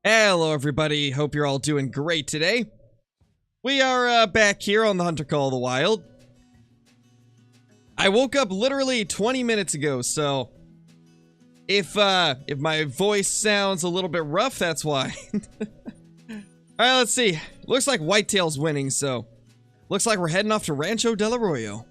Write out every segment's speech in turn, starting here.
Hello everybody, hope you're all doing great today. We are back here on the Hunter Call of the Wild. I woke up literally 20 minutes ago, so if my voice sounds a little bit rough, that's why. Alright, let's see. Looks like Whitetail's winning, so looks like we're heading off to Rancho del Arroyo.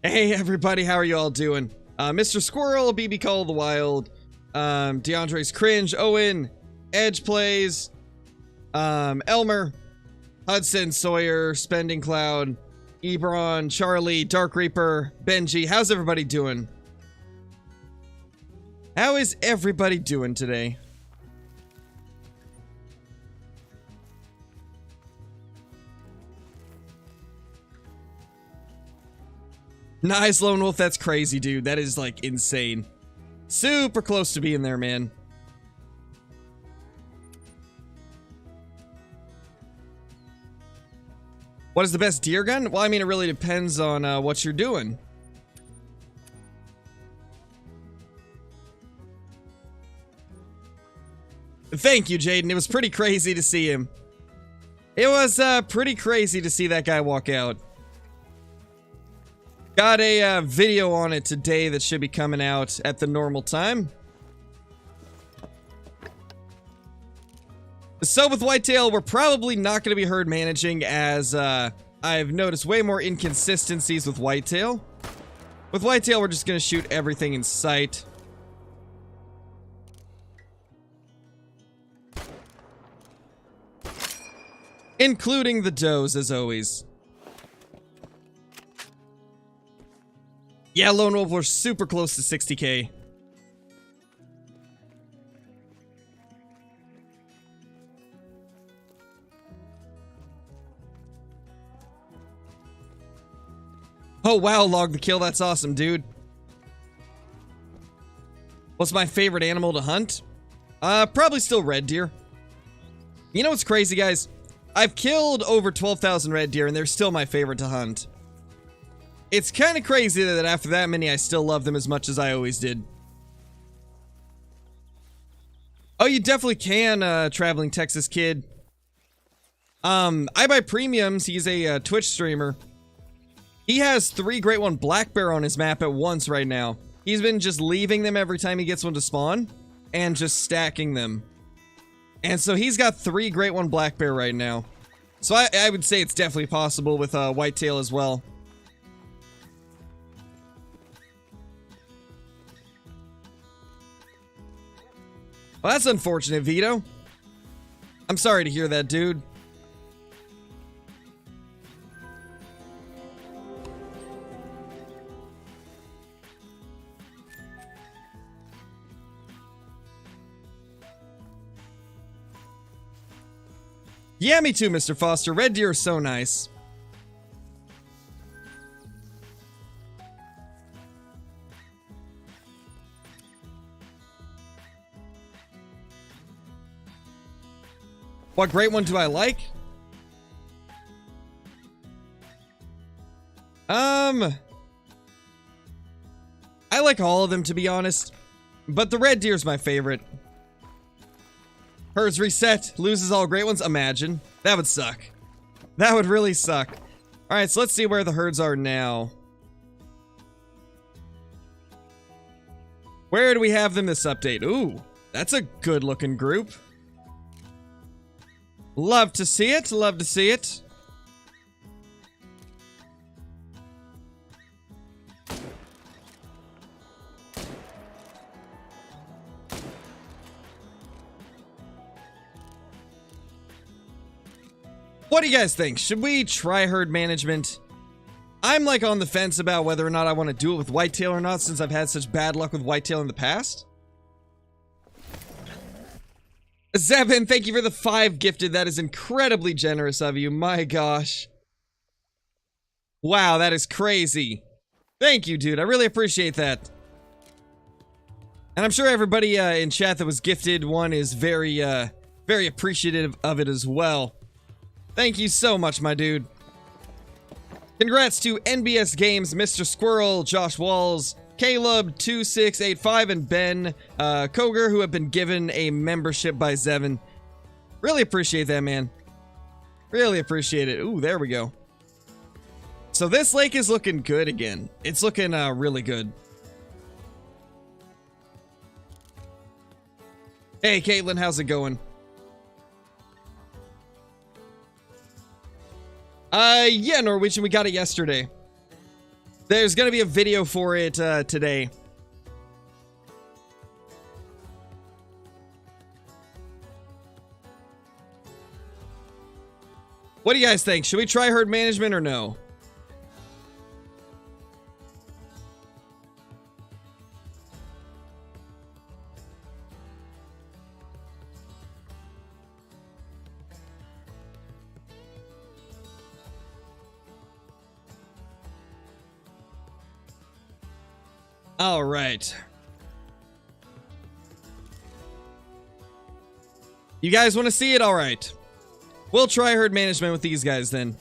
Hey everybody, how are you all doing? Mr. Squirrel, BB Call of the Wild, DeAndre's Cringe, Owen, Edge Plays, Elmer, Hudson, Sawyer, Spending Cloud, Ebron, Charlie, Dark Reaper, Benji. How's everybody doing? How is everybody doing today? Nice, Lone Wolf. That's crazy, dude. That is, like, insane. Super close to being there, man. What is the best deer gun? Well, I mean, it really depends on what you're doing. Thank you, Jaden. It was pretty crazy to see him. It was pretty crazy to see that guy walk out. Got a video on it today that should be coming out at the normal time. So with Whitetail, we're probably not going to be herd managing, as I've noticed way more inconsistencies with Whitetail. With Whitetail, we're just going to shoot everything in sight. Including the does, as always. Yeah, Lone Wolf, we're super close to 60k. Oh, wow, Log the Kill. That's awesome, dude. What's my favorite animal to hunt? Probably still red deer. You know what's crazy, guys? I've killed over 12,000 red deer, and they're still my favorite to hunt. It's kind of crazy that after that many, I still love them as much as I always did. Oh, you definitely can, Traveling Texas Kid. I buy premiums. He's a Twitch streamer. He has 3 Great One Black Bear on his map at once right now. He's been just leaving them every time he gets one to spawn and just stacking them. And so he's got 3 Great One Black Bear right now. So I would say it's definitely possible with Whitetail as well. Well, that's unfortunate, Vito. I'm sorry to hear that, dude. Yeah, me too, Mr. Foster. Red deer are so nice. What great one do I like? I like all of them, to be honest, but the red deer's my favorite. Herds reset, loses all great ones. Imagine. That would suck. That would really suck. Alright, so let's see where the herds are now. Where do we have them this update? Ooh, that's a good looking group. Love to see it. Love to see it. What do you guys think? Should we try herd management? I'm like on the fence about whether or not I want to do it with Whitetail or not, since I've had such bad luck with Whitetail in the past. Zevin, thank you for the 5 gifted. That is incredibly generous of you. My gosh. Wow, that is crazy. Thank you, dude. I really appreciate that. And I'm sure everybody in chat that was gifted one is very appreciative of it as well. Thank you so much, my dude. Congrats to NBS Games, Mr. Squirrel, Josh Walls, Caleb2685, and Ben Koger, who have been given a membership by Zevin. Really appreciate that, man. Really appreciate it. Ooh, there we go. So this lake is looking good again. It's looking really good. Hey, Caitlin, how's it going? Yeah, Norwegian, we got it yesterday. There's gonna be a video for it today. What do you guys think? Should we try herd management or no? All right. You guys want to see it? All right. We'll try herd management with these guys then.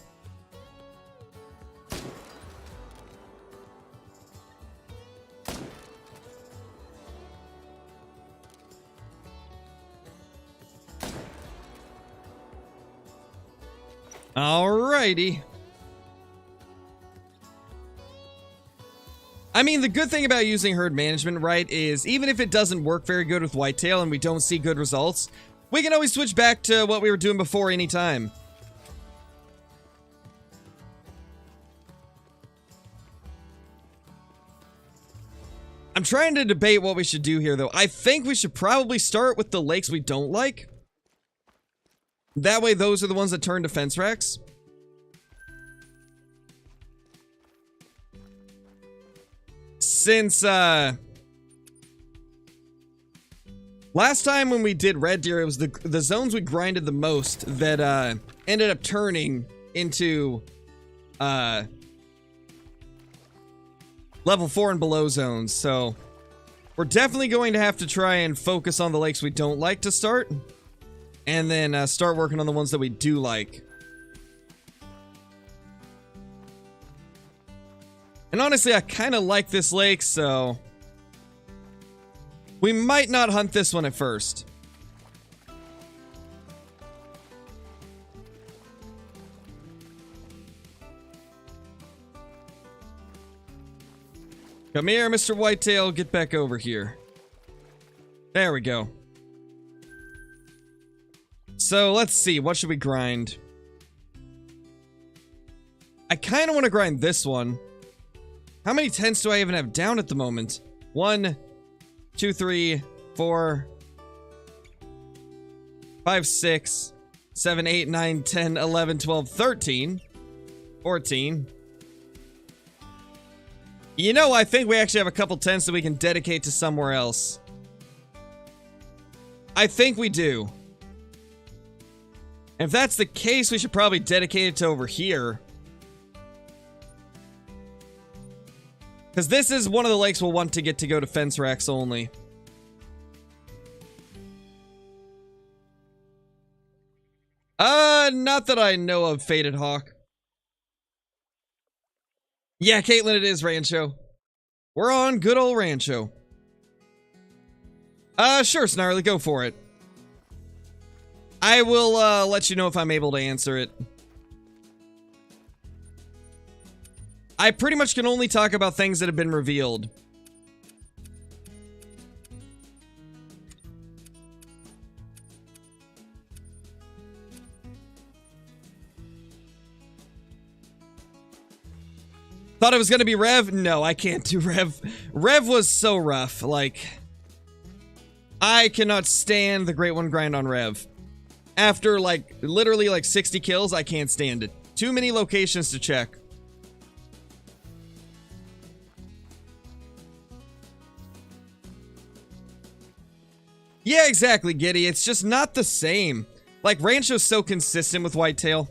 Alrighty. I mean, the good thing about using herd management, right, is even if it doesn't work very good with whitetail and we don't see good results, we can always switch back to what we were doing before anytime. I'm trying to debate what we should do here, though. I think we should probably start with the lakes we don't like. That way, those are the ones that turn to fence racks. Since, last time when we did red deer, it was the zones we grinded the most that, ended up turning into, level 4 and below zones, so we're definitely going to have to try and focus on the lakes we don't like to start, and then start working on the ones that we do like. And honestly, I kind of like this lake, so we might not hunt this one at first. Come here, Mr. Whitetail. Get back over here. There we go. So, let's see. What should we grind? I kind of want to grind this one. How many tents do I even have down at the moment? 1, 2, 3, 4, 5, 6, 7, 8, 9, 10, 11, 12, 13, 14. You know, I think we actually have a couple tents that we can dedicate to somewhere else. I think we do. If that's the case, we should probably dedicate it to over here. Because this is one of the lakes we'll want to get to go to fence racks only. Not that I know of, Faded Hawk. Yeah, Caitlin, it is Rancho. We're on good old Rancho. Sure, Snarly, go for it. I will, let you know if I'm able to answer it. I pretty much can only talk about things that have been revealed. Thought it was gonna be Rev? No, I can't do Rev. Rev was so rough, like... I cannot stand the Great One grind on Rev. After, like, literally, like, 60 kills, I can't stand it. Too many locations to check. Yeah, exactly, Giddy. It's just not the same. Like, Rancho's so consistent with whitetail.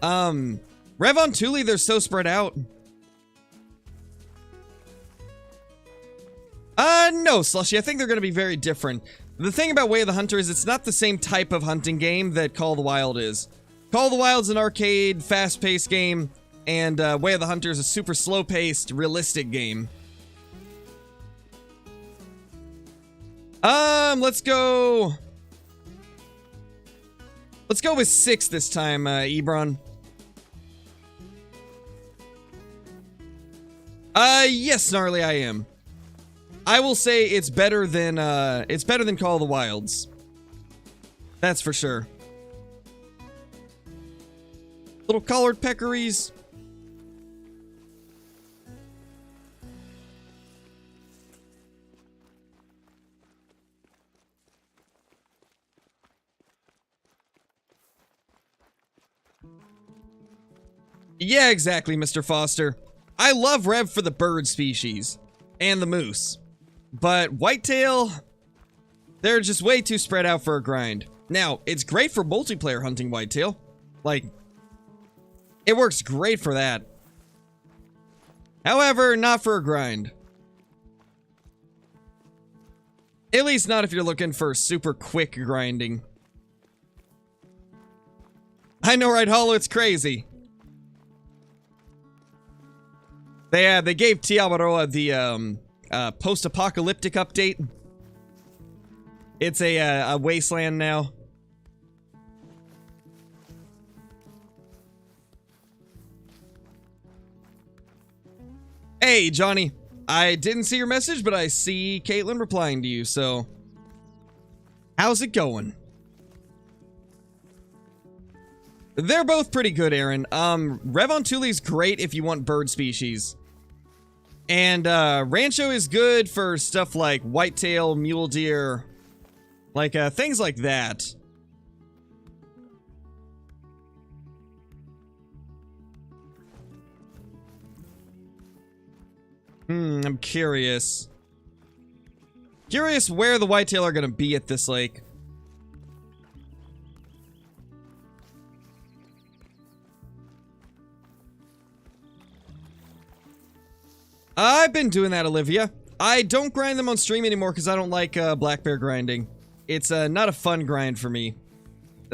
Rev on Thule, they're so spread out. No, Slushy, I think they're going to be very different. The thing about Way of the Hunter is it's not the same type of hunting game that Call of the Wild is. Call of the Wild's an arcade, fast-paced game, and Way of the Hunter is a super slow-paced, realistic game. Let's go. Let's go with 6 this time, Ebron. Yes, Gnarly, I am. I will say it's better than Call of the Wilds. That's for sure. Little collared peccaries. Yeah, exactly, Mr. Foster. I love Rev for the bird species and the moose, but whitetail, they're just way too spread out for a grind. Now, it's great for multiplayer hunting whitetail. Like, it works great for that. However, not for a grind. At least not if you're looking for super quick grinding. I know, right, Hollow? It's crazy. They gave Tiawaroa the post-apocalyptic update. It's a wasteland now. Hey, Johnny. I didn't see your message, but I see Caitlin replying to you, so... How's it going? They're both pretty good, Aaron. Revontuli's great if you want bird species. And, Rancho is good for stuff like whitetail, mule deer, like, things like that. I'm curious. Curious where the whitetail are gonna be at this lake. I've been doing that, Olivia. I don't grind them on stream anymore because I don't like black bear grinding. It's not a fun grind for me.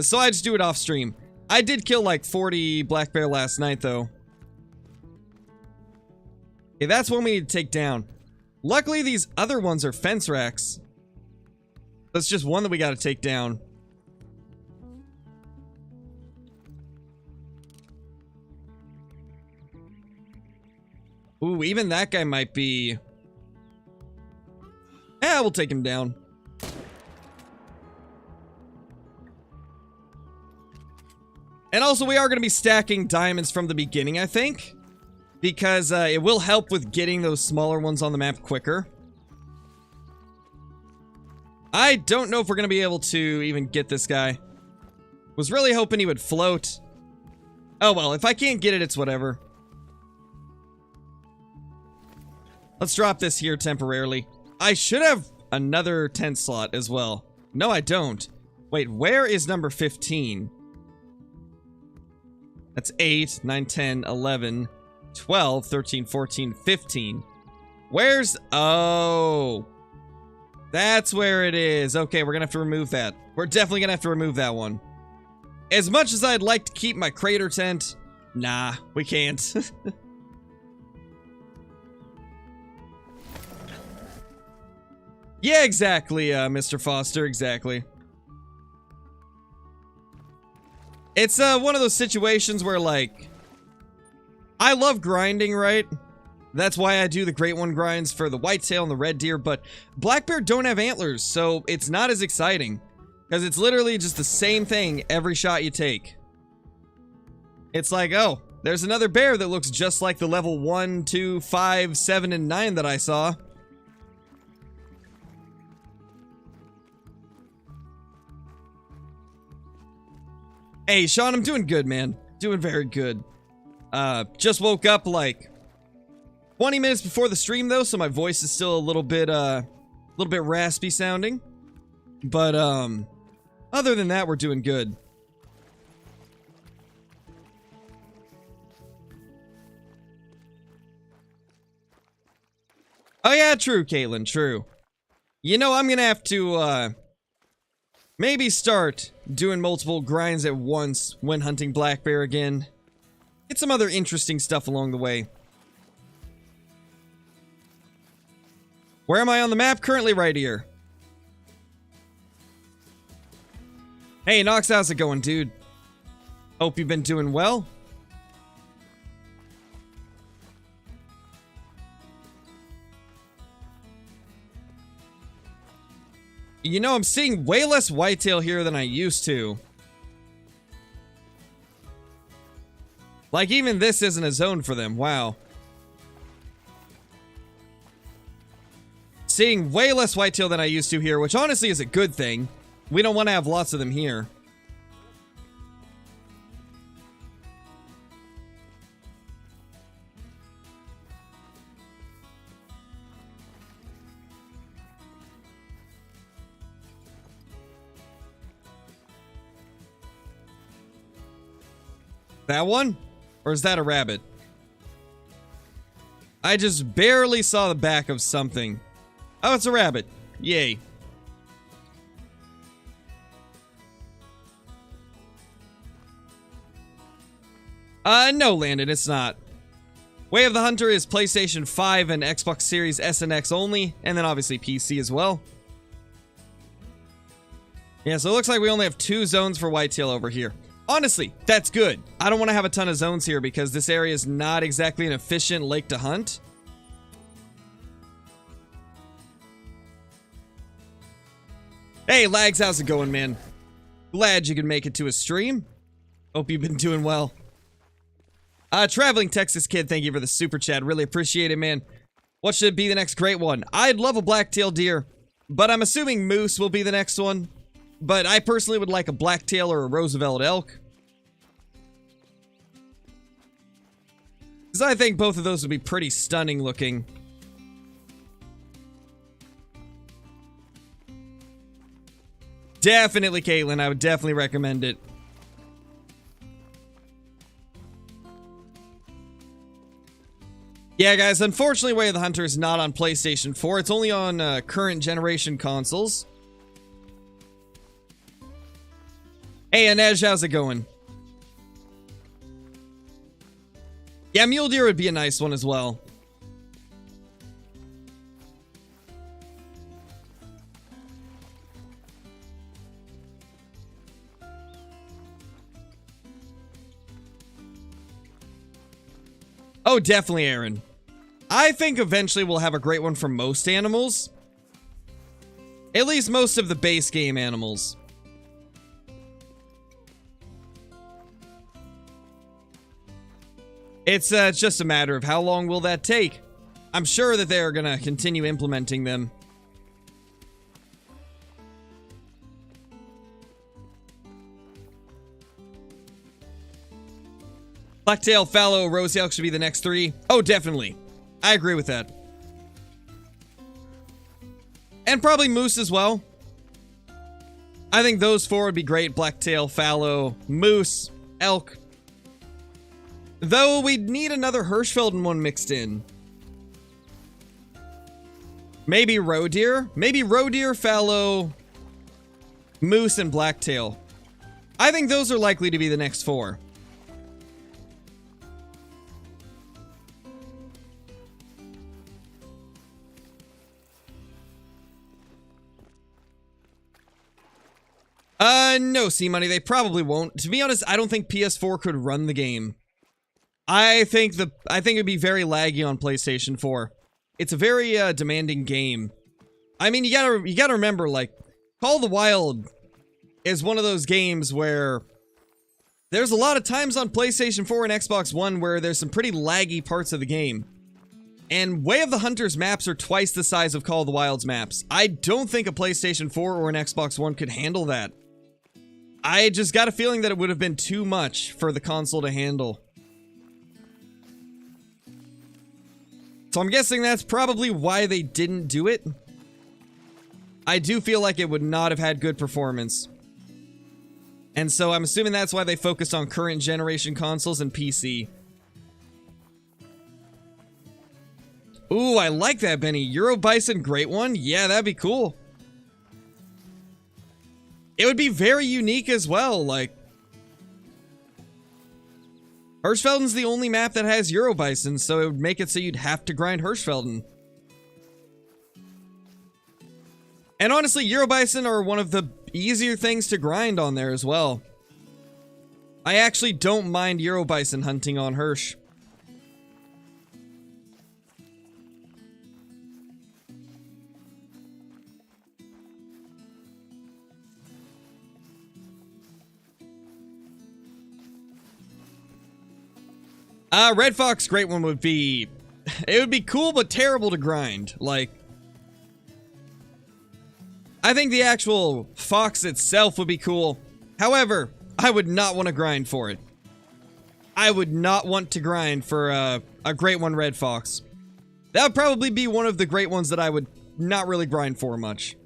So I just do it off stream. I did kill like 40 black bear last night though. Okay, that's one we need to take down. Luckily these other ones are fence racks. That's just one that we gotta take down. Ooh, even that guy might be... Yeah, we'll take him down. And also, we are going to be stacking diamonds from the beginning, I think. Because it will help with getting those smaller ones on the map quicker. I don't know if we're going to be able to even get this guy. Was really hoping he would float. Oh well, if I can't get it, it's whatever. Let's drop this here temporarily. I should have another tent slot as well. No, I don't. Wait, where is number 15? That's 8, 9, 10, 11, 12, 13, 14, 15. Where's... Oh. That's where it is. Okay, we're gonna have to remove that. We're definitely gonna have to remove that one. As much as I'd like to keep my crater tent, nah, we can't. Yeah, exactly, Mr. Foster, exactly. It's, one of those situations where, like, I love grinding, right? That's why I do the Great One grinds for the whitetail and the red deer, but black bear don't have antlers, so it's not as exciting. Because it's literally just the same thing every shot you take. It's like, oh, there's another bear that looks just like the level 1, 2, 5, 7, and 9 that I saw. Hey, Sean, I'm doing good, man. Doing very good. Just woke up like 20 minutes before the stream, though, so my voice is still a little bit raspy sounding. But, other than that, we're doing good. Oh, yeah, true, Caitlin, true. You know, I'm gonna have to, maybe start doing multiple grinds at once when hunting black bear again. Get some other interesting stuff along the way. Where am I on the map? Currently right here. Hey, Nox, how's it going, dude? Hope you've been doing well. You know, I'm seeing way less whitetail here than I used to. Like, even this isn't a zone for them. Wow. Seeing way less whitetail than I used to here, which honestly is a good thing. We don't want to have lots of them here. That one? Or is that a rabbit? I just barely saw the back of something. Oh, it's a rabbit. Yay. No, Landon, it's not. Way of the Hunter is PlayStation 5 and Xbox Series S and X only, and then obviously PC as well. Yeah, so it looks like we only have 2 zones for whitetail over here. Honestly, that's good. I don't want to have a ton of zones here because this area is not exactly an efficient lake to hunt. Hey, Lags, how's it going, man? Glad you could make it to a stream. Hope you've been doing well. Traveling Texas Kid, thank you for the super chat. Really appreciate it, man. What should be the next great one? I'd love a black-tailed deer, but I'm assuming moose will be the next one. But I personally would like a blacktail or a Roosevelt elk. Because I think both of those would be pretty stunning looking. Definitely, Caitlin. I would definitely recommend it. Yeah, guys, unfortunately, Way of the Hunter is not on PlayStation 4. It's only on current generation consoles. Hey, Anej, how's it going? Yeah, mule deer would be a nice one as well. Oh, definitely, Aaron. I think eventually we'll have a great one for most animals. At least most of the base game animals. It's just a matter of how long will that take. I'm sure that they're gonna continue implementing them. Blacktail, fallow, rose elk should be the next 3. Oh, definitely. I agree with that. And probably moose as well. I think those 4 would be great. Blacktail, fallow, moose, elk. Though we'd need another Hirschfelden one mixed in. Maybe roe deer? Maybe roe deer, fallow, moose, and blacktail. I think those are likely to be the next 4. No, C-Money, they probably won't. To be honest, I don't think PS4 could run the game. I think it'd be very laggy on PlayStation 4. It's a very demanding game. I mean, you gotta remember, like, Call of the Wild is one of those games where there's a lot of times on PlayStation 4 and Xbox One where there's some pretty laggy parts of the game. And Way of the Hunter's maps are twice the size of Call of the Wild's maps. I don't think a PlayStation 4 or an Xbox One could handle that. I just got a feeling that it would have been too much for the console to handle. So I'm guessing that's probably why they didn't do it. I do feel like it would not have had good performance. And so I'm assuming that's why they focused on current generation consoles and PC. Ooh, I like that, Benny. Euro Bison, great one. Yeah, that'd be cool. It would be very unique as well, like... Hirschfelden's the only map that has Euro Bison, so it would make it so you'd have to grind Hirschfelden. And honestly, Euro Bison are one of the easier things to grind on there as well. I actually don't mind Euro Bison hunting on Hirsch. Red Fox Great One would be... It would be cool, but terrible to grind. Like... I think the actual fox itself would be cool. However, I would not want to grind for it. I would not want to grind for a Great One Red Fox. That would probably be one of the great ones that I would not really grind for much.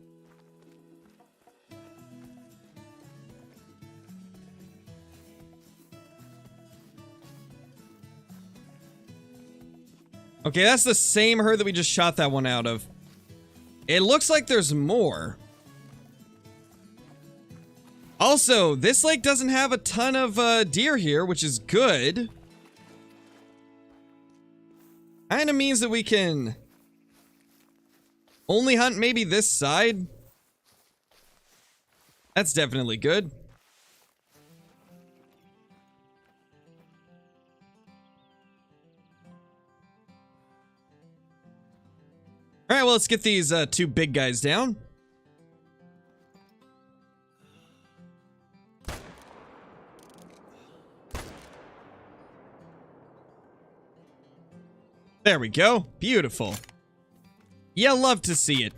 Okay, that's the same herd that we just shot that one out of. It looks like there's more. Also, this lake doesn't have a ton of deer here, which is good. Kinda means that we can only hunt maybe this side. That's definitely good. Alright, well, let's get these two big guys down. There we go. Beautiful. Yeah, love to see it.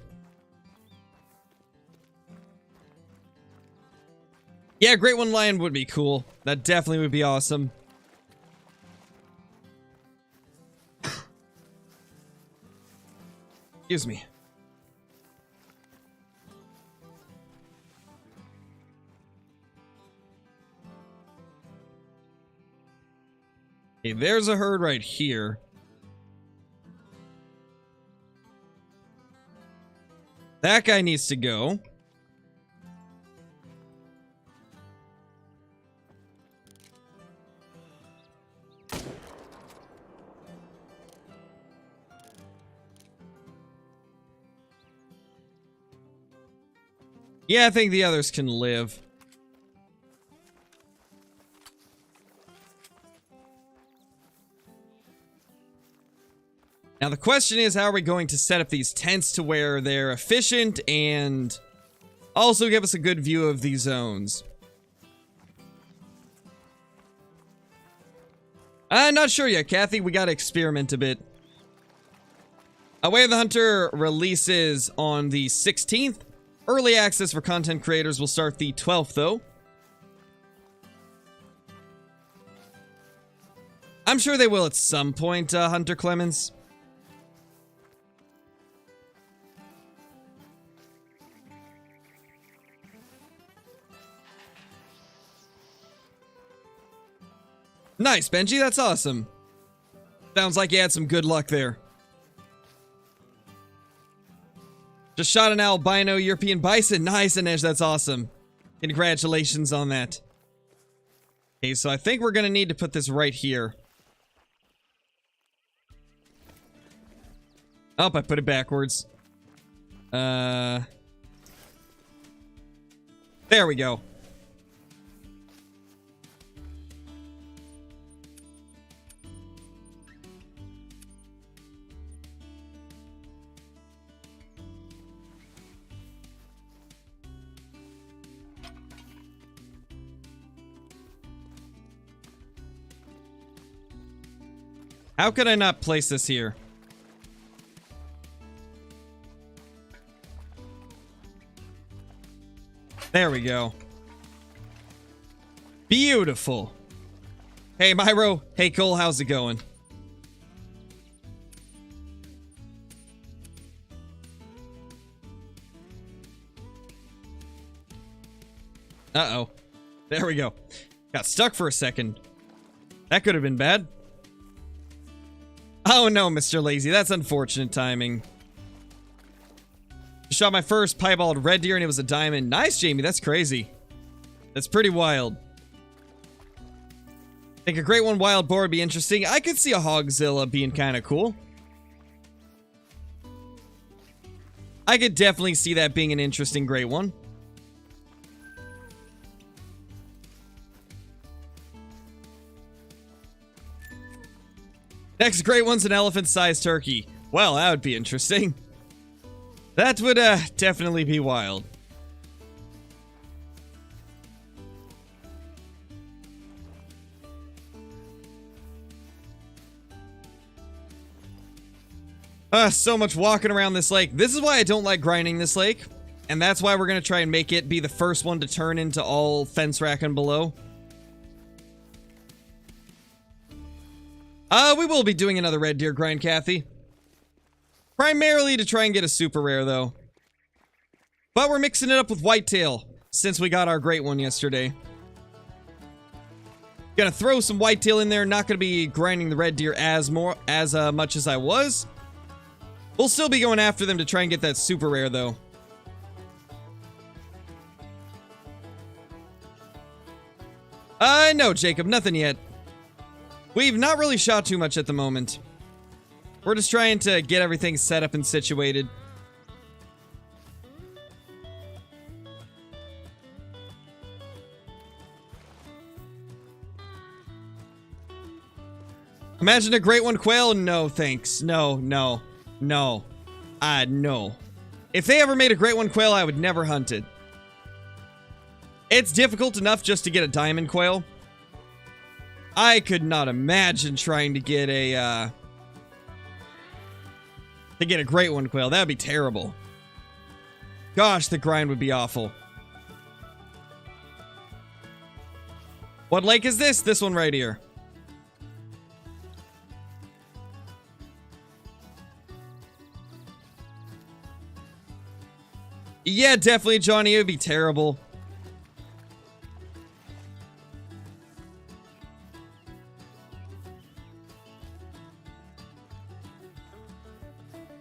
Yeah, Great One Lion would be cool. That definitely would be awesome. Excuse me. Okay, there's a herd right here. That guy needs to go. Yeah, I think the others can live. Now the question is, how are we going to set up these tents to where they're efficient and also give us a good view of these zones? I'm not sure yet, Kathy. We gotta experiment a bit. Way of the Hunter releases on the 16th. Early access for content creators will start the 12th, though. I'm sure they will at some point, Hunter Clemens. Nice, Benji. That's awesome. Sounds like you had some good luck there. Just shot an albino European bison. Nice, Inej. That's awesome. Congratulations on that. Okay, so I think we're going to need to put this right here. Oh, I put it backwards. There we go. How could I not place this here? There we go. Beautiful. Hey, Myro. Hey, Cole. How's it going? Uh-oh. There we go. Got stuck for a second. That could have been bad. Oh no, Mr. Lazy. That's unfortunate timing. Shot my first piebald red deer and it was a diamond. Nice, Jamie. That's crazy. That's pretty wild. Think a Great One wild boar would be interesting. I could see a Hogzilla being kind of cool. I could definitely see that being an interesting Great One. Next great one's an elephant-sized turkey. Well, that would be interesting. That would definitely be wild. So much walking around this lake. This is why I don't like grinding this lake. And that's why we're going to try and make it be the first one to turn into all fence rack and below. We will be doing another red deer grind, Kathy. Primarily to try and get a super rare, though. But we're mixing it up with whitetail, since we got our great one yesterday. Gonna throw some whitetail in there, not gonna be grinding the red deer as much as I was. We'll still be going after them to try and get that super rare, though. No, Jacob, nothing yet. We've not really shot too much at the moment. We're just trying to get everything set up and situated. Imagine a great one quail? No, thanks. No. No. If they ever made a great one quail, I would never hunt it. It's difficult enough just to get a diamond quail. I could not imagine trying to get a great one quail. That would be terrible. Gosh, the grind would be awful. What lake is this? This one right here. Yeah, definitely, Johnny. It would be terrible.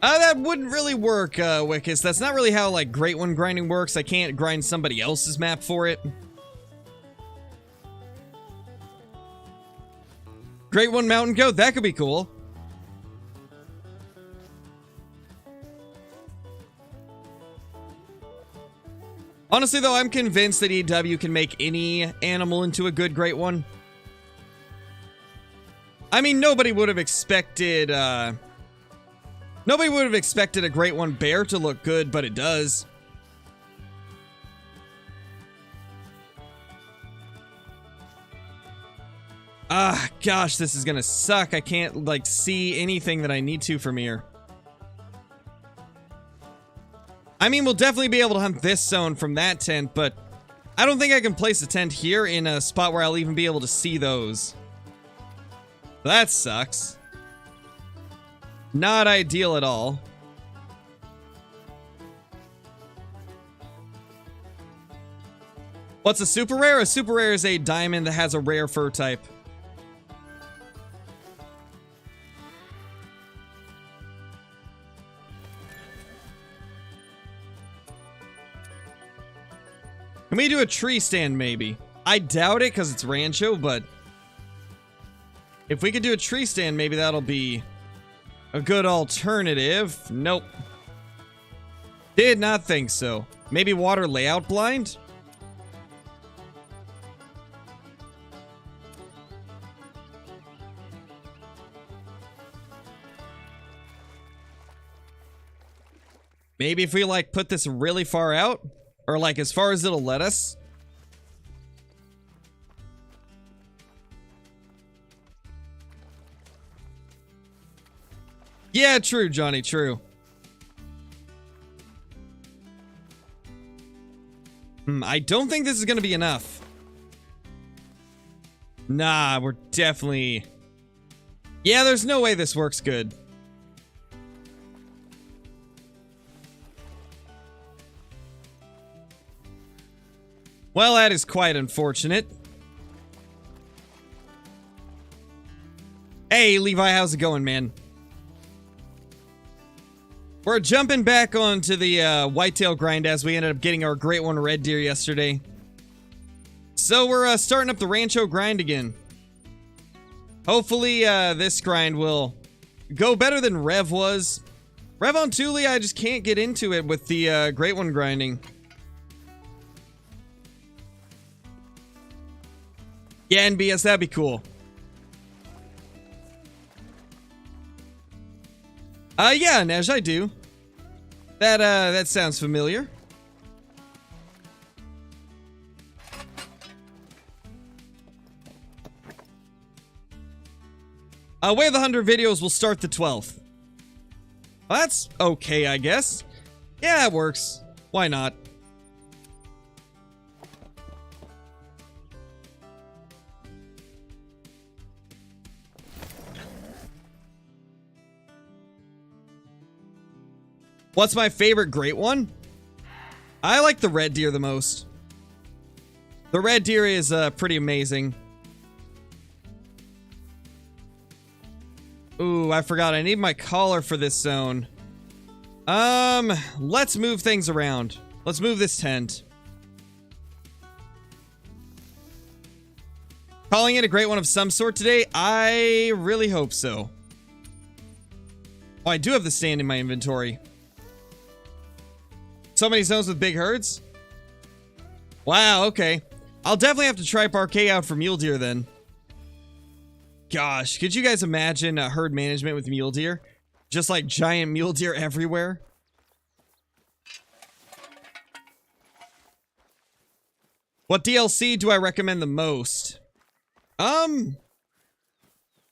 That wouldn't really work, Wickus. That's not really how, like, Great One grinding works. I can't grind somebody else's map for it. Great One Mountain Goat, that could be cool. Honestly, though, I'm convinced that EW can make any animal into a good Great One. I mean, nobody would have expected, Nobody would have expected a Great One bear to look good, but it does. Ah, gosh, this is gonna suck. I can't, like, see anything that I need to from here. I mean, we'll definitely be able to hunt this zone from that tent, but I don't think I can place a tent here in a spot where I'll even be able to see those. That sucks. Not ideal at all. What's a super rare? A super rare is a diamond that has a rare fur type. Can we do a tree stand, maybe? I doubt it, because it's Rancho, but... if we could do a tree stand, maybe that'll be a good alternative. Nope. Did not think so. Maybe water layout blind? Maybe if we, like, put this really far out? Or, like, as far as it'll let us? Yeah, true, Johnny, true. I don't think this is gonna be enough. Nah, we're definitely... yeah, there's no way this works good. Well, that is quite unfortunate. Hey, Levi, how's it going, man? We're jumping back onto the whitetail grind as we ended up getting our Great One red deer yesterday. So we're starting up the Rancho grind again. Hopefully this grind will go better than Rev was. Rev on Thule, I just can't get into it with the Great One grinding. Yeah, NBS, that'd be cool. Yeah, Nej, I do. That sounds familiar. Way of the 100 videos will start the 12th. Well, that's okay, I guess. Yeah, it works. Why not? What's my favorite great one? I like the red deer the most. The red deer is pretty amazing. Ooh, I forgot. I need my collar for this zone. Let's move things around. Let's move this tent. Calling it a great one of some sort today? I really hope so. Oh, I do have the stand in my inventory. So many zones with big herds? Wow, okay. I'll definitely have to try Parquet out for mule deer then. Gosh, could you guys imagine herd management with mule deer? Just like giant mule deer everywhere? What DLC do I recommend the most?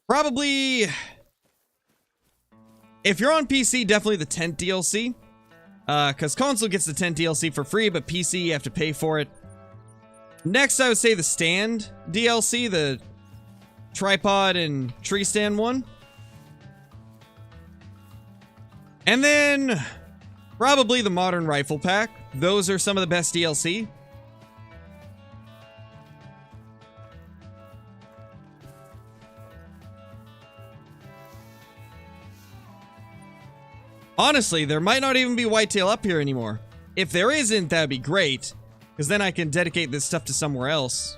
Probably... If you're on PC, definitely the tent DLC. Because console gets the tent DLC for free, but PC, you have to pay for it. Next, I would say the stand DLC, the tripod and tree stand one. And then, probably the modern rifle pack. Those are some of the best DLC. Honestly, there might not even be whitetail up here anymore. If there isn't, that'd be great. Because then I can dedicate this stuff to somewhere else.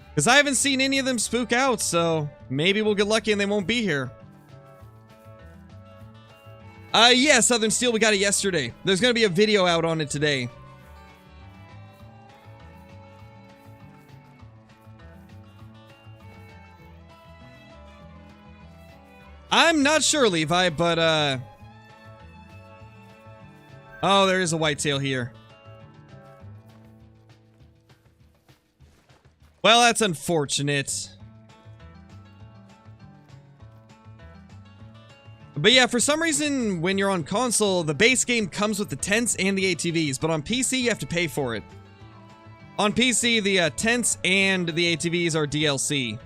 Because I haven't seen any of them spook out, so maybe we'll get lucky and they won't be here. Yeah, Southern Steel, we got it yesterday. There's going to be a video out on it today. I'm not sure, Levi, but, oh, there is a whitetail here. Well, that's unfortunate. But yeah, for some reason, when you're on console, the base game comes with the tents and the ATVs, but on PC, you have to pay for it. On PC, the tents and the ATVs are DLC.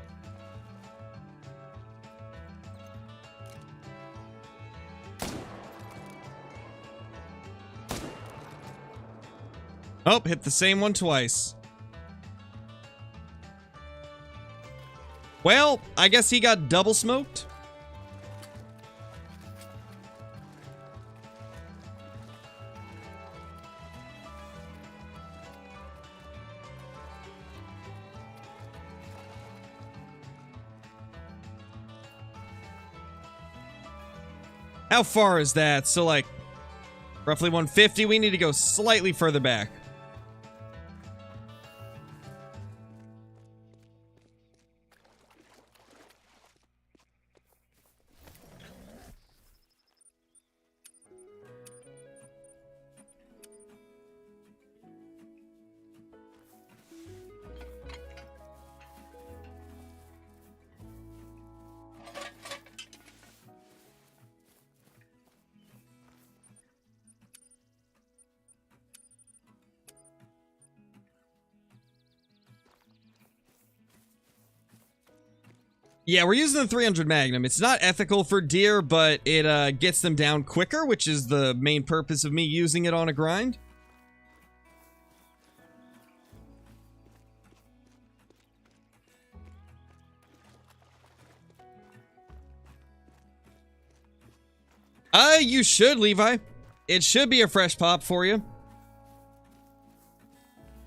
Oh, hit the same one twice. Well, I guess he got double smoked. How far is that? So like, roughly 150. We need to go slightly further back. Yeah, we're using the 300 Magnum. It's not ethical for deer, but it gets them down quicker, which is the main purpose of me using it on a grind. You should, Levi. It should be a fresh pop for you.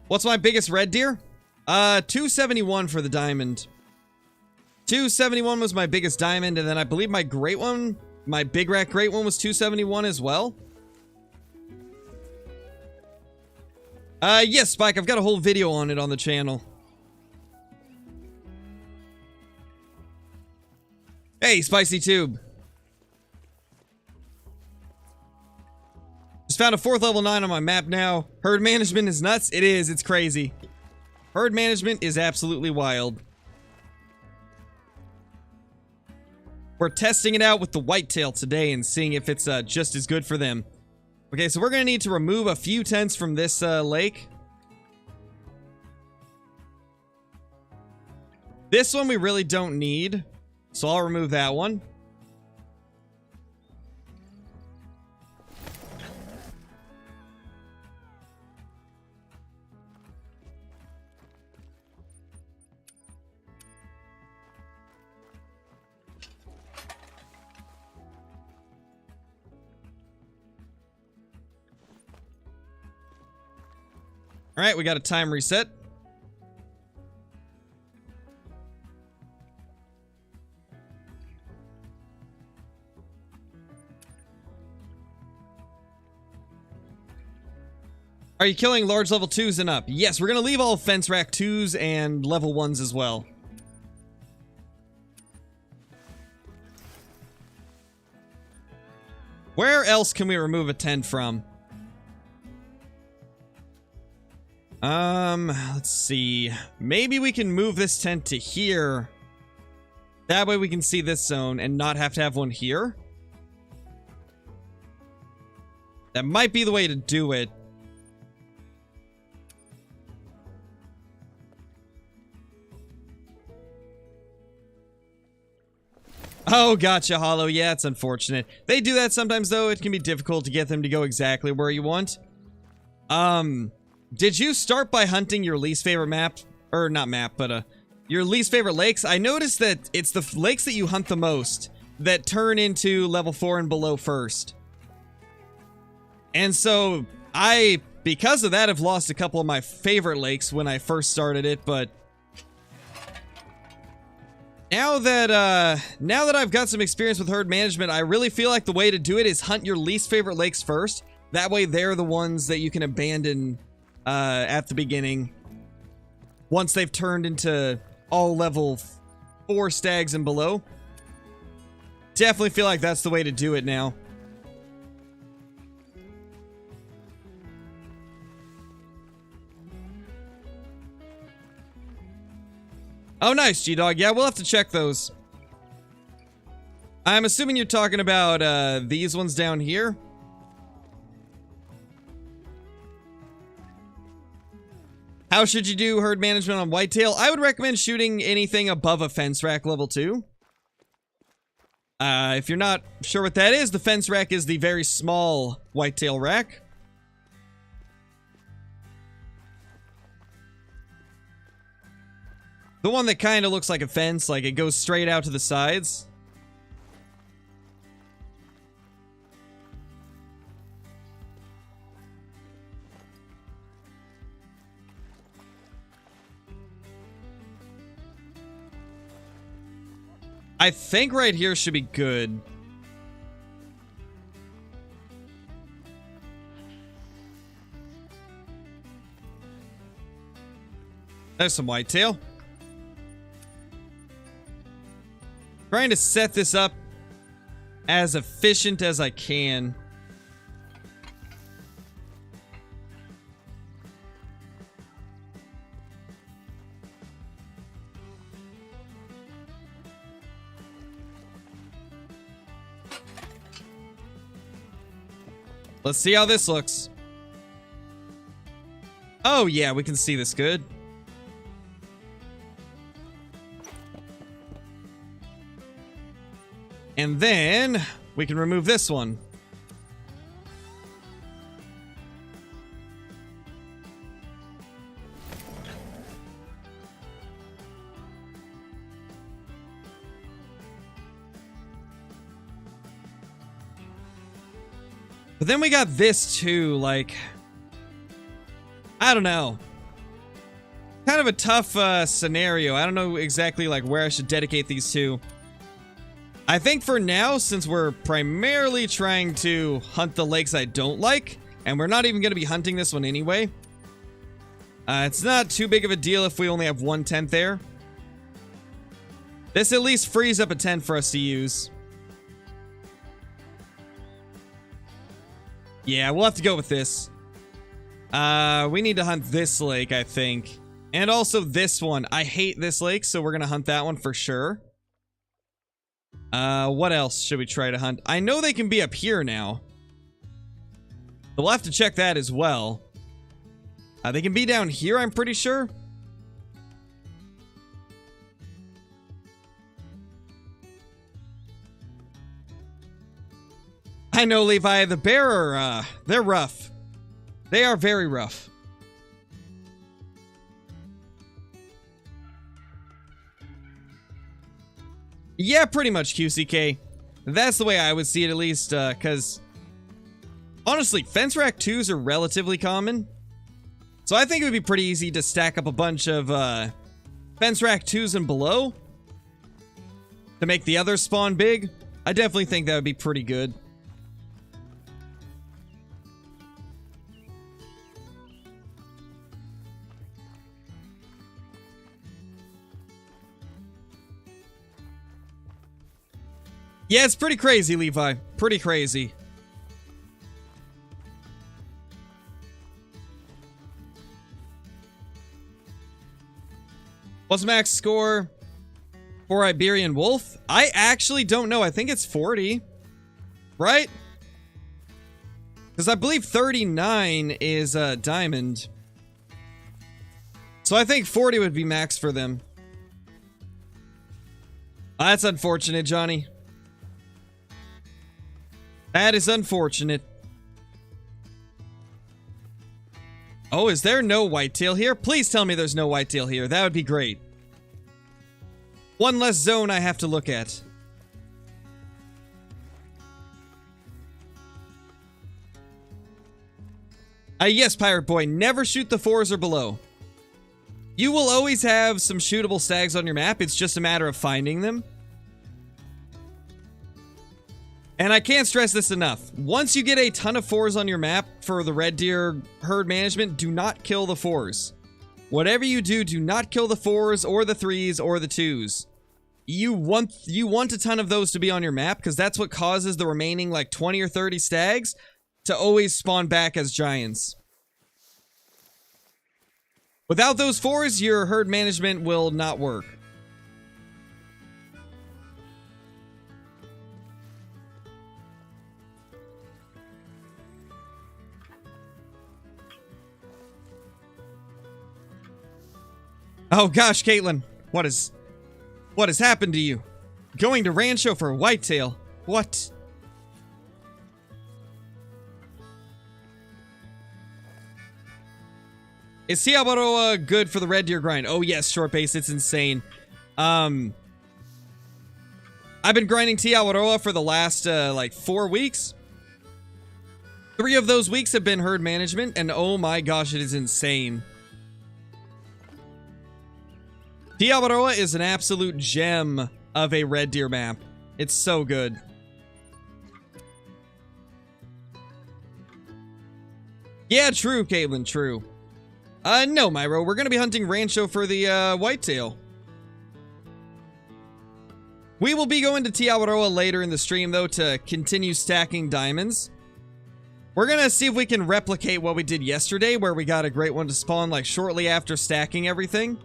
What's my biggest red deer? 271 for the diamond. 271 was my biggest diamond, and then I believe my great one, my big rack great one, was 271 as well. Yes, Spike, I've got a whole video on it on the channel. Hey, Spicy Tube. Just found a 4th level 9 on my map now. Herd management is nuts. It is. It's crazy. Herd management is absolutely wild. We're testing it out with the whitetail today and seeing if it's just as good for them. Okay, so we're going to need to remove a few tents from this lake. This one we really don't need, so I'll remove that one. All right, we got a time reset. Are you killing large level 2s and up? Yes, we're going to leave all fence rack 2s and level 1s as well. Where else can we remove a tent from? Let's see. Maybe we can move this tent to here. That way we can see this zone and not have to have one here. That might be the way to do it. Oh, gotcha, Hollow. Yeah, it's unfortunate. They do that sometimes, though. It can be difficult to get them to go exactly where you want. Did you start by hunting your least favorite map? Or not map, but your least favorite lakes? I noticed that it's the lakes that you hunt the most that turn into level 4 and below first. And so because of that, have lost a couple of my favorite lakes when I first started it, but now that I've got some experience with herd management, I really feel like the way to do it is hunt your least favorite lakes first. That way they're the ones that you can abandon at the beginning. Once they've turned into all level 4 stags and below. Definitely feel like that's the way to do it now. Oh, nice, G-Dog. Yeah, we'll have to check those. I'm assuming you're talking about these ones down here. How should you do herd management on whitetail? I would recommend shooting anything above a fence rack level 2. If you're not sure what that is, the fence rack is the very small whitetail rack. The one that kind of looks like a fence, like it goes straight out to the sides. I think right here should be good. There's some whitetail. Trying to set this up as efficient as I can. Let's see how this looks. Oh yeah, we can see this good. And then we can remove this one. But then we got this too, like, I don't know. Kind of a tough scenario. I don't know exactly like where I should dedicate these to. I think for now, since we're primarily trying to hunt the lakes I don't like, and we're not even going to be hunting this one anyway, it's not too big of a deal if we only have one tent there. This at least frees up a tent for us to use. Yeah, we'll have to go with this. We need to hunt this lake, I think. And also this one. I hate this lake, so we're gonna hunt that one for sure. What else should we try to hunt? I know they can be up here now. So we'll have to check that as well. They can be down here, I'm pretty sure. I know, Levi. The bear are, they're rough. They are very rough. Yeah, pretty much, QCK. That's the way I would see it, at least, because... honestly, fence rack 2s are relatively common. So I think it would be pretty easy to stack up a bunch of, fence rack 2s and below. To make the others spawn big. I definitely think that would be pretty good. Yeah, it's pretty crazy, Levi. Pretty crazy. What's the max score for Iberian Wolf? I actually don't know. I think it's 40. Right? Because I believe 39 is Diamond. So I think 40 would be max for them. That's unfortunate, Johnny. That is unfortunate. Oh, is there no whitetail here? Please tell me there's no whitetail here. That would be great. One less zone I have to look at. Yes, Pirate Boy. Never shoot the 4s or below. You will always have some shootable stags on your map. It's just a matter of finding them. And I can't stress this enough. Once you get a ton of 4s on your map for the red deer herd management, do not kill the 4s. Whatever you do, do not kill the 4s or the 3s or the 2s. You want a ton of those to be on your map because that's what causes the remaining like 20 or 30 stags to always spawn back as giants. Without those 4s, your herd management will not work. Oh gosh, Caitlin, what has happened to you? Going to Rancho for whitetail? What? Is Tiabaroa good for the red deer grind? Oh yes, short base, it's insane. I've been grinding Tiabaroa for the last like 4 weeks. 3 of those weeks have been herd management, and oh my gosh, it is insane. Tiabaroa is an absolute gem of a red deer map. It's so good. Yeah, true, Caitlin, true. No, Myro, we're gonna be hunting Rancho for the, whitetail. We will be going to Tiabaroa later in the stream, though, to continue stacking diamonds. We're gonna see if we can replicate what we did yesterday, where we got a great one to spawn, like, shortly after stacking everything.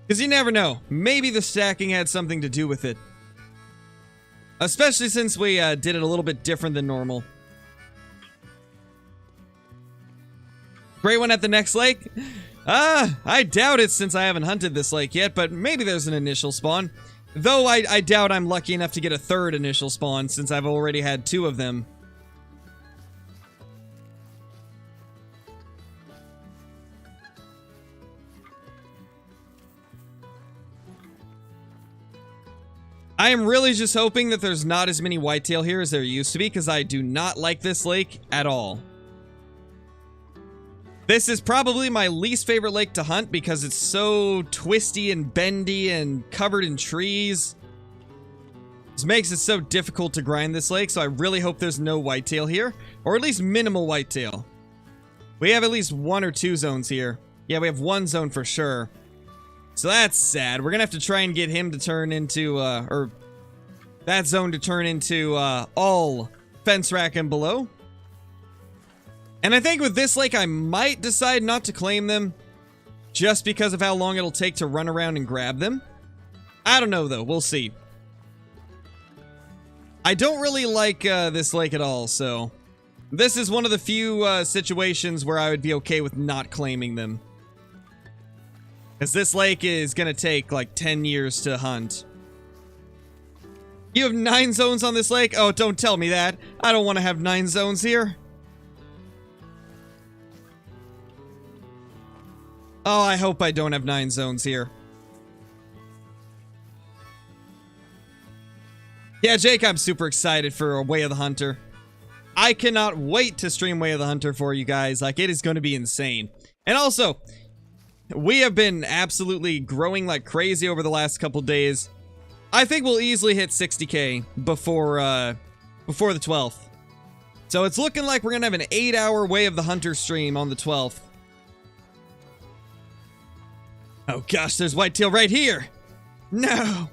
Because you never know. Maybe the stacking had something to do with it. Especially since we did it a little bit different than normal. Great one at the next lake? I doubt it since I haven't hunted this lake yet, but maybe there's an initial spawn. Though I doubt I'm lucky enough to get a 3rd initial spawn since I've already had 2 of them. I am really just hoping that there's not as many whitetail here as there used to be, because I do not like this lake at all. This is probably my least favorite lake to hunt because it's so twisty and bendy and covered in trees. This makes it so difficult to grind this lake, so I really hope there's no whitetail here, or at least minimal whitetail. We have at least 1 or 2 zones here. Yeah, we have 1 zone for sure. So that's sad. We're gonna have to try and get him to turn into, or that zone to turn into all fence rack and below. And I think with this lake, I might decide not to claim them just because of how long it'll take to run around and grab them. I don't know, though. We'll see. I don't really like this lake at all, so this is one of the few situations where I would be okay with not claiming them. Because this lake is going to take like 10 years to hunt. You have 9 zones on this lake? Oh, don't tell me that. I don't want to have 9 zones here. Oh, I hope I don't have 9 zones here. Yeah, Jake, I'm super excited for Way of the Hunter. I cannot wait to stream Way of the Hunter for you guys. Like, it is going to be insane. And also, we have been absolutely growing like crazy over the last couple days. I think we'll easily hit 60k before the 12th. So it's looking like we're going to have an 8-hour Way of the Hunter stream on the 12th. Oh gosh, there's whitetail right here. No.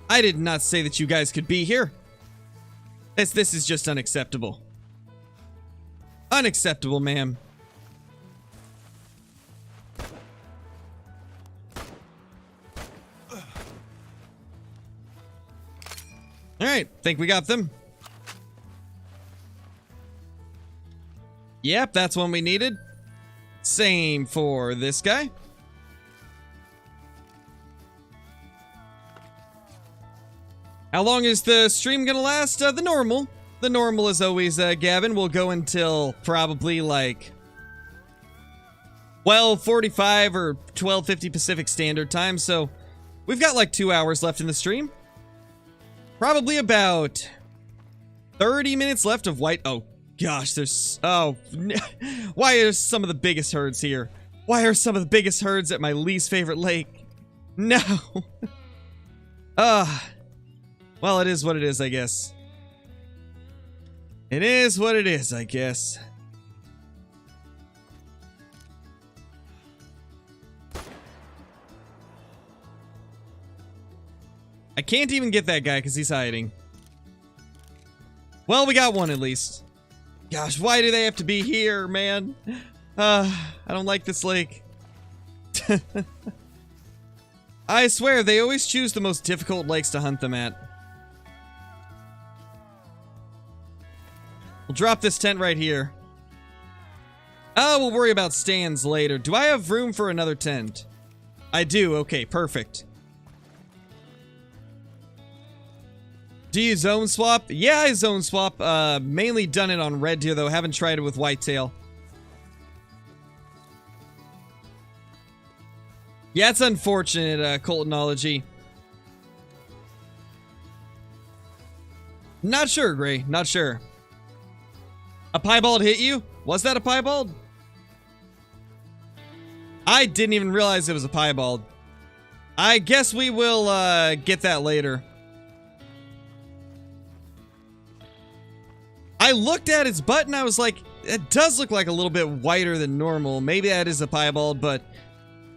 I did not say that you guys could be here. This is just unacceptable. Unacceptable, ma'am. Alright, think we got them. Yep, that's one we needed. Same for this guy. How long is the stream gonna last? The normal. The normal as always, Gavin. Will go until probably like 12:45 or 12:50 Pacific Standard Time. So we've got like 2 hours left in the stream. Probably about 30 minutes left of white. Oh gosh, there's... Oh, why are some of the biggest herds here? Why are some of the biggest herds at my least favorite lake? No. Well, it is what it is, I guess. It is what it is, I guess. I can't even get that guy because he's hiding. Well, we got one at least. Gosh, why do they have to be here, man? I don't like this lake. I swear, they always choose the most difficult lakes to hunt them at. We'll drop this tent right here. Oh, we'll worry about stands later. Do I have room for another tent? I do. Okay, perfect. Do you zone swap? Yeah, I zone swap. Mainly done it on red deer, though. Haven't tried it with whitetail. Yeah, it's unfortunate, Coltonology. Not sure, Gray. Not sure. A piebald hit you? Was that a piebald? I didn't even realize it was a piebald. I guess we will get that later. I looked at its butt and I was like, it does look like a little bit whiter than normal. Maybe that is a piebald, but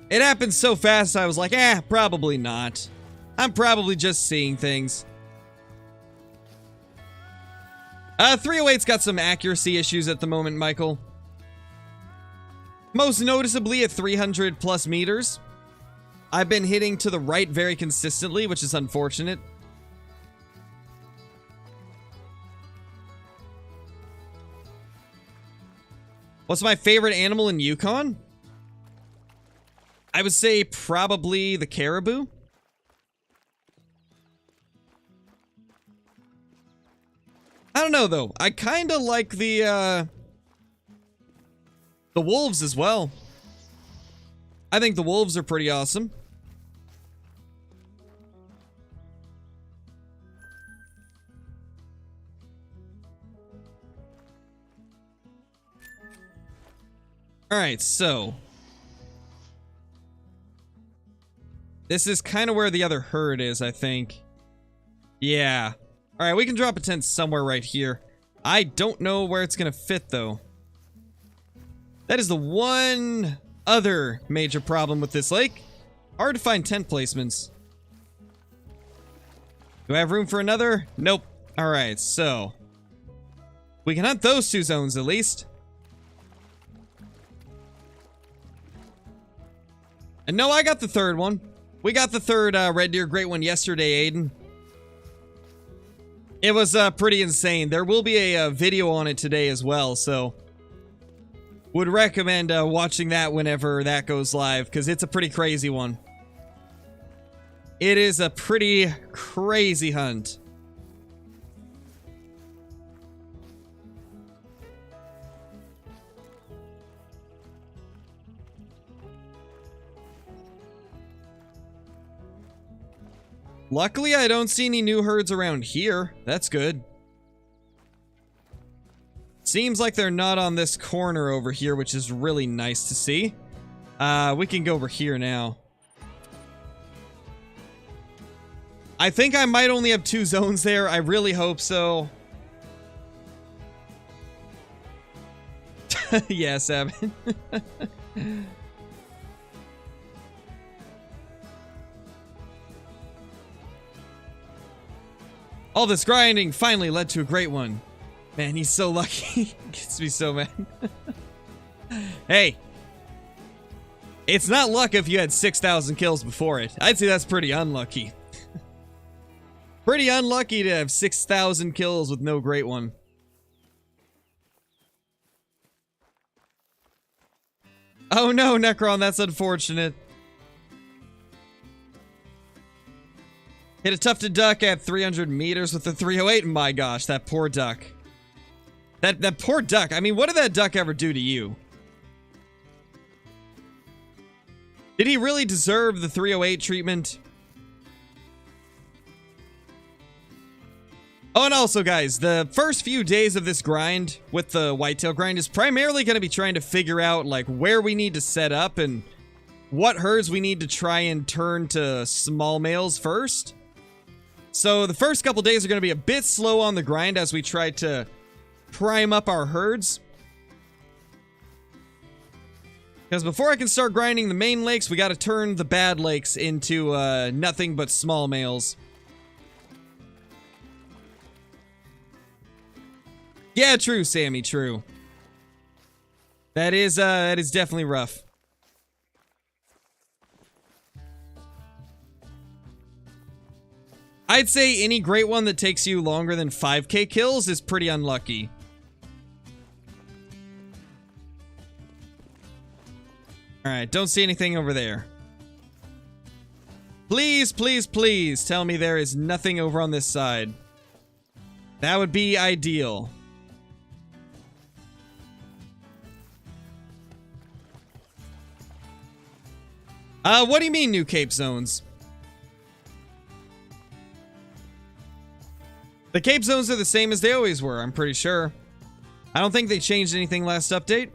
it happened so fast I was like, probably not. I'm probably just seeing things. 308's got some accuracy issues at the moment, Michael. Most noticeably at 300 plus meters. I've been hitting to the right very consistently, which is unfortunate. What's my favorite animal in Yukon? I would say probably the caribou. I don't know, though. I kind of like the wolves as well. I think the wolves are pretty awesome. Alright, so this is kind of where the other herd is, I think. Yeah. Alright, we can drop a tent somewhere right here. I don't know where it's gonna fit, though. That is the one other major problem with this lake. Hard to find tent placements. Do I have room for another? Nope. All right, so we can hunt those 2 zones at least. And no, I got the 3rd one. We got the 3rd red deer great one yesterday, Aiden. It was pretty insane. There will be a video on it today as well, so would recommend watching that whenever that goes live, because it's a pretty crazy one. It is a pretty crazy hunt. Luckily, I don't see any new herds around here. That's good. Seems like they're not on this corner over here, which is really nice to see. We can go over here now. I think I might only have 2 zones there. I really hope so. Yeah, 7. All this grinding finally led to a great one. Man, he's so lucky. Gets me so mad. Hey. It's not luck if you had 6,000 kills before it. I'd say that's pretty unlucky. Pretty unlucky to have 6,000 kills with no great one. Oh no, Necron, that's unfortunate. Hit a tufted duck at 300 meters with the 308. My gosh, that poor duck. That poor duck. I mean, what did that duck ever do to you? Did he really deserve the 308 treatment? Oh, and also, guys, the first few days of this grind with the whitetail grind is primarily going to be trying to figure out, like, where we need to set up and what herds we need to try and turn to small males first. So the first couple days are going to be a bit slow on the grind as we try to prime up our herds. Because before I can start grinding the main lakes, we got to turn the bad lakes into nothing but small males. Yeah, true, Sammy, true. That is definitely rough. I'd say any great one that takes you longer than 5k kills is pretty unlucky. Alright, don't see anything over there. Please, please, please tell me there is nothing over on this side. That would be ideal. What do you mean new Cape zones? The Cape zones are the same as they always were, I'm pretty sure. I don't think they changed anything last update.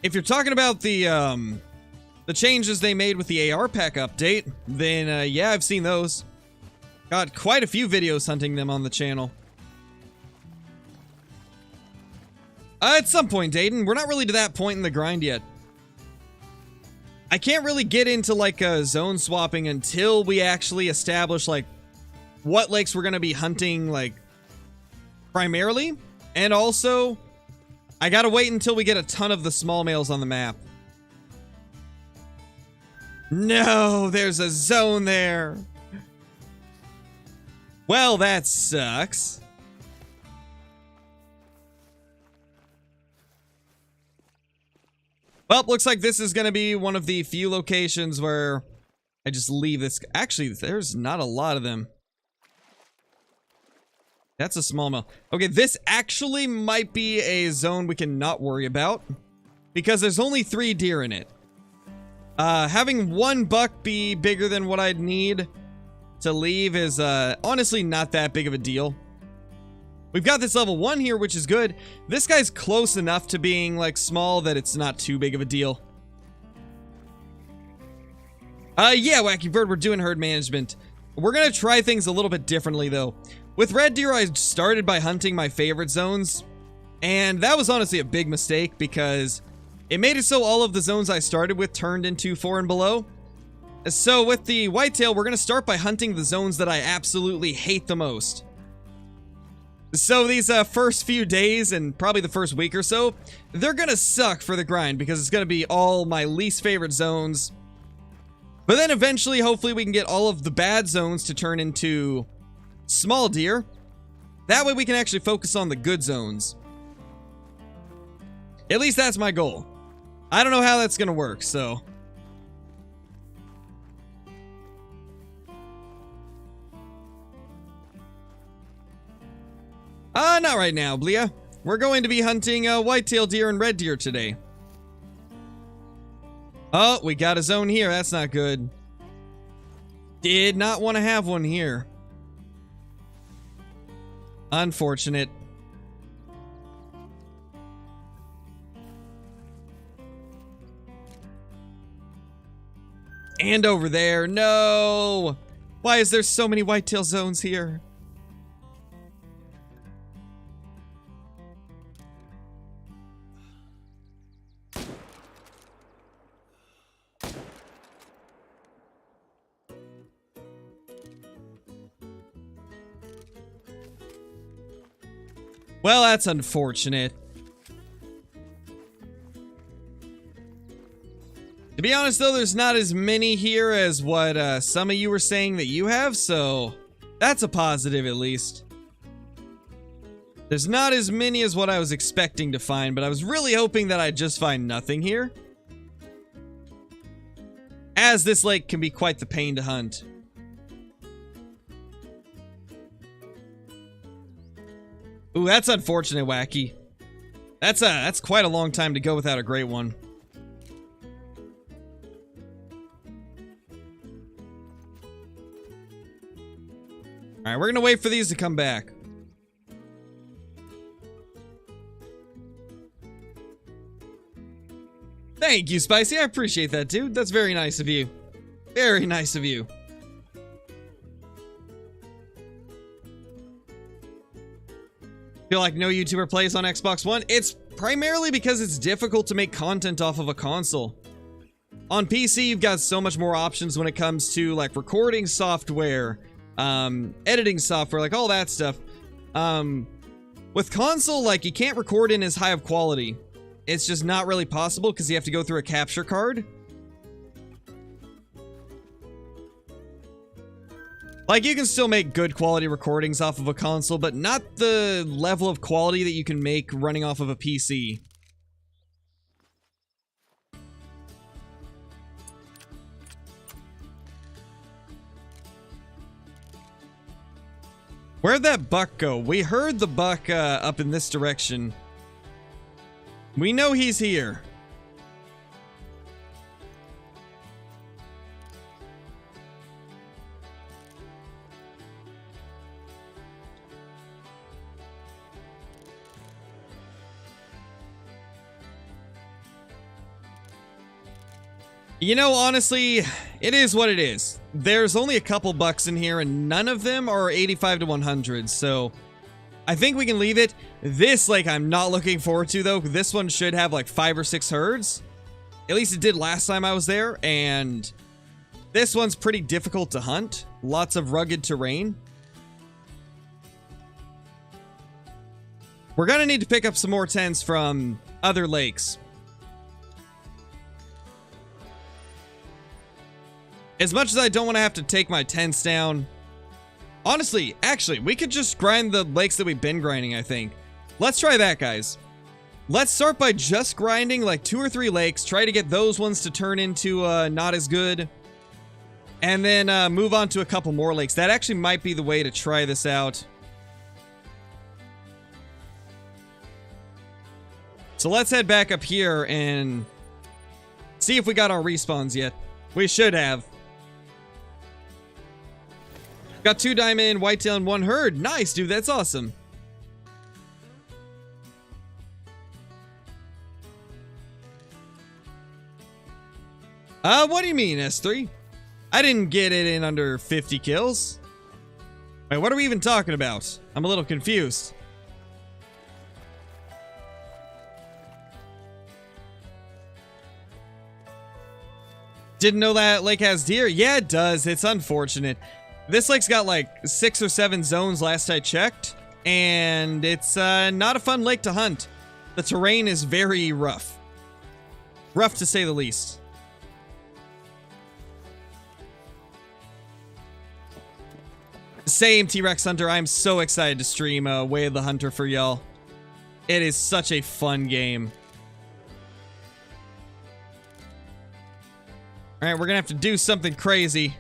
If you're talking about the changes they made with the AR pack update, then yeah, I've seen those. Got quite a few videos hunting them on the channel. At some point, Dayton. We're not really to that point in the grind yet. I can't really get into, like, zone swapping until we actually establish, like, what lakes we're going to be hunting, like, primarily. And also, I gotta wait until we get a ton of the small males on the map. No, there's a zone there. Well, that sucks. Well, looks like this is going to be one of the few locations where I just leave this. Actually, there's not a lot of them. That's a small male. Okay, this actually might be a zone we can not worry about, because there's only 3 deer in it. Having 1 buck be bigger than what I'd need to leave is honestly not that big of a deal. We've got this level 1 here, which is good. This guy's close enough to being, like, small that it's not too big of a deal. Yeah, Wacky Bird, we're doing herd management. We're gonna try things a little bit differently, though. With red deer, I started by hunting my favorite zones, and that was honestly a big mistake, because it made it so all of the zones I started with turned into 4 and below. So with the whitetail, we're going to start by hunting the zones that I absolutely hate the most. So these first few days and probably the first week or so, they're going to suck for the grind because it's going to be all my least favorite zones. But then eventually, hopefully, we can get all of the bad zones to turn into small deer. That way we can actually focus on the good zones. At least that's my goal. I don't know how that's going to work, so... not right now, Blia. We're going to be hunting whitetail deer and red deer today. Oh, we got a zone here. That's not good. Did not want to have one here. Unfortunate. And over there. No! Why is there so many whitetail zones here? Well, that's unfortunate. To be honest, though, there's not as many here as what some of you were saying that you have, so that's a positive at least. There's not as many as what I was expecting to find, but I was really hoping that I'd just find nothing here, as this lake can be quite the pain to hunt. Ooh, that's unfortunate, Wacky. That's quite a long time to go without a great one. Alright, we're gonna wait for these to come back. Thank you, Spicy. I appreciate that, dude. That's very nice of you. Very nice of you. Feel like no YouTuber plays on Xbox One? It's primarily because it's difficult to make content off of a console. On PC, you've got so much more options when it comes to like recording software, editing software, like all that stuff. With console, like you can't record in as high of quality. It's just not really possible because you have to go through a capture card. Like, you can still make good quality recordings off of a console, but not the level of quality that you can make running off of a PC. Where'd that buck go? We heard the buck up in this direction. We know he's here. You know, honestly, it is what it is. There's only a couple bucks in here, and none of them are 85 to 100, so I think we can leave it. This, like, I'm not looking forward to, though. This one should have, like, 5 or 6 herds. At least it did last time I was there, and this one's pretty difficult to hunt. Lots of rugged terrain. We're gonna need to pick up some more tents from other lakes. As much as I don't want to have to take my tents down. Honestly, actually, we could just grind the lakes that we've been grinding, I think. Let's try that, guys. Let's start by just grinding like 2 or 3 lakes. Try to get those ones to turn into not as good. And then move on to a couple more lakes. That actually might be the way to try this out. So let's head back up here and see if we got our respawns yet. We should have. Got 2 diamond, whitetail, and 1 herd. Nice, dude. That's awesome. What do you mean, S3? I didn't get it in under 50 kills. Wait, what are we even talking about? I'm a little confused. Didn't know that lake has deer. Yeah, it does. It's unfortunate. This lake's got like 6 or 7 zones last I checked, and it's not a fun lake to hunt. The terrain is very rough. Rough to say the least. Same, T-Rex Hunter. I'm so excited to stream Way of the Hunter for y'all. It is such a fun game. Alright, we're gonna have to do something crazy.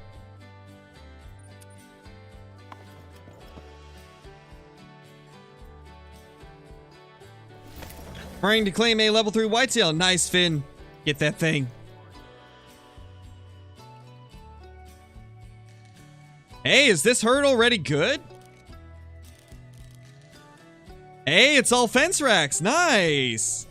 Trying to claim a level 3 whitetail. Nice, Finn. Get that thing. Hey, is this herd already good? Hey, it's all fence racks. Nice.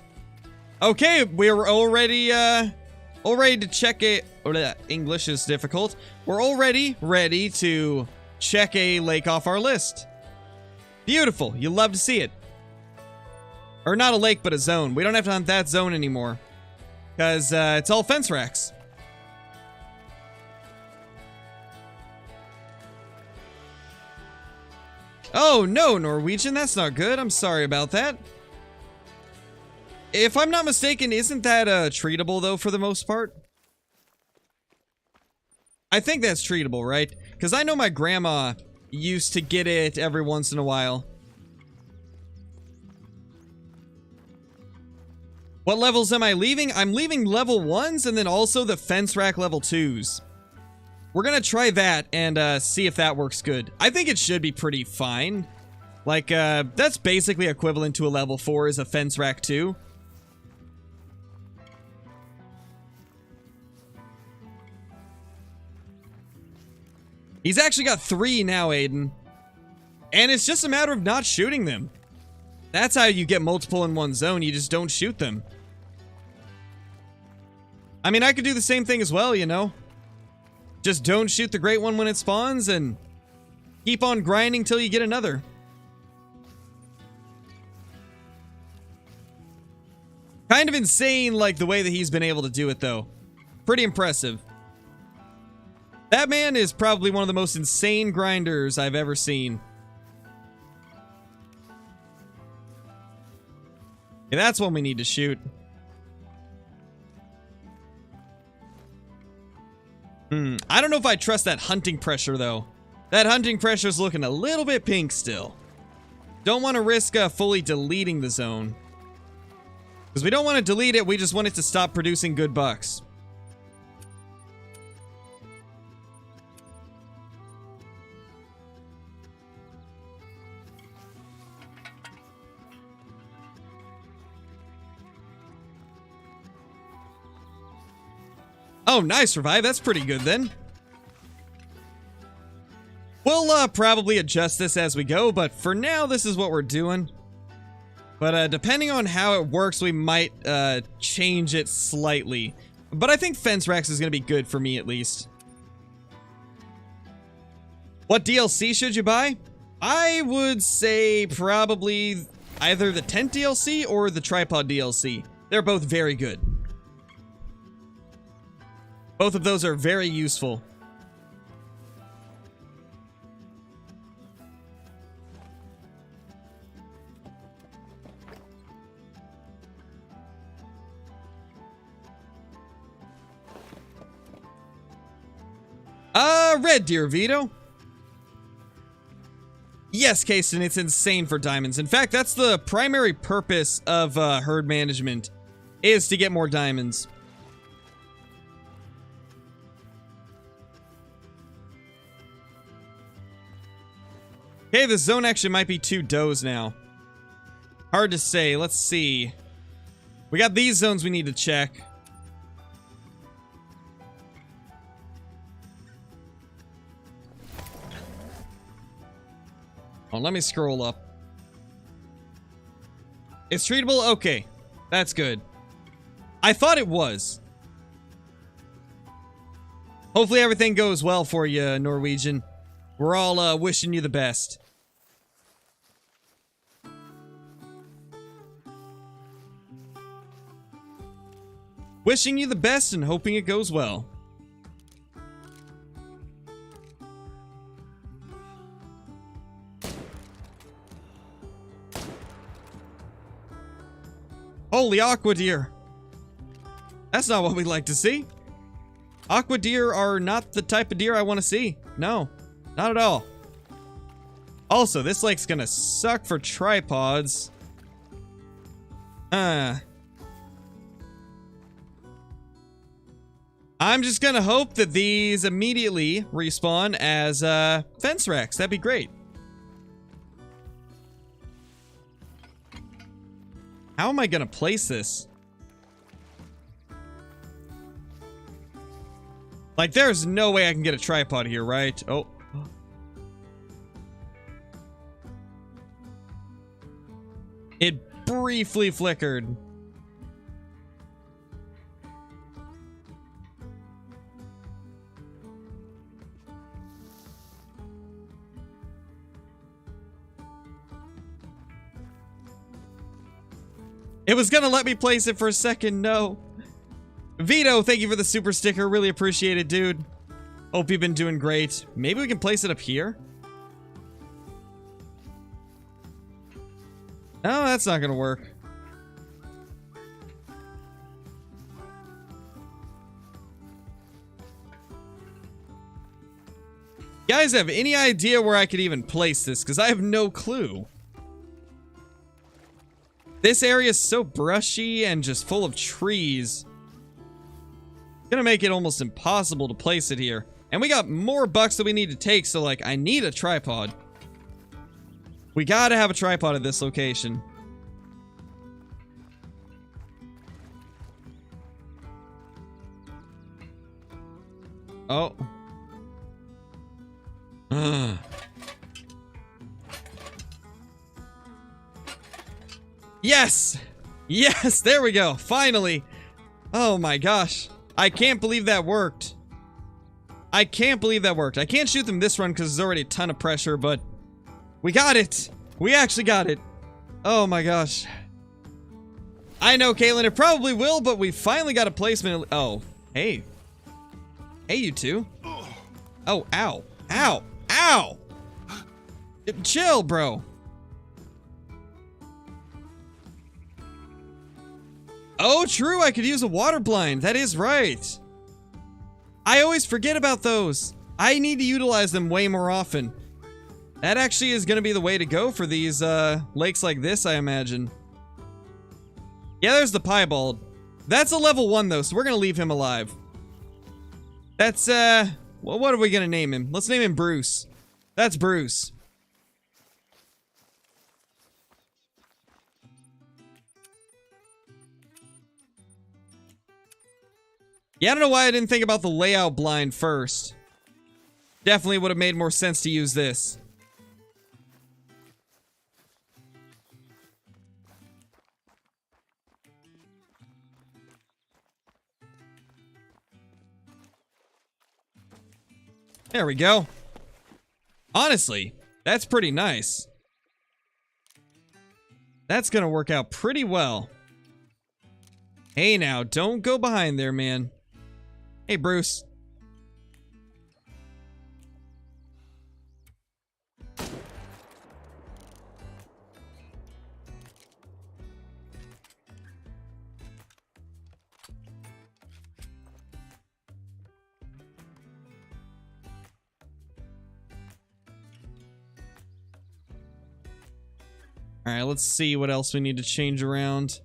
Okay, we're already to check a... Oh, English is difficult. We're already ready to check a lake off our list. Beautiful. You love to see it. Or not a lake, but a zone. We don't have to hunt that zone anymore. Because it's all fence racks. Oh, no, Norwegian. That's not good. I'm sorry about that. If I'm not mistaken, isn't that treatable, though, for the most part? I think that's treatable, right? Because I know my grandma used to get it every once in a while. What levels am I leaving? I'm leaving level 1s and then also the fence rack level 2s. We're gonna try that and see if that works good. I think it should be pretty fine. Like, that's basically equivalent to a level 4 as a fence rack 2. He's actually got 3 now, Aiden. And it's just a matter of not shooting them. That's how you get multiple in one zone. You just don't shoot them. I mean, I could do the same thing as well, you know? Just don't shoot the great one when it spawns and keep on grinding till you get another. Kind of insane, like, the way that he's been able to do it, though. Pretty impressive. That man is probably one of the most insane grinders I've ever seen. Okay, that's one we need to shoot. I don't know if I trust that hunting pressure, though. That hunting pressure is looking a little bit pink still. Don't want to risk fully deleting the zone. Because we don't want to delete it, we just want it to stop producing good bucks. Oh, nice, Revive. That's pretty good, then. We'll probably adjust this as we go, but for now, this is what we're doing. But depending on how it works, we might change it slightly. But I think Fence Racks is going to be good for me, at least. What DLC should you buy? I would say probably either the tent DLC or the tripod DLC. They're both very good. Both of those are very useful. Red deer, Vito. Yes, Kasten, it's insane for diamonds. In fact, that's the primary purpose of herd management, is to get more diamonds. Okay, the zone actually might be 2 does now. Hard to say. Let's see. We got these zones we need to check. Oh, let me scroll up. It's treatable? Okay. That's good. I thought it was. Hopefully everything goes well for you, Norwegian. We're all wishing you the best. Wishing you the best and hoping it goes well. Holy aqua deer. That's not what we like to see. Aqua deer are not the type of deer I want to see. No, not at all. Also, this lake's gonna suck for tripods. I'm just gonna hope that these immediately respawn as fence racks. That'd be great. How am I gonna place this? Like, there's no way I can get a tripod here, right? Oh. It briefly flickered. It was gonna let me place it for a second, no. Vito, thank you for the super sticker. Really appreciate it, dude. Hope you've been doing great. Maybe we can place it up here? No, that's not gonna work. You guys have any idea where I could even place this? Because I have no clue. This area is so brushy and just full of trees. It's gonna make it almost impossible to place it here. And we got more bucks that we need to take, so like, I need a tripod. We gotta have a tripod at this location. Oh. Yes! Yes, there we go. Finally. Oh my gosh. I can't believe that worked. I can't believe that worked. I can't shoot them this run because there's already a ton of pressure, but we got it. We actually got it. Oh my gosh. I know, Caitlin, it probably will, but we finally got a placement. Oh, hey. Hey, you two. Oh, ow. Ow. Ow! Chill, bro. Oh, true, I could use a water blind. That is right. I always forget about those. I need to utilize them way more often. That actually is going to be the way to go for these lakes like this, I imagine. Yeah, there's the piebald. That's a level 1, though, so we're going to leave him alive. That's, well, what are we going to name him? Let's name him Bruce. That's Bruce. Yeah, I don't know why I didn't think about the layout blind first. Definitely would have made more sense to use this. There we go. Honestly, that's pretty nice. That's gonna work out pretty well. Hey now, don't go behind there, man. Hey, Bruce. Alright, let's see what else we need to change around.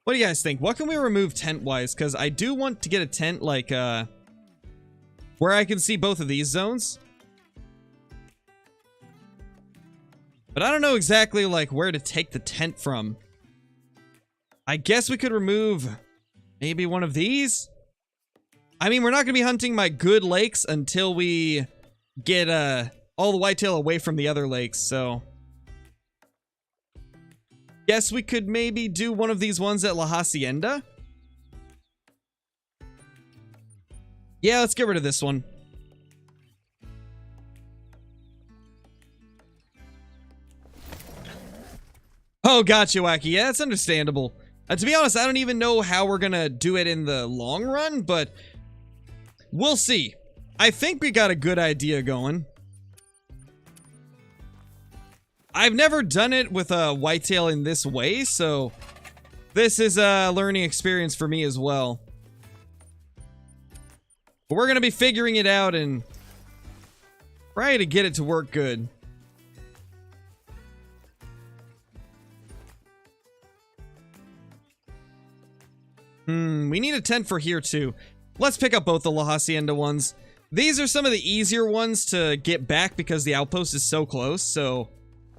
What do you guys think? What can we remove tent-wise? Because I do want to get a tent, like, where I can see both of these zones. But I don't know exactly, like, where to take the tent from. I guess we could remove maybe one of these? I mean, we're not going to be hunting my good lakes until we get, all the whitetail away from the other lakes, so... Guess we could maybe do one of these ones at La Hacienda? Yeah, let's get rid of this one. Oh, gotcha, Wacky. Yeah, that's understandable. To be honest, I don't even know how we're gonna do it in the long run, but we'll see. I think we got a good idea going. I've never done it with a whitetail in this way, so This is a learning experience for me as well. But we're going to be figuring it out and try to get it to work good. We need a tent for here too. Let's pick up both the La Hacienda ones. These are some of the easier ones to get back because the outpost is so close, so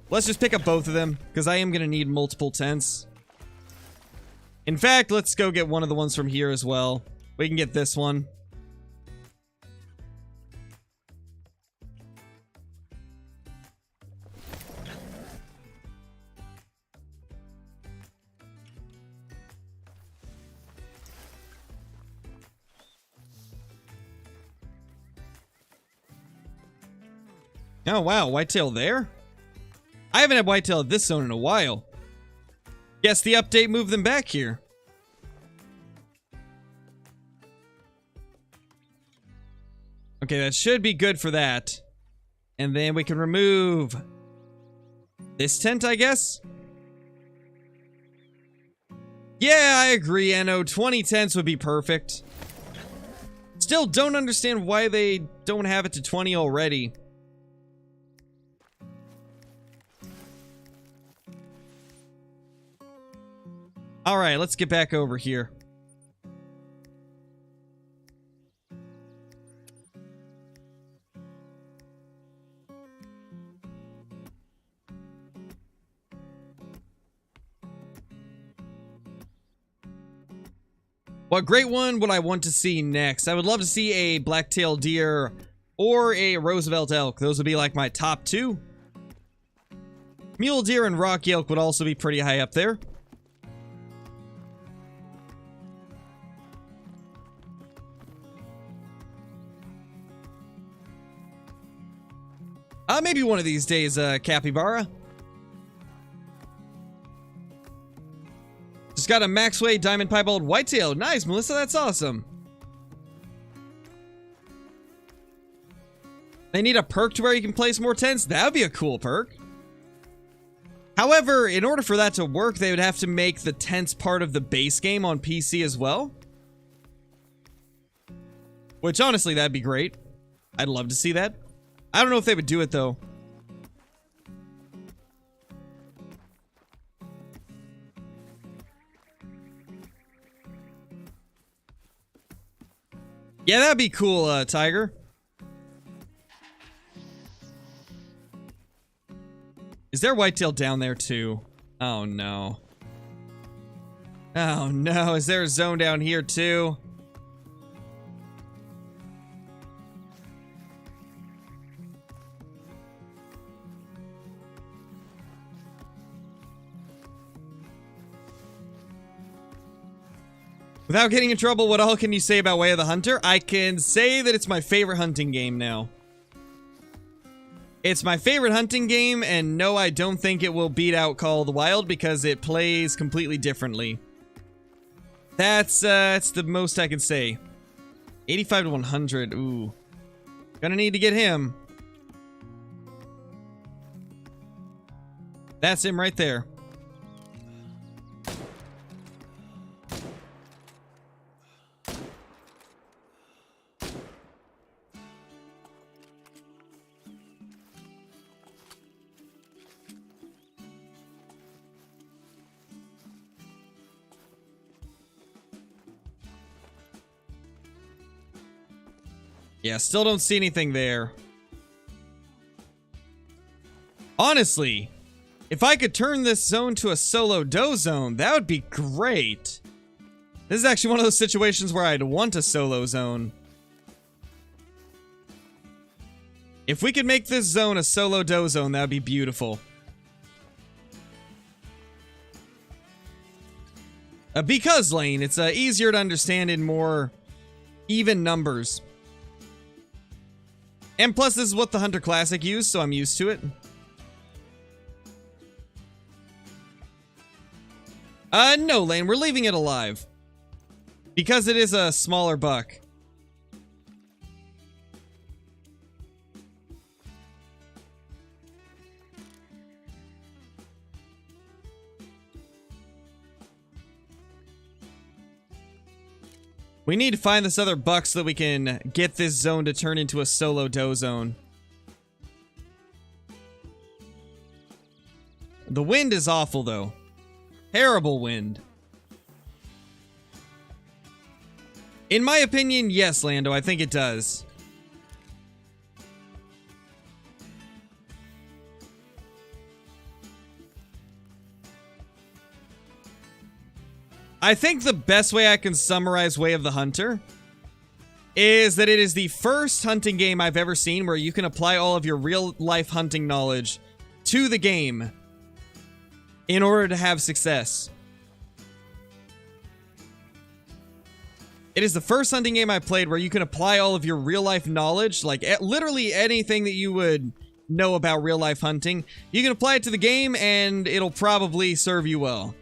let's just pick up both of them because I am going to need multiple tents. In fact, let's go get one of the ones from here as well. We can get this one. Oh wow, whitetail there? I haven't had whitetail at this zone in a while. Guess the update moved them back here. Okay, that should be good for that. And then we can remove this tent, I guess? Yeah, I agree, Enno. 20 tents would be perfect. Still don't understand why they don't have it to 20 already. Alright, let's get back over here. What great one would I want to see next? I would love to see a black-tailed deer or a Roosevelt elk. Those would be like my top two. Mule deer and rock elk would also be pretty high up there. Maybe one of these days, capybara. Just got a Maxway diamond piebald whitetail. Nice, Melissa, that's awesome. They need a perk to where you can place more tents. That would be a cool perk. However, in order for that to work, they would have to make the tents part of the base game on PC as well. Which, honestly, that'd be great. I'd love to see that. I don't know if they would do it, though. Yeah, that'd be cool, Tiger. Is there whitetail down there, too? Oh, no. Oh, no. Is there a zone down here, too? Without getting in trouble, what all can you say about Way of the Hunter? I can say that it's my favorite hunting game now. It's my favorite hunting game, and no, I don't think it will beat out Call of the Wild because it plays completely differently. That's the most I can say. 85 to 100, ooh. Gonna need to get him. That's him right there. Yeah, still don't see anything there. Honestly, if I could turn this zone to a solo doe zone, that would be great. This is actually one of those situations where I'd want a solo zone. If we could make this zone a solo doe zone, that would be beautiful. Because, Lane, it's easier to understand in more even numbers. And plus, this is what the Hunter Classic used, so I'm used to it. No, Lane, we're leaving it alive. Because it is a smaller buck. We need to find this other buck so that we can get this zone to turn into a solo doe zone. The wind is awful, though. Terrible wind. In my opinion, yes, Lando, I think it does. I think the best way I can summarize Way of the Hunter is that it is the first hunting game I've ever seen where you can apply all of your real-life hunting knowledge to the game in order to have success. It is the first hunting game I played where you can apply all of your real-life knowledge, like literally anything that you would know about real-life hunting. You can apply it to the game and it'll probably serve you well.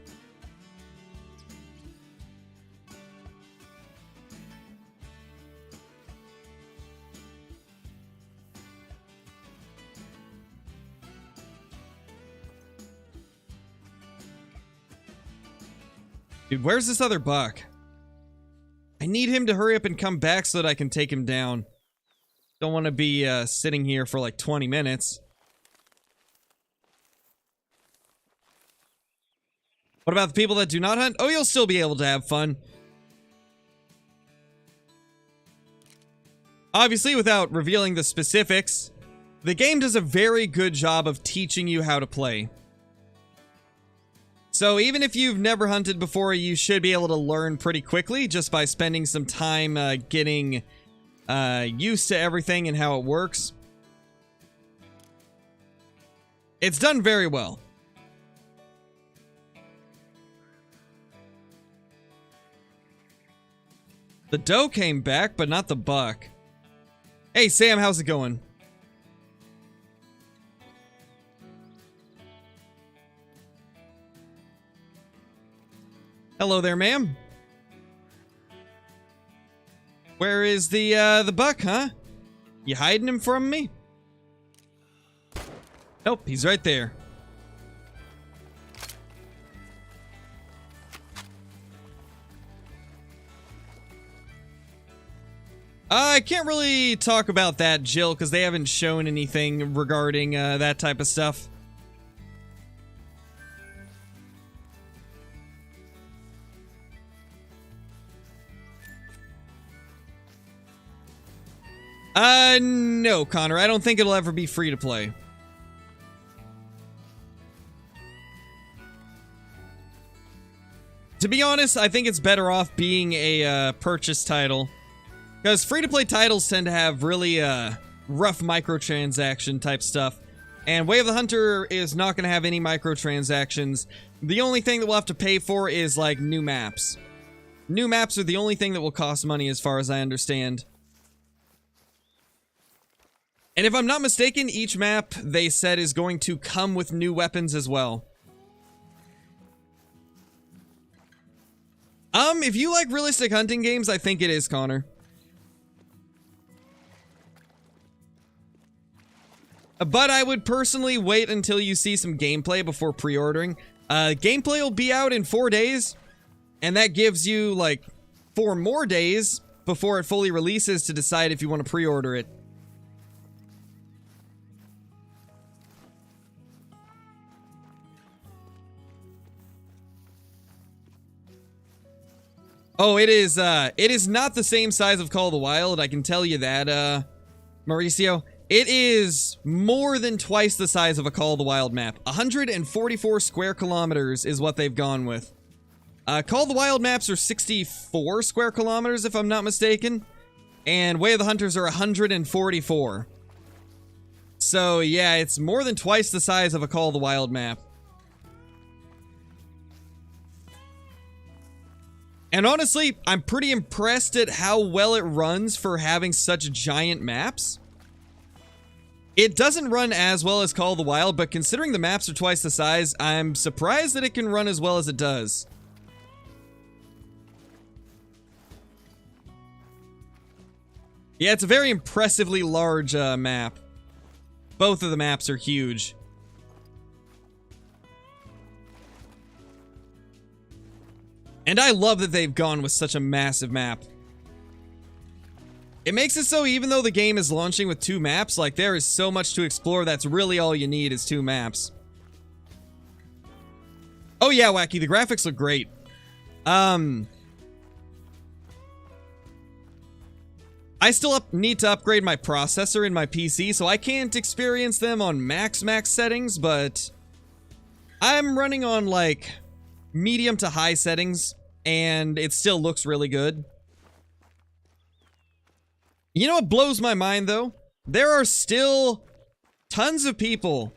Dude, where's this other buck? I need him to hurry up and come back so that I can take him down. Don't want to be sitting here for like 20 minutes. What about the people that do not hunt? Oh, you'll still be able to have fun. Obviously, without revealing the specifics, the game does a very good job of teaching you how to play. So even if you've never hunted before, you should be able to learn pretty quickly just by spending some time getting used to everything and how it works. It's done very well. The doe came back, but not the buck. Hey, Sam, how's it going? Hello there, ma'am. Where is the buck, huh? You hiding him from me? Nope, he's right there. I can't really talk about that, Jill, because they haven't shown anything regarding that type of stuff. No, Connor. I don't think it'll ever be free to play. To be honest, I think it's better off being a purchase title. Because free-to-play titles tend to have really rough microtransaction type stuff. And Way of the Hunter is not going to have any microtransactions. The only thing that we'll have to pay for is, like, new maps. New maps are the only thing that will cost money as far as I understand. And if I'm not mistaken, each map, they said, is going to come with new weapons as well. If you like realistic hunting games, I think it is, Connor. But I would personally wait until you see some gameplay before pre-ordering. Gameplay will be out in 4 days, and that gives you, like, 4 more days before it fully releases to decide if you want to pre-order it. Oh, it is not the same size of Call of the Wild, I can tell you that, Mauricio. It is more than twice the size of a Call of the Wild map. 144 square kilometers is what they've gone with. Call of the Wild maps are 64 square kilometers, if I'm not mistaken. And Way of the Hunters are 144. So, yeah, it's more than twice the size of a Call of the Wild map. And honestly, I'm pretty impressed at how well it runs for having such giant maps. It doesn't run as well as Call of the Wild, but considering the maps are twice the size, I'm surprised that it can run as well as it does. Yeah, it's a very impressively large map. Both of the maps are huge. And I love that they've gone with such a massive map. It makes it so even though the game is launching with 2 maps, like there is so much to explore that's really all you need is 2 maps. Oh yeah, Wacky, the graphics look great. I still need to upgrade my processor in my PC, so I can't experience them on max settings, but I'm running on like medium to high settings, and it still looks really good. You know what blows my mind though? There are still tons of people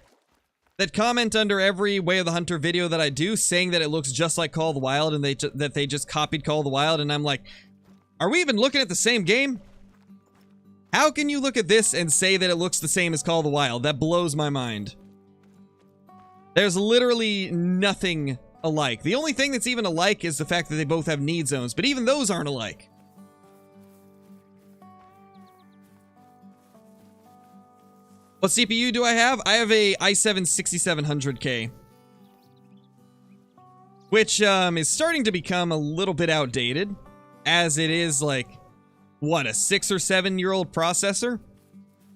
that comment under every Way of the Hunter video that I do saying that it looks just like Call of the Wild and that they just copied Call of the Wild, and I'm like, are we even looking at the same game? How can you look at this and say that it looks the same as Call of the Wild? That blows my mind. There's literally nothing alike. The only thing that's even alike is the fact that they both have need zones, but even those aren't alike. What CPU do I have? I have a i7 6700K. Which is starting to become a little bit outdated, as it is like, what, a 6 or 7 year old processor?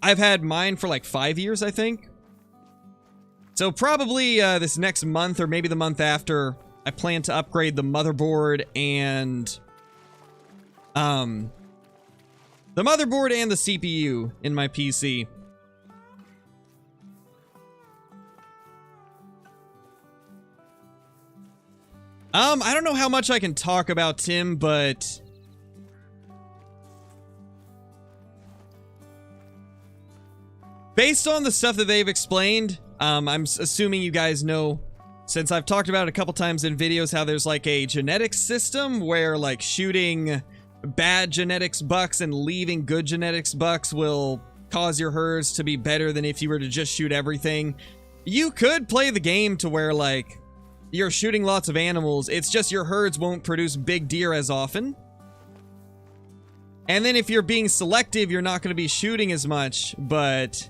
I've had mine for like 5 years, I think. So probably this next month or maybe the month after, I plan to upgrade the motherboard and the CPU in my PC. I don't know how much I can talk about Tim, but based on the stuff that they've explained, I'm assuming you guys know, since I've talked about it a couple times in videos, how there's like a genetics system where like shooting bad genetics bucks and leaving good genetics bucks will cause your herds to be better than if you were to just shoot everything. You could play the game to where like you're shooting lots of animals, it's just your herds won't produce big deer as often. And then if you're being selective, you're not going to be shooting as much, but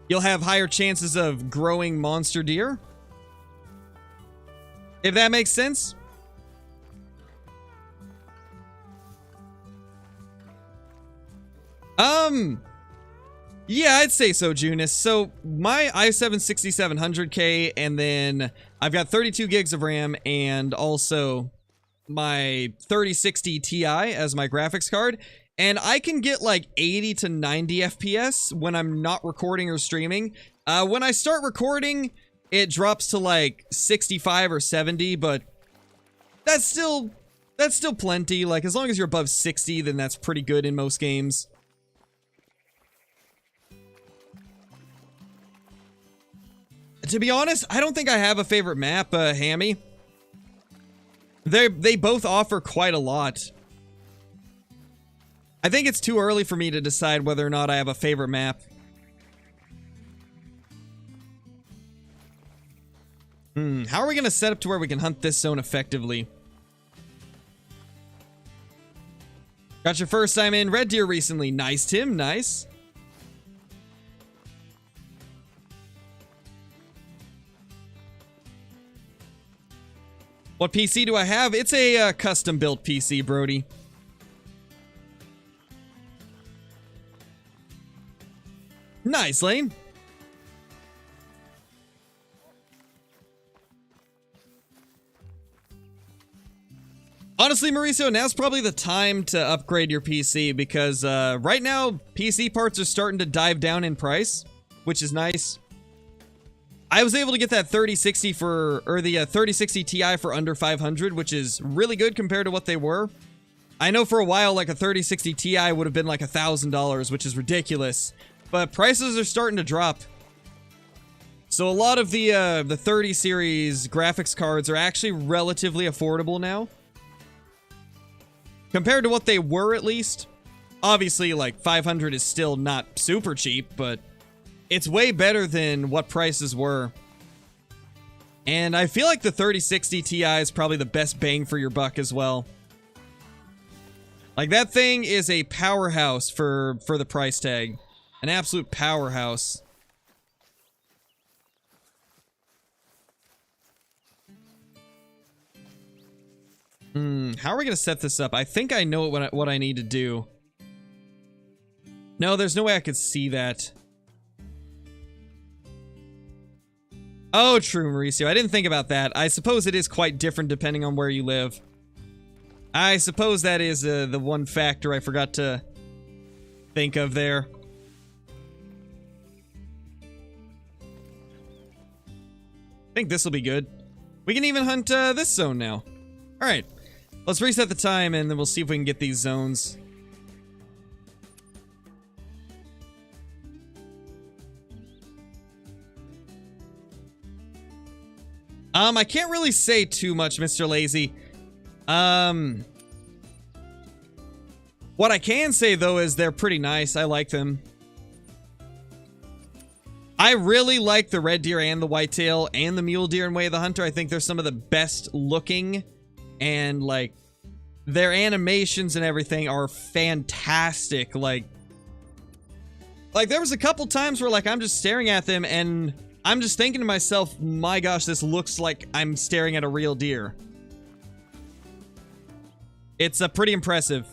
you'll have higher chances of growing monster deer. If that makes sense. Yeah, I'd say so, Junus. So my i7 6700K, and then I've got 32 gigs of RAM and also my 3060 Ti as my graphics card. And I can get like 80 to 90 FPS when I'm not recording or streaming. When I start recording, it drops to like 65 or 70, but that's still plenty. Like, as long as you're above 60, then that's pretty good in most games. To be honest, I don't think I have a favorite map, Hammy. They both offer quite a lot. I think it's too early for me to decide whether or not I have a favorite map. How are we going to set up to where we can hunt this zone effectively? Got your first time in Red Deer recently. Nice, Tim. Nice. What PC do I have? It's a custom-built PC, Brody. Nice, Lane. Honestly, Mauricio, now's probably the time to upgrade your PC because right now, PC parts are starting to dive down in price, which is nice. I was able to get that 3060 or the 3060 Ti for under 500, which is really good compared to what they were. I know for a while, like a 3060 Ti would have been like $1,000, which is ridiculous. But prices are starting to drop. So a lot of the 30 series graphics cards are actually relatively affordable now. Compared to what they were, at least. Obviously, like, 500 is still not super cheap, but it's way better than what prices were. And I feel like the 3060 Ti is probably the best bang for your buck as well. Like, that thing is a powerhouse for the price tag. An absolute powerhouse. How are we going to set this up? I think I know what I need to do. No, there's no way I could see that. Oh, true, Mauricio. I didn't think about that. I suppose it is quite different depending on where you live. I suppose that is the one factor I forgot to think of there. I think this will be good. We can even hunt this zone now. Alright, let's reset the time and then we'll see if we can get these zones. I can't really say too much, Mr. Lazy. What I can say, though, is they're pretty nice. I like them. I really like the red deer and the whitetail and the mule deer in Way of the Hunter. I think they're some of the best looking, and, like, their animations and everything are fantastic. Like, there was a couple times where, like, I'm just staring at them and I'm just thinking to myself, my gosh, this looks like I'm staring at a real deer. It's pretty impressive.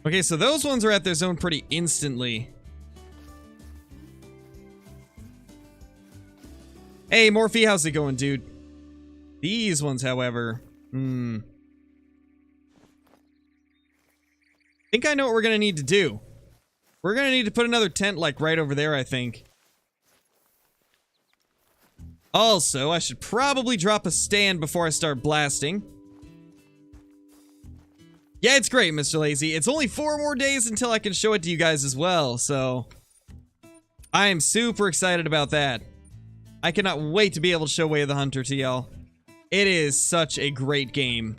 Okay, so those ones are at their zone pretty instantly. Hey, Morphe, how's it going, dude? These ones, however... think I know what we're gonna need to do. We're gonna need to put another tent, like, right over there, I think. Also, I should probably drop a stand before I start blasting. Yeah, it's great, Mr. Lazy. It's only 4 more days until I can show it to you guys as well, so... I am super excited about that. I cannot wait to be able to show Way of the Hunter to y'all. It is such a great game.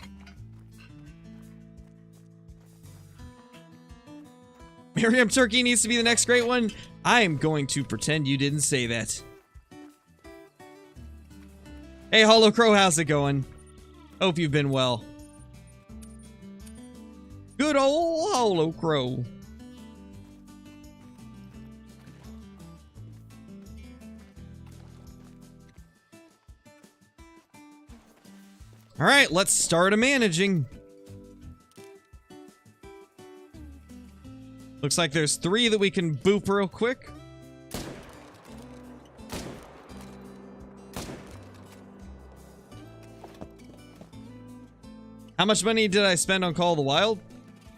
Miriam Turkey needs to be the next great one. I am going to pretend you didn't say that. Hey, Hollow Crow, how's it going? Hope you've been well. Good old Hollow Crow. Alright, let's start managing. Looks like there's 3 that we can boop real quick. How much money did I spend on Call of the Wild?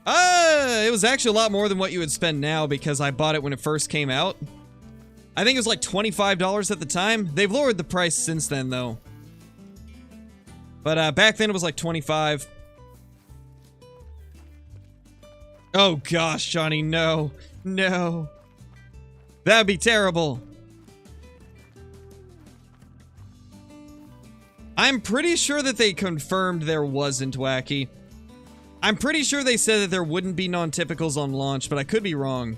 It was actually a lot more than what you would spend now because I bought it when it first came out. I think it was like $25 at the time. They've lowered the price since then, though. But back then it was like $25. Oh gosh, Johnny, no. No. That'd be terrible. I'm pretty sure that they confirmed there wasn't wacky. I'm pretty sure they said that there wouldn't be non-typicals on launch, but I could be wrong.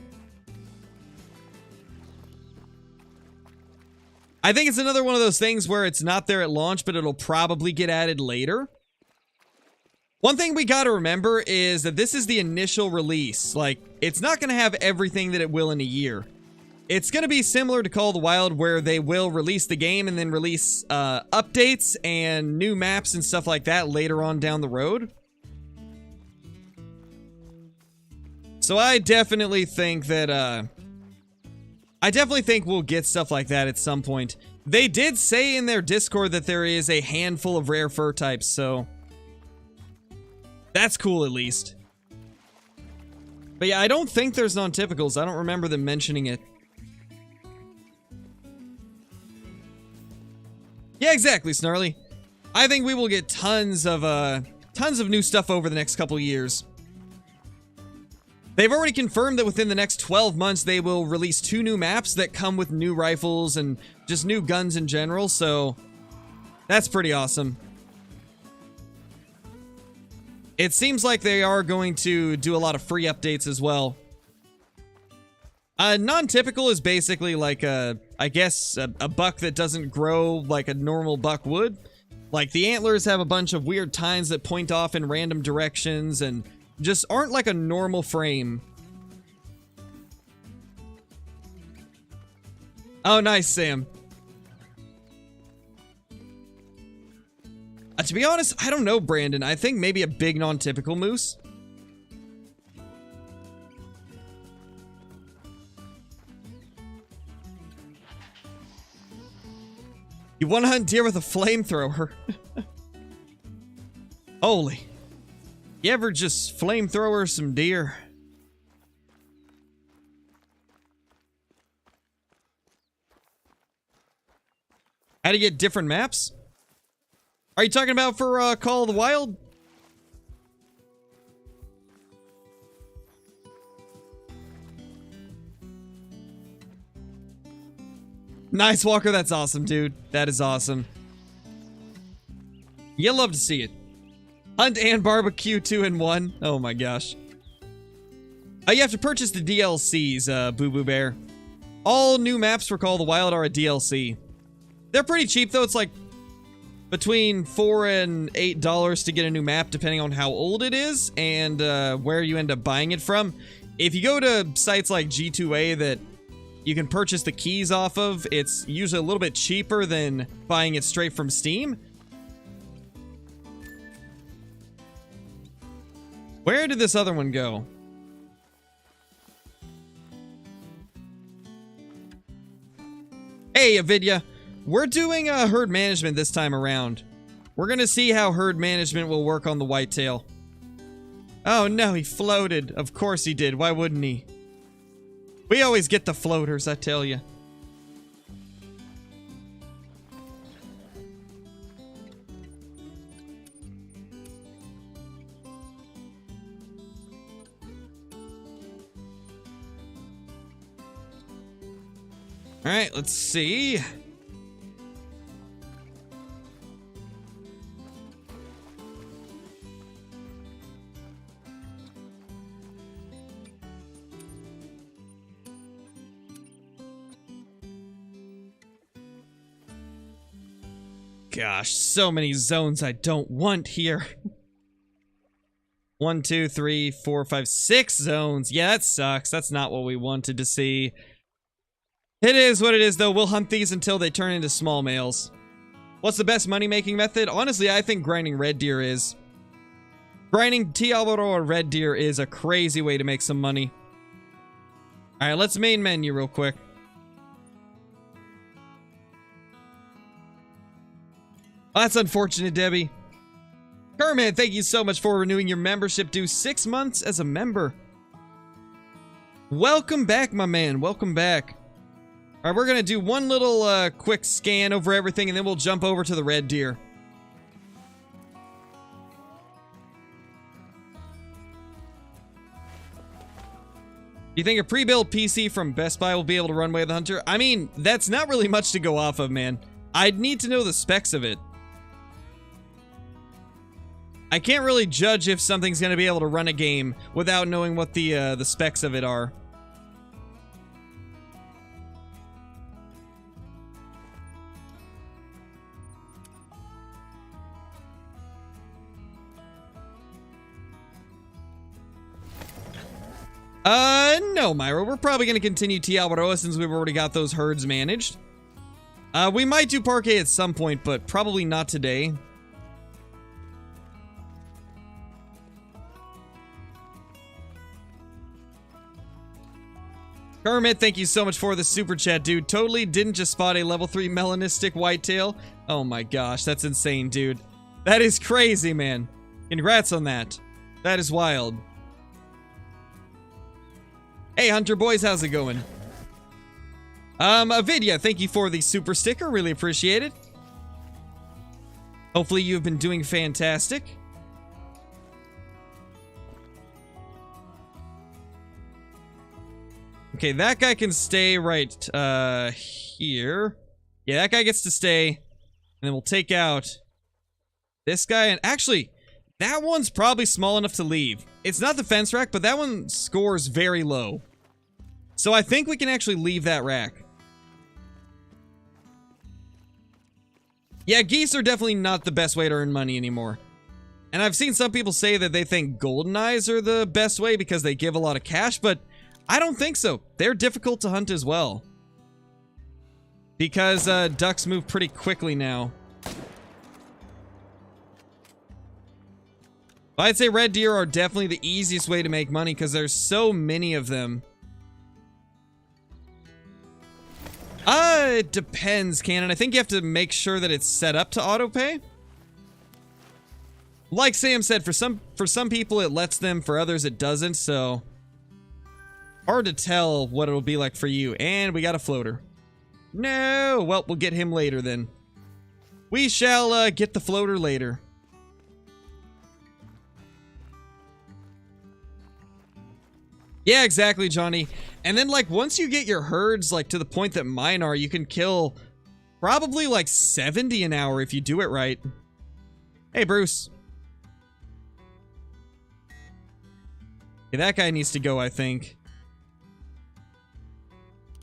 I think it's another one of those things where it's not there at launch, but it'll probably get added later. One thing we gotta remember is that this is the initial release. Like, it's not gonna have everything that it will in a year. It's gonna be similar to Call of the Wild, where they will release the game and then release updates and new maps and stuff like that later on down the road. So I definitely think that, I definitely think we'll get stuff like that at some point. They did say in their Discord that there is a handful of rare fur types, so... that's cool, at least. But yeah, I don't think there's non-typicals. I don't remember them mentioning it. Yeah, exactly, Snarly. I think we will get tons of new stuff over the next couple years. They've already confirmed that within the next 12 months they will release 2 new maps that come with new rifles and just new guns in general, so that's pretty awesome. It seems like they are going to do a lot of free updates as well. Non-typical is basically like I guess a buck that doesn't grow like a normal buck would. Like, the antlers have a bunch of weird tines that point off in random directions and just aren't like a normal frame. Oh, nice, Sam. To be honest, I don't know, Brandon. I think maybe a big non-typical moose. You want to hunt deer with a flamethrower? Holy. You ever just flamethrower some deer? How to get different maps? Are you talking about for Call of the Wild? Nice, Walker. That's awesome, dude. That is awesome. You'll love to see it. Hunt and barbecue 2 in 1. Oh my gosh. You have to purchase the DLCs, Boo Boo Bear. All new maps for Call of the Wild are a DLC. They're pretty cheap, though. It's like between $4 and $8 to get a new map, depending on how old it is and where you end up buying it from. If you go to sites like G2A that you can purchase the keys off of, it's usually a little bit cheaper than buying it straight from Steam. Where did this other one go? Hey, Avidya. We're doing herd management this time around. We're gonna see how herd management will work on the whitetail. Oh no, he floated. Of course he did. Why wouldn't he? We always get the floaters, I tell you. All right, let's see. Gosh, so many zones I don't want here. 1, 2, 3, 4, 5, 6 zones. Yeah, that sucks. That's not what we wanted to see. It is what it is, though. We'll hunt these until they turn into small males. What's the best money-making method? Honestly, I think grinding red deer is. Grinding Tiawaroa red deer is a crazy way to make some money. Alright, let's main menu real quick. Oh, that's unfortunate, Debbie. Kermit, thank you so much for renewing your membership. Do 6 months as a member. Welcome back, my man. Welcome back. Alright, we're gonna do one little quick scan over everything, and then we'll jump over to the red deer. Do you think a pre-built PC from Best Buy will be able to run Way of the Hunter? I mean, that's not really much to go off of, man. I'd need to know the specs of it. I can't really judge if something's going to be able to run a game without knowing what the specs of it are. No, Myra. We're probably going to continue Tiawaroa since we've already got those herds managed. We might do Parquet at some point, but probably not today. Kermit, thank you so much for the super chat, dude. Totally didn't just spot a level 3 melanistic whitetail. Oh my gosh, that's insane, dude. That is crazy, man. Congrats on that. That is wild. Hey, Hunter boys, how's it going? Avidya, thank you for the super sticker. Really appreciate it. Hopefully you've been doing fantastic. Okay, that guy can stay right here. Yeah, that guy gets to stay. And then we'll take out this guy. And actually, that one's probably small enough to leave. It's not the fence rack, but that one scores very low. So I think we can actually leave that rack. Yeah, geese are definitely not the best way to earn money anymore. And I've seen some people say that they think golden eyes are the best way because they give a lot of cash, but I don't think so. They're difficult to hunt as well. Because ducks move pretty quickly now. But I'd say red deer are definitely the easiest way to make money because there's so many of them. It depends, Cannon. I think you have to make sure that it's set up to autopay. Like Sam said, for some people it lets them, for others it doesn't, so hard to tell what it'll be like for you. And we got a floater. No! Well, we'll get him later then. We shall get the floater later. Yeah, exactly, Johnny. And then, like, once you get your herds, like, to the point that mine are, you can kill probably, like, 70 an hour if you do it right. Hey, Bruce. Okay, that guy needs to go, I think.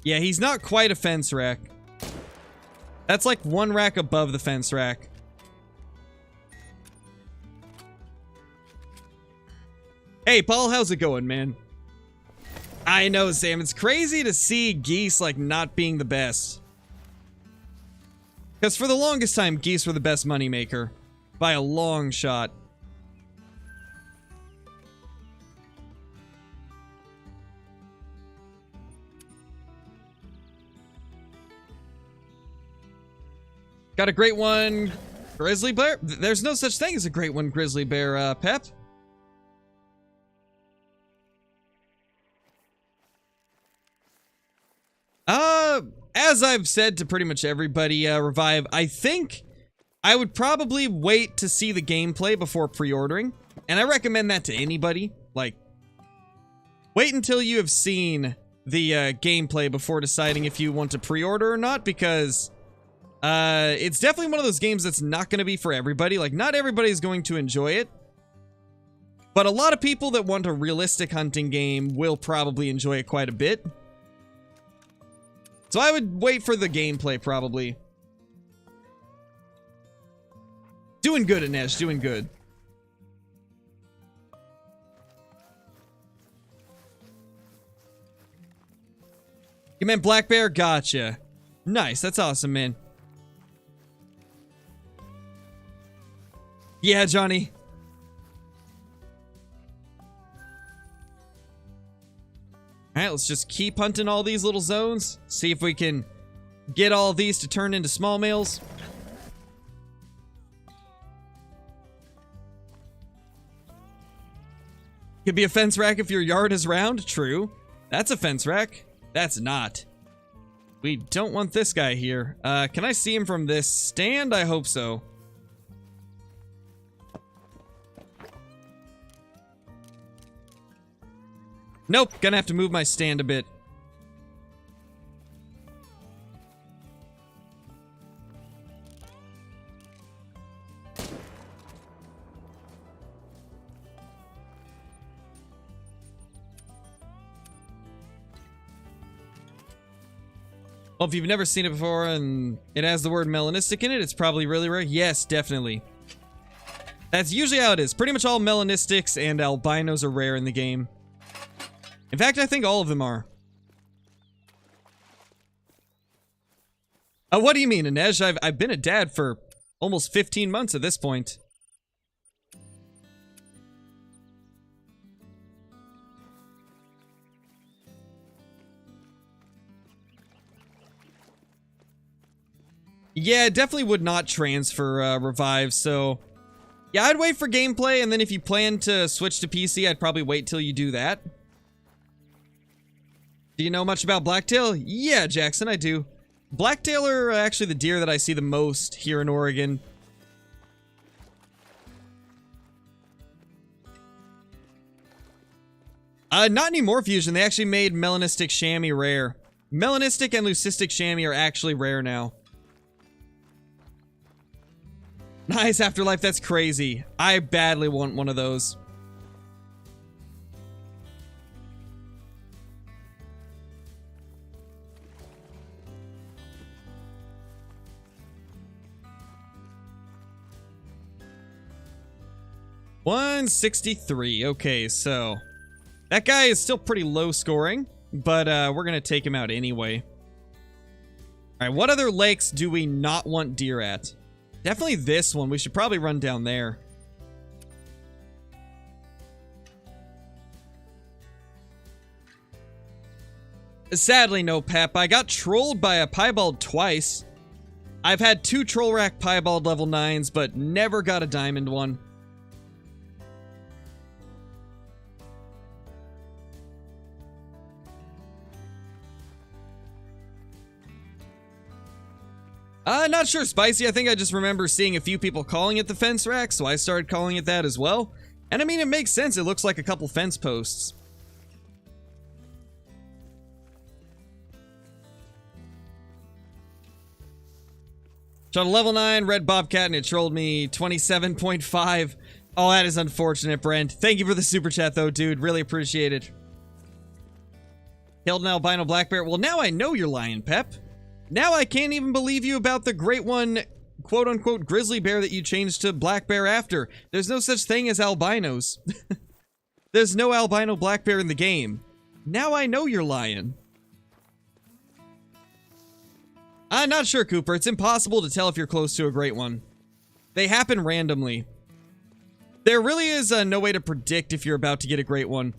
Yeah, he's not quite a fence rack. That's like one rack above the fence rack. Hey, Paul, how's it going, man? I know, Sam. It's crazy to see geese, like, not being the best. Because for the longest time, geese were the best moneymaker. By a long shot. Got a great one, grizzly bear? There's no such thing as a great one, grizzly bear, Pep. As I've said to pretty much everybody, Revive, I think I would probably wait to see the gameplay before pre-ordering. And I recommend that to anybody. Like, wait until you have seen the gameplay before deciding if you want to pre-order or not, because it's definitely one of those games that's not going to be for everybody. Like, not everybody is going to enjoy it. But a lot of people that want a realistic hunting game will probably enjoy it quite a bit. So I would wait for the gameplay, probably. Doing good, Inej, doing good. You meant black bear? Gotcha. Nice, that's awesome, man. Yeah, Johnny. Alright, let's just keep hunting all these little zones. See if we can get all these to turn into small males. Could be a fence rack if your yard is round. True. That's a fence rack. That's not. We don't want this guy here. Can I see him from this stand? I hope so. Nope, gonna have to move my stand a bit. Well, if you've never seen it before and it has the word melanistic in it, it's probably really rare. Yes, definitely. That's usually how it is. Pretty much all melanistics and albinos are rare in the game. In fact, I think all of them are. What do you mean, Inej? I've been a dad for almost 15 months at this point. Yeah, it definitely would not transfer Revive, so... Yeah, I'd wait for gameplay, and then if you plan to switch to PC, I'd probably wait till you do that. Do you know much about blacktail? Yeah, Jackson, I do. Blacktail are actually the deer that I see the most here in Oregon. Not anymore, Fusion. They actually made melanistic chamois rare. Melanistic and leucistic chamois are actually rare now. Nice, Afterlife, that's crazy. I badly want one of those. $163. Okay, so that guy is still pretty low scoring, but we're gonna take him out anyway. All right, what other lakes do we not want deer at? Definitely this one. We should probably run down there. Sadly, no, Pep. I got trolled by a piebald twice. I've had 2 troll rack piebald level 9s, but never got a diamond one. Not sure, Spicy. I think I just remember seeing a few people calling it the fence rack, so I started calling it that as well. And I mean, it makes sense. It looks like a couple fence posts. Shot a level 9 red bobcat and it trolled me 27.5. Oh, that is unfortunate, Brent. Thank you for the super chat, though, dude. Really appreciate it. Killed an albino black bear. Well, now I know you're lying, Pep. Now I can't even believe you about the great one, quote-unquote, grizzly bear that you changed to black bear after. There's no such thing as albinos. There's no albino black bear in the game. Now I know you're lying. I'm not sure, Cooper. It's impossible to tell if you're close to a great one. They happen randomly. There really is no way to predict if you're about to get a great one.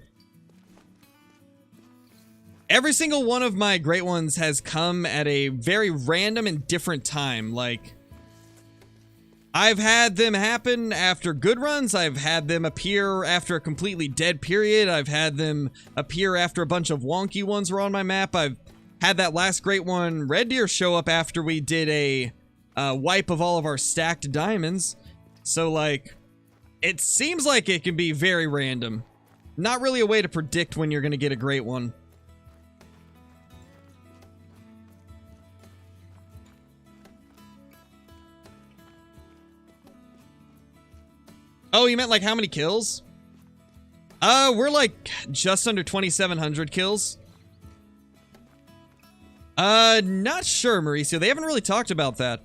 Every single one of my great ones has come at a very random and different time. Like, I've had them happen after good runs. I've had them appear after a completely dead period. I've had them appear after a bunch of wonky ones were on my map. I've had that last great one, Red Deer, show up after we did a wipe of all of our stacked diamonds. So, like, it seems like it can be very random. Not really a way to predict when you're going to get a great one. Oh, you meant like how many kills? We're like just under 2,700 kills. Not sure, Mauricio. They haven't really talked about that.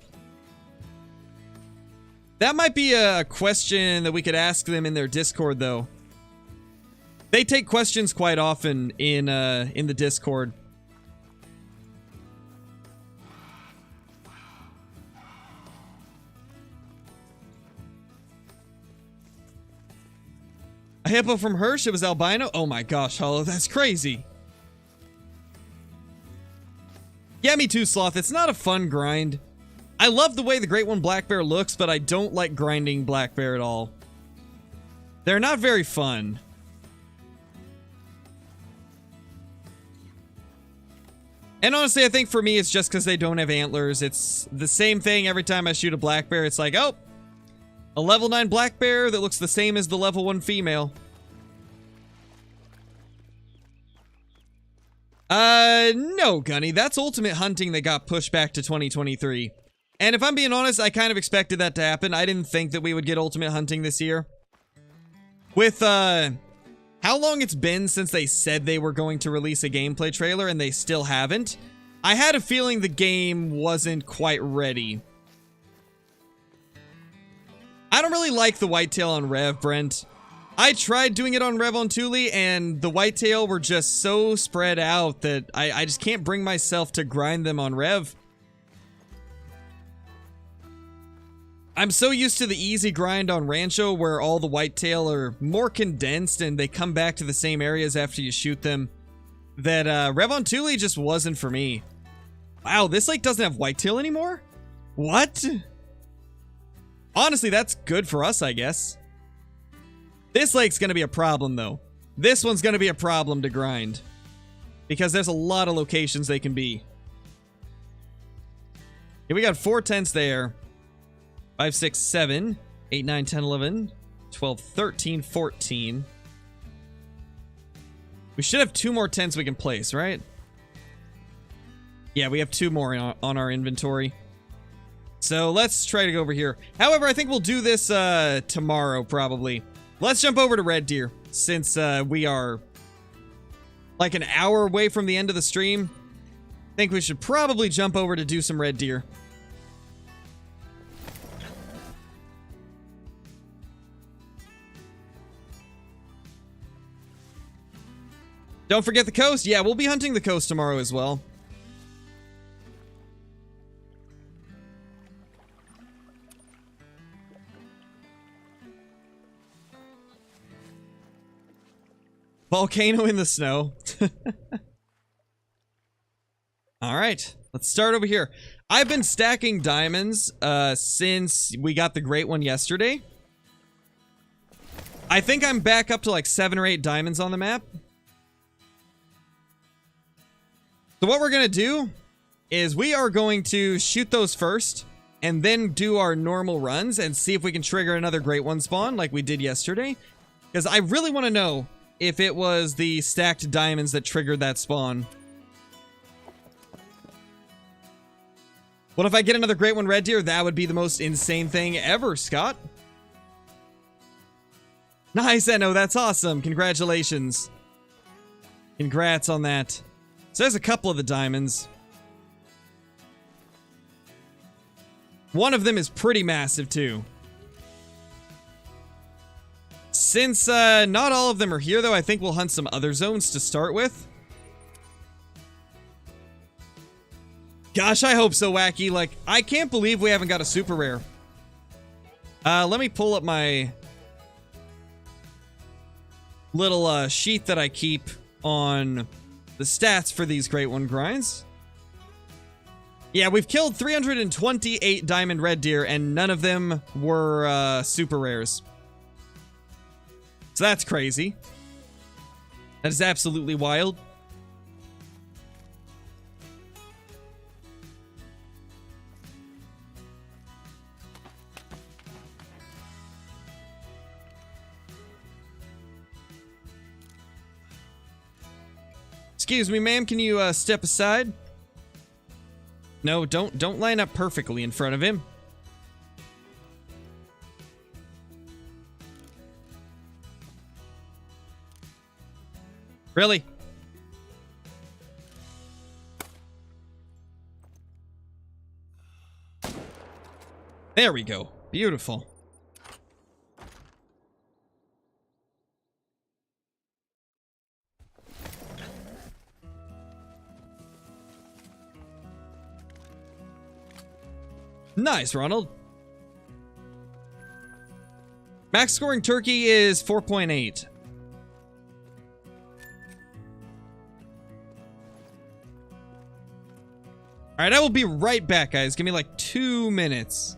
That might be a question that we could ask them in their Discord, though. They take questions quite often in the Discord. A hippo from Hirsch, it was albino? Oh my gosh, Hollow, that's crazy. Yeah, me too, Sloth. It's not a fun grind. I love the way the Great One Black Bear looks, but I don't like grinding Black Bear at all. They're not very fun. And honestly, I think for me, it's just because they don't have antlers. It's the same thing every time I shoot a Black Bear. It's like, oh, a level 9 black bear that looks the same as the level 1 female. No, Gunny. That's Ultimate Hunting that got pushed back to 2023. And if I'm being honest, I kind of expected that to happen. I didn't think that we would get Ultimate Hunting this year. With, how long it's been since they said they were going to release a gameplay trailer and they still haven't, I had a feeling the game wasn't quite ready. I don't really like the whitetail on Rev, Brent. I tried doing it on Rev on Thule, and the whitetail were just so spread out that I just can't bring myself to grind them on Rev. I'm so used to the easy grind on Rancho where all the whitetail are more condensed and they come back to the same areas after you shoot them, that Rev on Thule just wasn't for me. Wow, this lake doesn't have whitetail anymore? What? Honestly, that's good for us, I guess. This lake's gonna be a problem, though. This one's gonna be a problem to grind. Because there's a lot of locations they can be. Okay, we got 4 tents there. 5, 6, 7, 8, 9, 10, 11, 12, 13, 14. We should have 2 more tents we can place, right? Yeah, we have 2 more on our inventory. So let's try to go over here. However, I think we'll do this tomorrow, probably. Let's jump over to Red Deer, since we are like an hour away from the end of the stream. I think we should probably jump over to do some Red Deer. Don't forget the coast. Yeah, we'll be hunting the coast tomorrow as well. Volcano in the snow. All right, let's start over here. I've been stacking diamonds since we got the great one yesterday. I think I'm back up to like 7 or 8 diamonds on the map. So what we're going to do is we are going to shoot those first and then do our normal runs and see if we can trigger another great one spawn like we did yesterday. Because I really want to know if it was the stacked diamonds that triggered that spawn. What if I get another great one red deer? That would be the most insane thing ever, Scott. Nice, Enno, that's awesome. Congratulations. Congrats on that. So there's a couple of the diamonds. One of them is pretty massive, too. Since not all of them are here, though, I think we'll hunt some other zones to start with. Gosh, I hope so, Wacky. Like, I can't believe we haven't got a super rare. Let me pull up my little sheet that I keep on the stats for these great one grinds. Yeah, we've killed 328 diamond red deer, and none of them were super rares. So that's crazy. That is absolutely wild. Excuse me, ma'am, can you step aside? No, don't line up perfectly in front of him. Really? There we go. Beautiful. Nice, Ronald. Max scoring turkey is 4.8. Alright, I will be right back, guys. Give me like 2 minutes.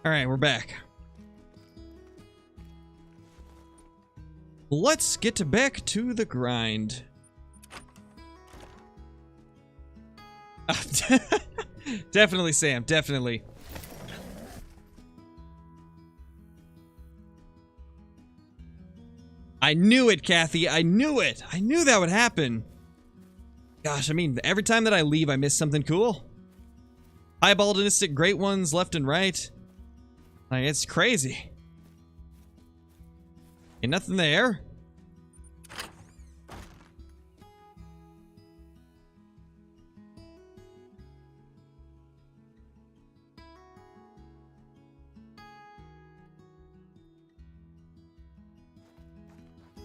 All right, we're back. Let's get back to the grind. Definitely, Sam. Definitely. I knew it, Kathy. I knew it. I knew that would happen. Gosh, I mean, every time that I leave, I miss something cool. Eyeballistic great ones left and right. Like, it's crazy. Ain't nothing there.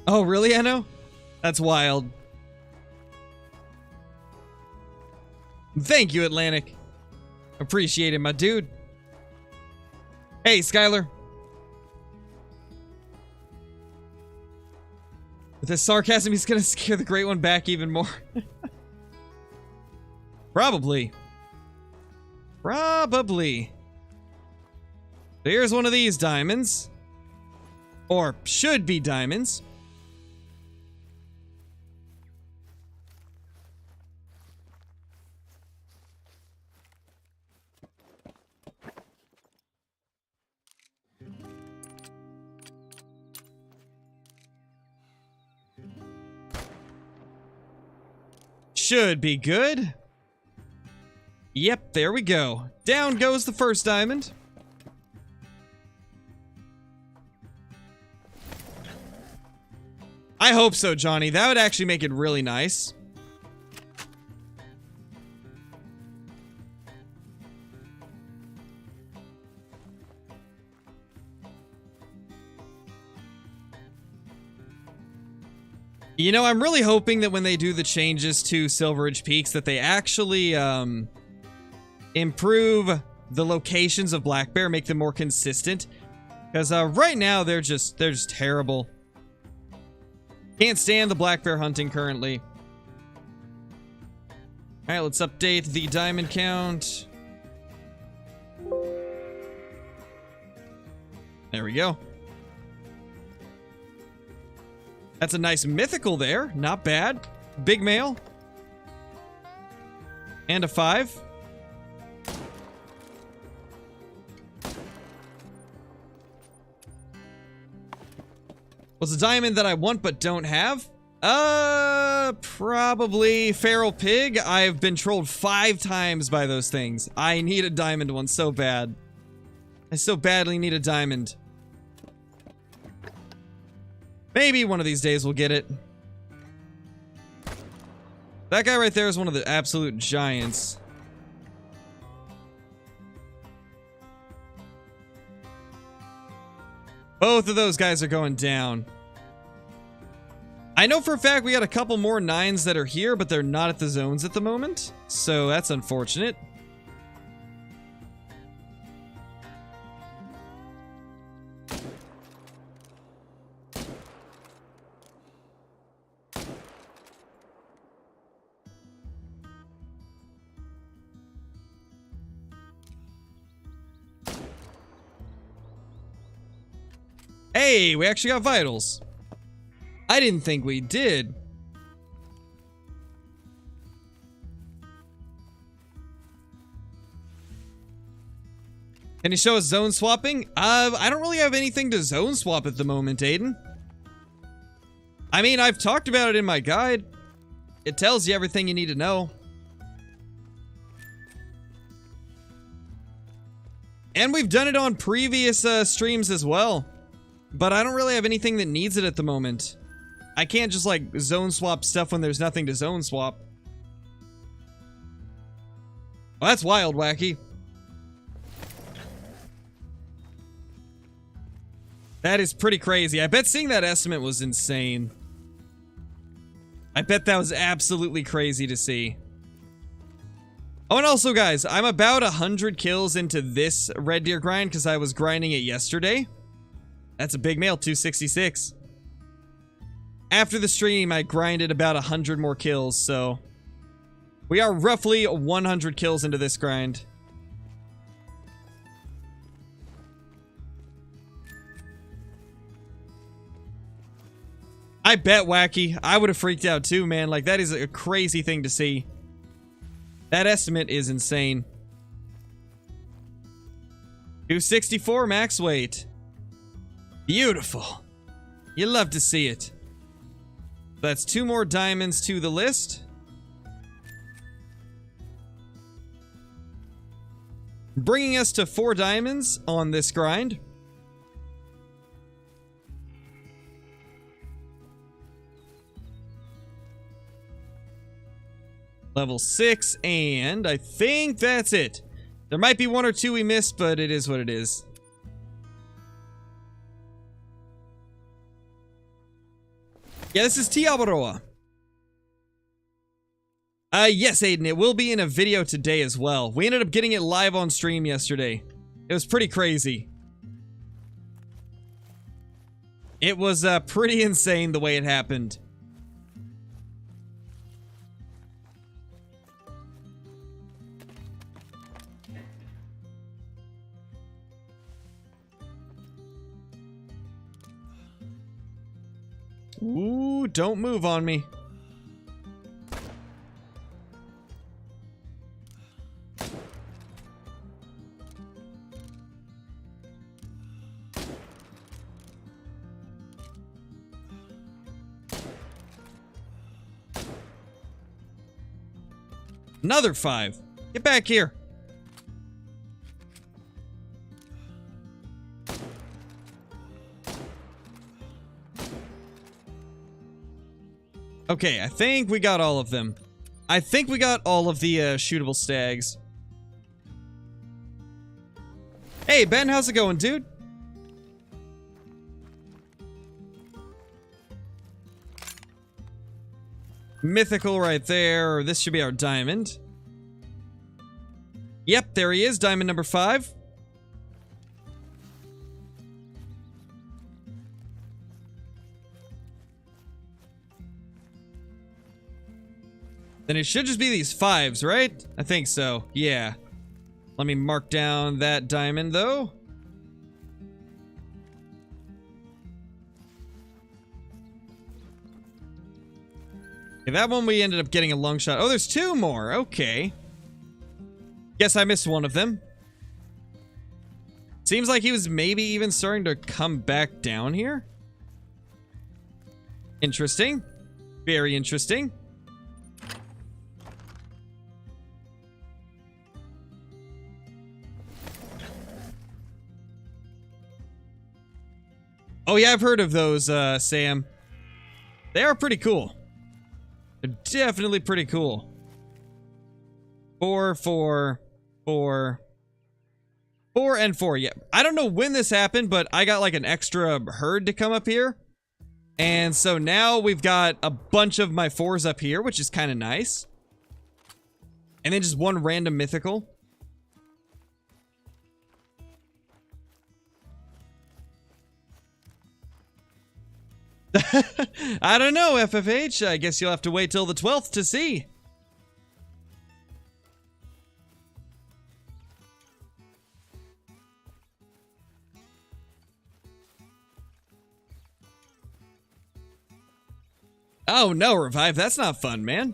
Oh, really, Enno? That's wild. Thank you, Atlantic. Appreciate it, my dude. Hey, Skylar. With this sarcasm, he's gonna scare the Great One back even more. Probably. Probably. Here's one of these diamonds. Or should be diamonds. Should be good. Yep, there we go. Down goes the first diamond. I hope so, Johnny. That would actually make it really nice. You know, I'm really hoping that when they do the changes to Silveridge Peaks that they actually improve the locations of Black Bear, make them more consistent. Because right now they're just terrible. Can't stand the Black Bear hunting currently. Alright, let's update the diamond count. There we go. That's a nice mythical there. Not bad. Big male. And a 5. What's a diamond that I want but don't have? Probably Feral Pig. I've been trolled 5 times by those things. I need a diamond one so bad. I so badly need a diamond. Maybe one of these days we'll get it. That guy right there is one of the absolute giants. Both of those guys are going down. I know for a fact we got a couple more 9s that are here, but they're not at the zones at the moment. So that's unfortunate. Hey, we actually got vitals. I didn't think we did. Can you show us zone swapping? I don't really have anything to zone swap at the moment, Aiden. I mean, I've talked about it in my guide. It tells you everything you need to know. And we've done it on previous streams as well. But I don't really have anything that needs it at the moment. I can't just like zone swap stuff when there's nothing to zone swap. Well, that's wild, Wacky. That is pretty crazy. I bet seeing that estimate was insane. I bet that was absolutely crazy to see. Oh, and also, guys, I'm about 100 kills into this Red Deer grind because I was grinding it yesterday. That's a big male, 266. After the stream, I grinded about 100 more kills, so... we are roughly 100 kills into this grind. I bet, Wacky. I would have freaked out too, man. Like, that is a crazy thing to see. That estimate is insane. 264 max weight. Beautiful. You love to see it. That's 2 more diamonds to the list. Bringing us to 4 diamonds on this grind. Level 6, and I think that's it. There might be 1 or 2 we missed, but it is what it is. Yeah, this is Tiabaroa. Yes, Aiden, it will be in a video today as well. We ended up getting it live on stream yesterday. It was pretty crazy. It was pretty insane the way it happened. Ooh, don't move on me. Another 5. Get back here. Okay, I think we got all of them. I think we got all of the shootable stags. Hey, Ben, how's it going, dude? Mythical right there. This should be our diamond. Yep, there he is, diamond number 5. Then it should just be these 5s, right? I think so, yeah. Let me mark down that diamond, though. Okay, that one we ended up getting a long shot. Oh, there's 2 more, okay. Guess I missed one of them. Seems like he was maybe even starting to come back down here. Interesting. Very interesting. Oh yeah, I've heard of those, Sam. They are pretty cool. They're definitely pretty cool. 4, 4, 4. 4 and 4, yeah. I don't know when this happened, but I got like an extra herd to come up here. And so now we've got a bunch of my 4s up here, which is kind of nice. And then just one random mythical. I don't know, FFH. I guess you'll have to wait till the 12th to see. Oh no, Revive, that's not fun, man.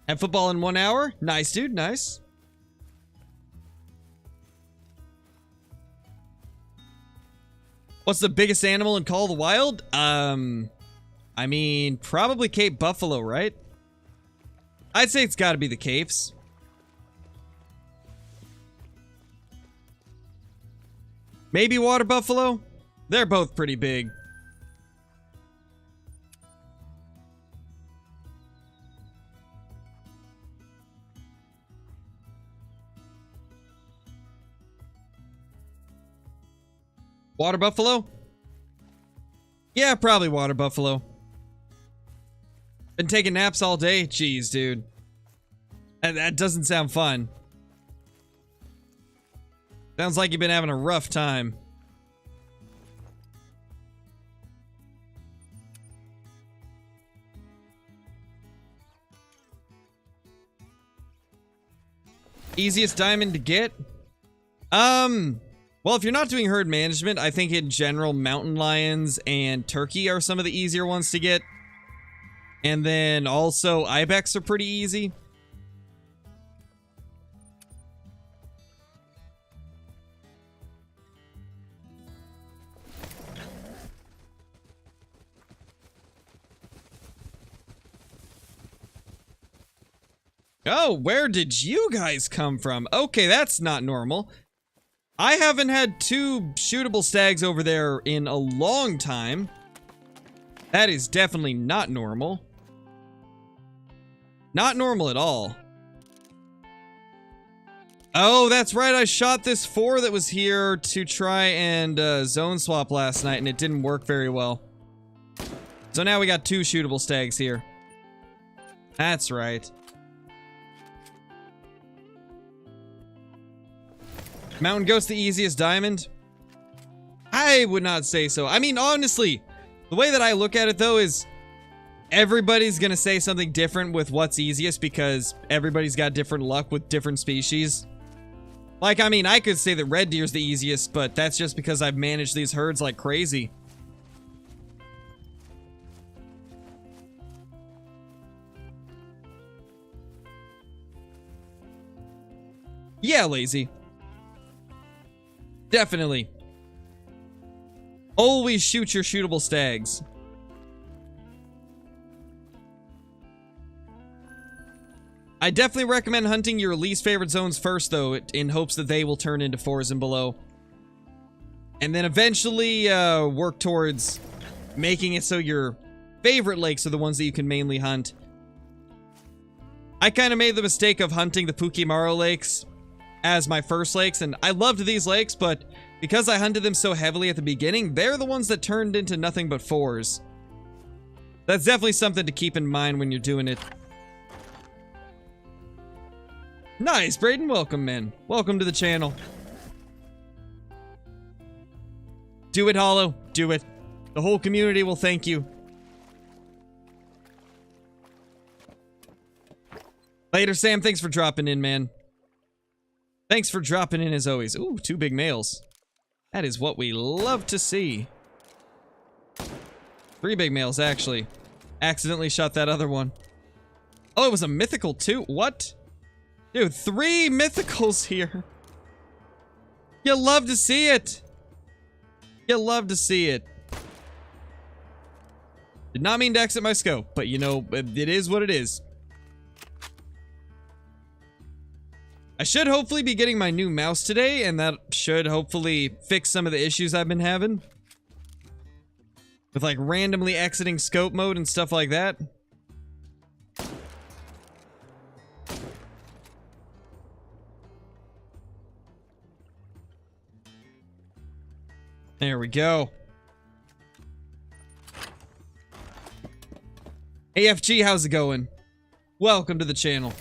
Have football in 1 hour? Nice, dude, nice. What's the biggest animal in Call of the Wild? I mean, probably Cape Buffalo, right? I'd say it's gotta be the capes. Maybe water buffalo? They're both pretty big. Water buffalo? Yeah, probably water buffalo. Been taking naps all day? Jeez, dude. That doesn't sound fun. Sounds like you've been having a rough time. Easiest diamond to get? Well, if you're not doing herd management, I think in general, mountain lions and turkey are some of the easier ones to get. And then also ibex are pretty easy. Oh, where did you guys come from? Okay, that's not normal. I haven't had 2 shootable stags over there in a long time. That is definitely not normal. Not normal at all. Oh, that's right. I shot this 4 that was here to try and zone swap last night, and it didn't work very well. So now we got 2 shootable stags here. That's right. Mountain Ghost the easiest diamond? I would not say so. I mean, honestly, the way that I look at it, though, is everybody's gonna say something different with what's easiest because everybody's got different luck with different species. Like, I mean, I could say that red deer's the easiest, but that's just because I've managed these herds like crazy. Yeah, lazy. Definitely. Always shoot your shootable stags. I definitely recommend hunting your least favorite zones first, though, in hopes that they will turn into 4s and below. And then eventually work towards making it so your favorite lakes are the ones that you can mainly hunt. I kind of made the mistake of hunting the Pukimaru lakes as my first lakes, and I loved these lakes, but because I hunted them so heavily at the beginning, they're the ones that turned into nothing but 4s. That's definitely something to keep in mind when you're doing it. Nice, Brayden. Welcome, man. Welcome to the channel. Do it, Hollow. Do it. The whole community will thank you. Later, Sam. Thanks for dropping in, man. Thanks for dropping in as always. Ooh, 2 big males. That is what we love to see. 3 big males, actually. Accidentally shot that other one. Oh, it was a mythical too? What? Dude, 3 mythicals here. You love to see it. You love to see it. Did not mean to exit my scope, but you know, it is what it is. I should hopefully be getting my new mouse today, and that should hopefully fix some of the issues I've been having. With like randomly exiting scope mode and stuff like that. There we go. AFG, how's it going? Welcome to the channel.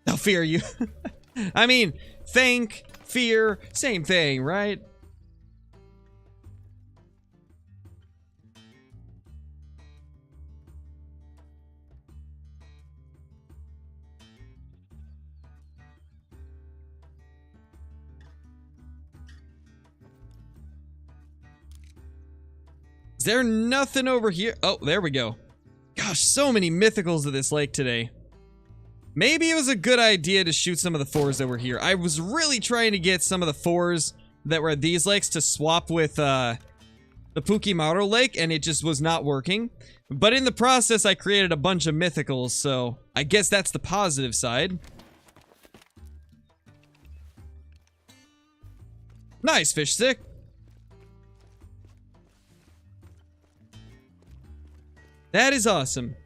They'll fear you. I mean, thank, fear, same thing, right? Is there nothing over here? Oh, there we go. Gosh, so many mythicals of this lake today. Maybe it was a good idea to shoot some of the 4s that were here. I was really trying to get some of the 4s that were at these lakes to swap with the Pukimaru lake, and it just was not working. But in the process, I created a bunch of mythicals, so I guess that's the positive side. Nice, fish stick. That is awesome.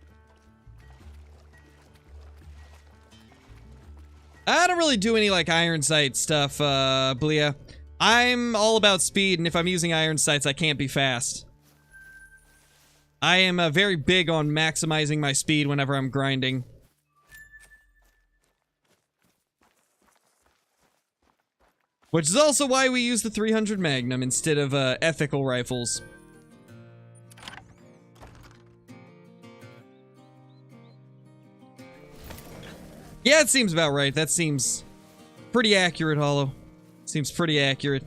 I don't really do any, like, iron sight stuff, Blia. I'm all about speed, and if I'm using iron sights, I can't be fast. I am very big on maximizing my speed whenever I'm grinding. Which is also why we use the 300 Magnum instead of, ethical rifles. Yeah, it seems about right. That seems Pretty accurate, Hollow. Seems pretty accurate.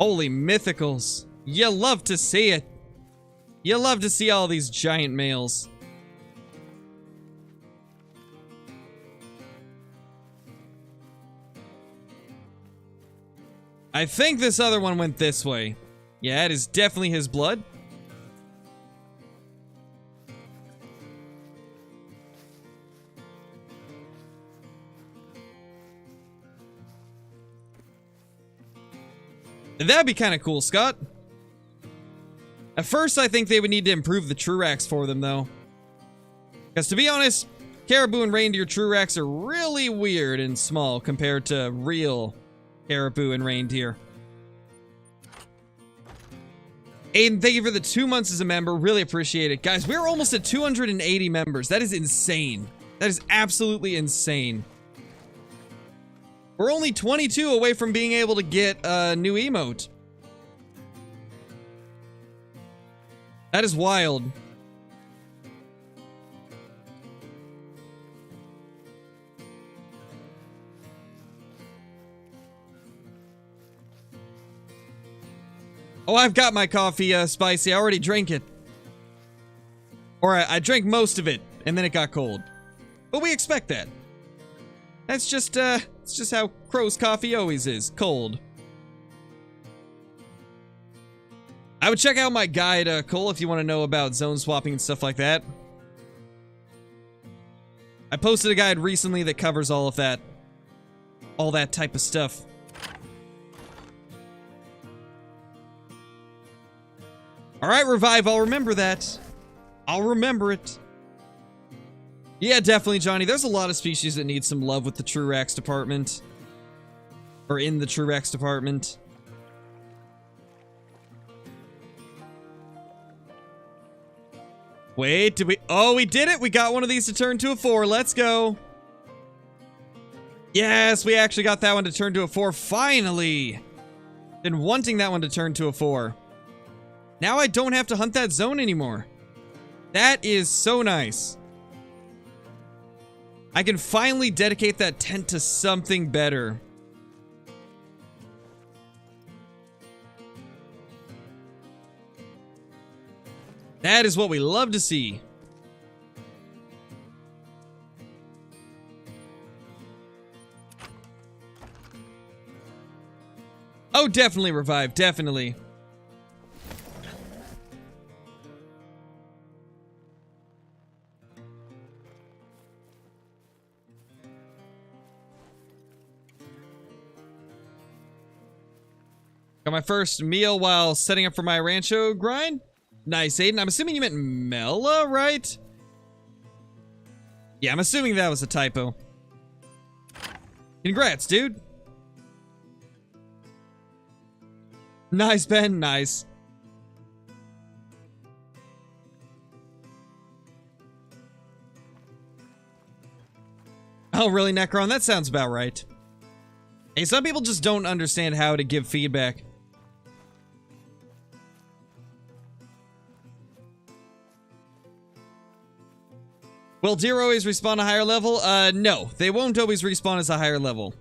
Holy mythicals. You love to see it. You love to see all these giant males. I think this other one went this way. Yeah, it is definitely his blood. That'd be kind of cool, Scott. At first, I think they would need to improve the True-Racks for them, though. Because to be honest, caribou and reindeer True-Racks are really weird and small compared to real caribou and reindeer. Aiden, thank you for the 2 months as a member. Really appreciate it. Guys, we're almost at 280 members. That is insane. That is absolutely insane. We're only 22 away from being able to get a new emote. That is wild. Oh, I've got my coffee, Spicy. I already drank it. Or I drank most of it, and then it got cold. But we expect that. That's just, it's just how Crow's coffee always is. Cold. I would check out my guide, Cole, if you want to know about zone swapping and stuff like that. I posted a guide recently that covers all of that. All that type of stuff. Alright, Revive, I'll remember that. I'll remember it. Yeah, definitely, Johnny. There's a lot of species that need some love with the True-Racks department. Or in the True-Racks department. Wait, did we... Oh, we did it! We got one of these to turn to a 4. Let's go. Yes, we actually got that one to turn to a 4. Finally! Been wanting that one to turn to a 4. Now I don't have to hunt that zone anymore. That is so nice. I can finally dedicate that tent to something better. That is what we love to see. Oh, definitely Revive, definitely. Got my first meal while setting up for my Rancho grind. Nice, Aiden. I'm assuming you meant Mela, right? Yeah, I'm assuming that was a typo. Congrats, dude. Nice, Ben. Nice. Oh, really, Necron? That sounds about right. Hey, some people just don't understand how to give feedback. Will deer always respawn a higher level? No. They won't always respawn as a higher level.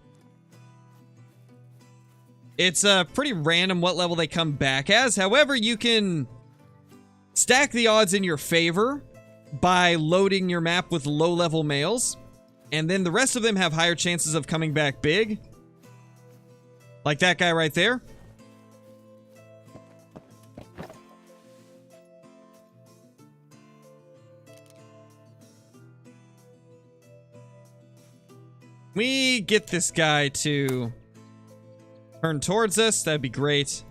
It's pretty random what level they come back as. However, you can stack the odds in your favor by loading your map with low-level males. And then the rest of them have higher chances of coming back big. Like that guy right there. We get this guy to turn towards us. That'd be great.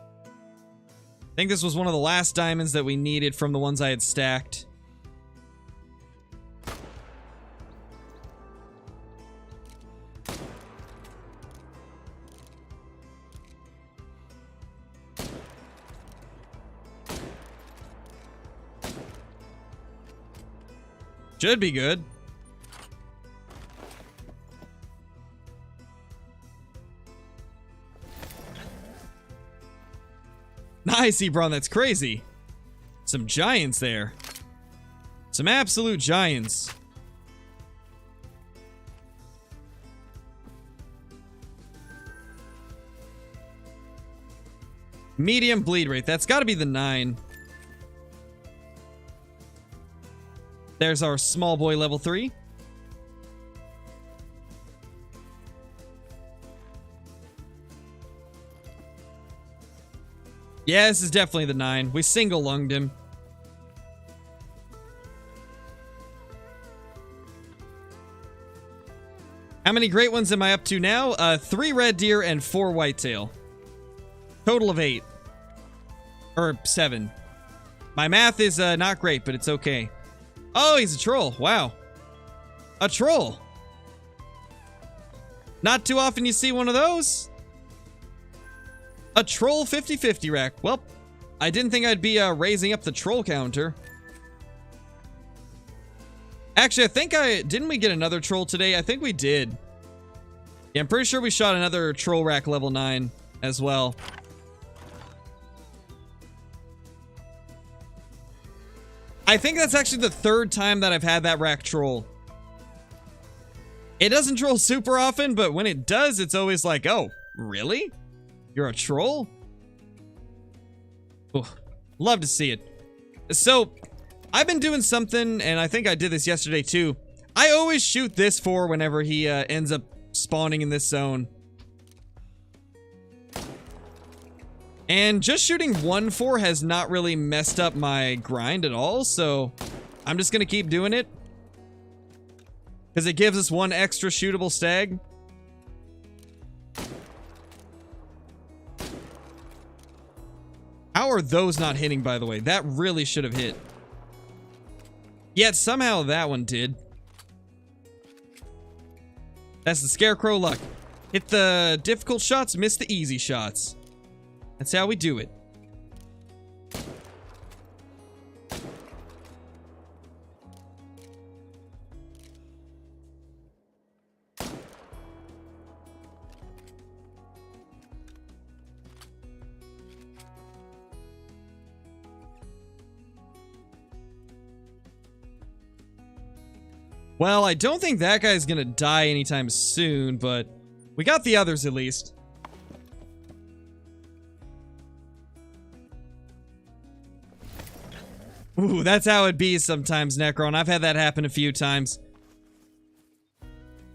I think this was one of the last diamonds that we needed from the ones I had stacked. Should be good. Nice, Ebron, that's crazy. Some giants there. Some absolute giants. Medium bleed rate. That's got to be the 9. There's our small boy level 3. Yeah, this is definitely the 9. We single lunged him. How many great ones am I up to now? 3 red deer and 4 whitetail. Total of 8. Or 7. My math is not great, but it's okay. Oh, he's a troll. Wow. A troll. Not too often you see one of those. A troll 50-50 rack. Well, I didn't think I'd be raising up the troll counter. Actually, I think didn't we get another troll today? I think we did. Yeah, I'm pretty sure we shot another troll rack level 9 as well. I think that's actually the 3rd time that I've had that rack troll. It doesn't troll super often, but when it does, it's always like, oh, really? You're a troll? Ooh, love to see it. So, I've been doing something, and I think I did this yesterday too. I always shoot this 4 whenever he ends up spawning in this zone. And just shooting 1-4 has not really messed up my grind at all, so I'm just gonna keep doing it. Because it gives us 1 extra shootable stag. How are those not hitting, by the way? That really should have hit. Yet somehow that one did. That's the scarecrow luck. Hit the difficult shots, miss the easy shots. That's how we do it. Well, I don't think that guy's gonna die anytime soon, but we got the others at least. Ooh, that's how it be sometimes, Necron. I've had that happen a few times.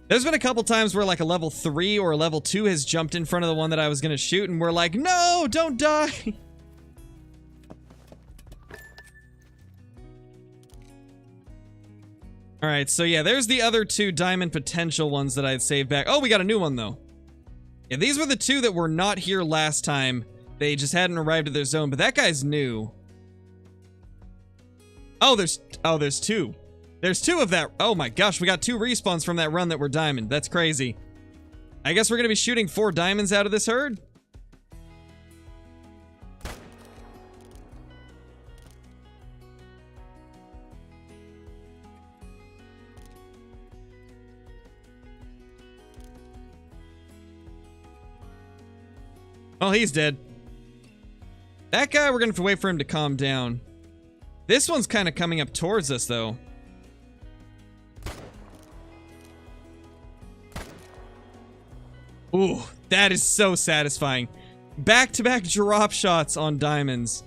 There's been a couple times where like a level 3 or a level 2 has jumped in front of the one that I was gonna shoot, and we're like, no, don't die! Alright, so yeah, there's the other 2 diamond potential ones that I'd saved back. Oh, we got a new one, though. Yeah, these were the 2 that were not here last time. They just hadn't arrived at their zone, but that guy's new. Oh, there's 2. There's 2 of that. Oh my gosh, we got 2 respawns from that run that were diamond. That's crazy. I guess we're gonna be shooting 4 diamonds out of this herd? Oh, he's dead. That guy, we're gonna have to wait for him to calm down. This one's kind of coming up towards us, though. Ooh, that is so satisfying. Back-to-back drop shots on diamonds.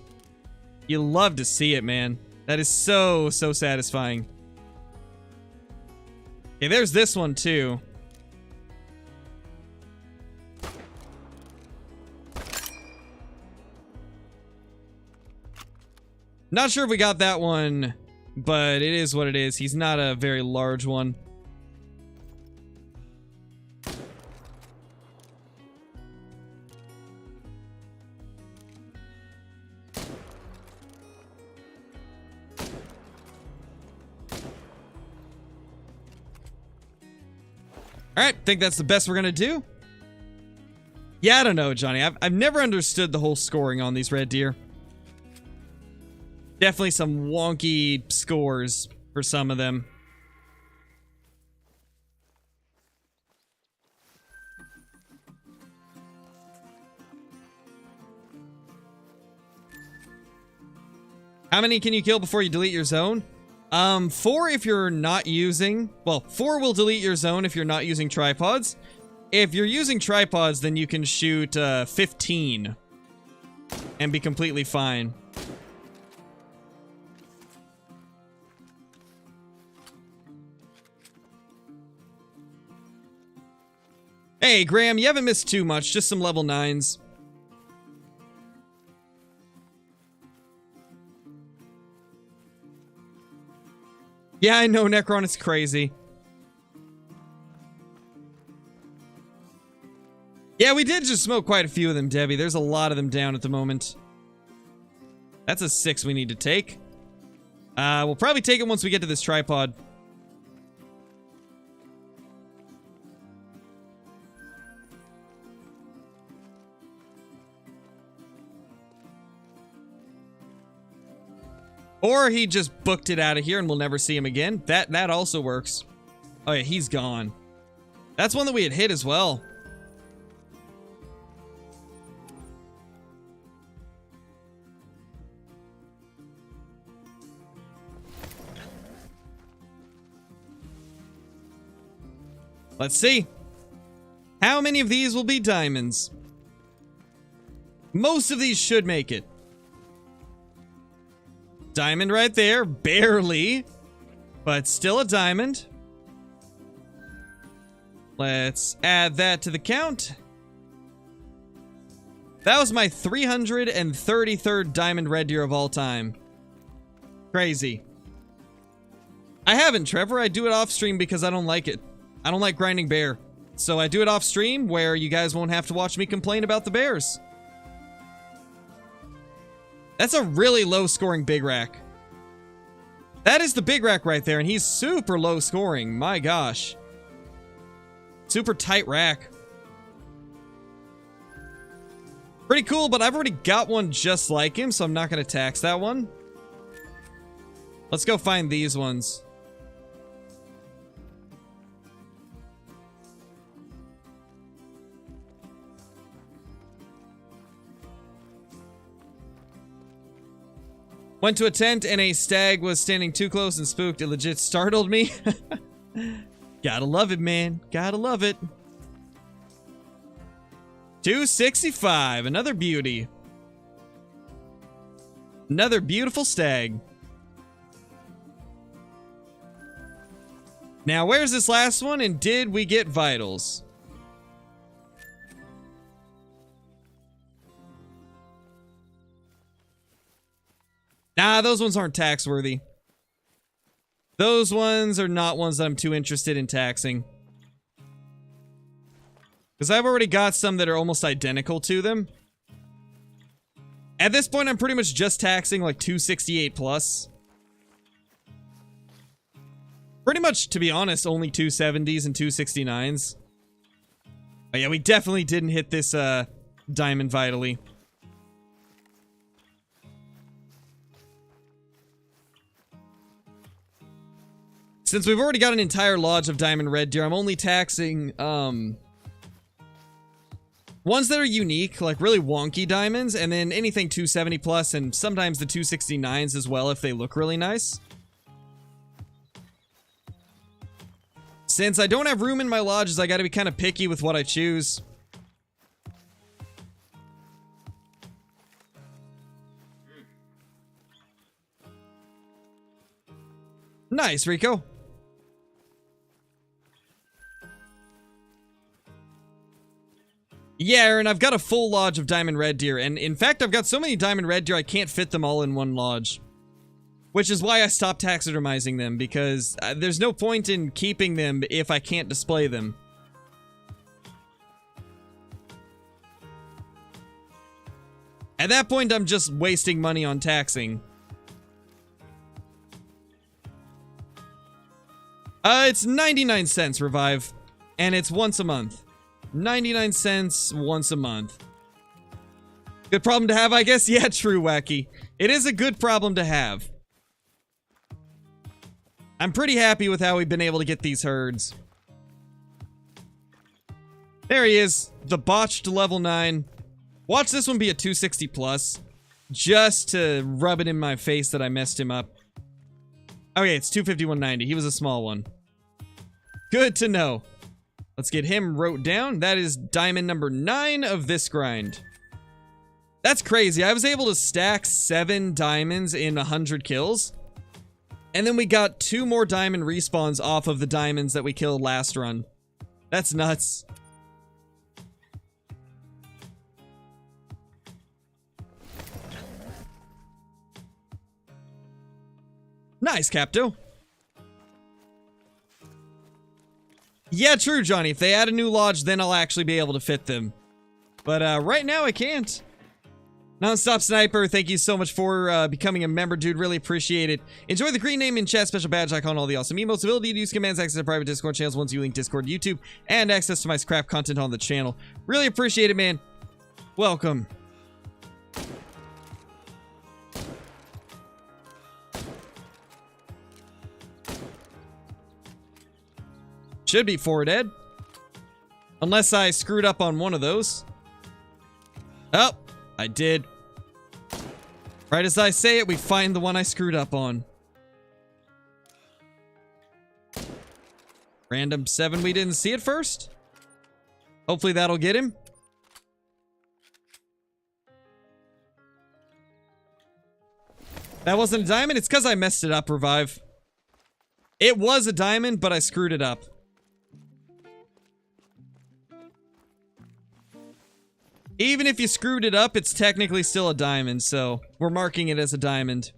You love to see it, man. That is so satisfying. Okay, there's this one, too. Not sure if we got that one, but it is what it is. He's not a very large one. Alright, think that's the best we're gonna do? Yeah, I don't know, Johnny. I've never understood the whole scoring on these red deer. Definitely some wonky scores for some of them. How many can you kill before you delete your zone? 4 if you're not using... Well, 4 will delete your zone if you're not using tripods. If you're using tripods, then you can shoot 15. and be completely fine. Hey, Graham, you haven't missed too much, just some level 9s. Yeah, I know, Necron is crazy. Yeah, we did just smoke quite a few of them, Debbie. There's a lot of them down at the moment. That's a 6 we need to take. We'll probably take it once we get to this tripod. Or he just booked it out of here and we'll never see him again. That also works. Oh yeah, he's gone. That's one that we had hit as well. Let's see. How many of these will be diamonds? Most of these should make it. Diamond right there, barely, but still a diamond. Let's add that to the count. That was my 333rd diamond red deer of all time. Crazy. I haven't, Trevor. I do it off stream because I don't like it. I don't like grinding bear. So I do it off stream where you guys won't have to watch me complain about the bears. That's a really low scoring big rack. That is the big rack right there, and he's super low scoring. My gosh. Super tight rack. Pretty cool, but I've already got one just like him, so I'm not going to tax that one. Let's go find these ones. Went to a tent and a stag was standing too close and spooked. It legit startled me. Gotta love it, man. Gotta love it. 265. Another beauty. Another beautiful stag. Now, where's this last one? And did we get vitals? Nah, those ones aren't tax worthy. Those ones are not ones that I'm too interested in taxing. Because I've already got some that are almost identical to them. At this point, I'm pretty much just taxing like 268 plus. Pretty much, to be honest, only 270s and 269s. But yeah, we definitely didn't hit this diamond vitally. Since we've already got an entire lodge of diamond red deer, I'm only taxing ones that are unique, like really wonky diamonds, and then anything 270 plus, and sometimes the 269s as well if they look really nice. Since I don't have room in my lodges, I gotta be kind of picky with what I choose. Nice, Rico. Yeah, Aaron, I've got a full lodge of diamond red deer, and in fact, I've got so many diamond red deer I can't fit them all in one lodge. Which is why I stopped taxidermizing them, because there's no point in keeping them if I can't display them. At that point, I'm just wasting money on taxing. It's 99 cents, Revive, and it's once a month. 99 cents once a month. Good problem to have, I guess? Yeah, true, Wacky. It is a good problem to have. I'm pretty happy with how we've been able to get these herds. There he is, the botched level 9. Watch this one be a 260 plus, just to rub it in my face that I messed him up. Okay, it's 251.90. He was a small one. Good to know. Let's get him wrote down. That is diamond number 9 of this grind. That's crazy. I was able to stack 7 diamonds in 100 kills. And then we got 2 more diamond respawns off of the diamonds that we killed last run. That's nuts. Nice, Capto. Yeah, true, Johnny. If they add a new lodge, then I'll actually be able to fit them. But right now, I can't. Nonstop Sniper, thank you so much for becoming a member, dude. Really appreciate it. Enjoy the green name in chat, special badge icon, all the awesome emotes, ability to use commands, access to private Discord channels once you link Discord, YouTube, and access to my scrap content on the channel. Really appreciate it, man. Welcome. Should be 4 dead. Unless I screwed up on one of those. Oh, I did. Right as I say it, we find the one I screwed up on. Random 7 we didn't see at first. Hopefully that'll get him. That wasn't a diamond. It's because I messed it up, Revive. It was a diamond, but I screwed it up. Even if you screwed it up, it's technically still a diamond, so we're marking it as a diamond.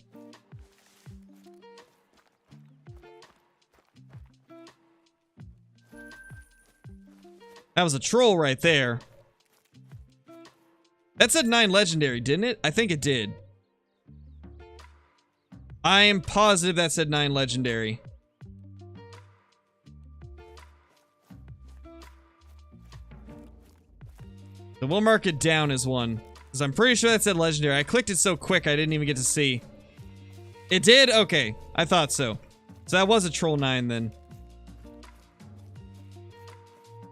That was a troll right there. That said 9 legendary, didn't it? I think it did. I am positive that said 9 legendary. So we'll mark it down as 1. Because I'm pretty sure that said legendary. I clicked it so quick I didn't even get to see. It did? Okay. I thought so. So that was a troll 9 then.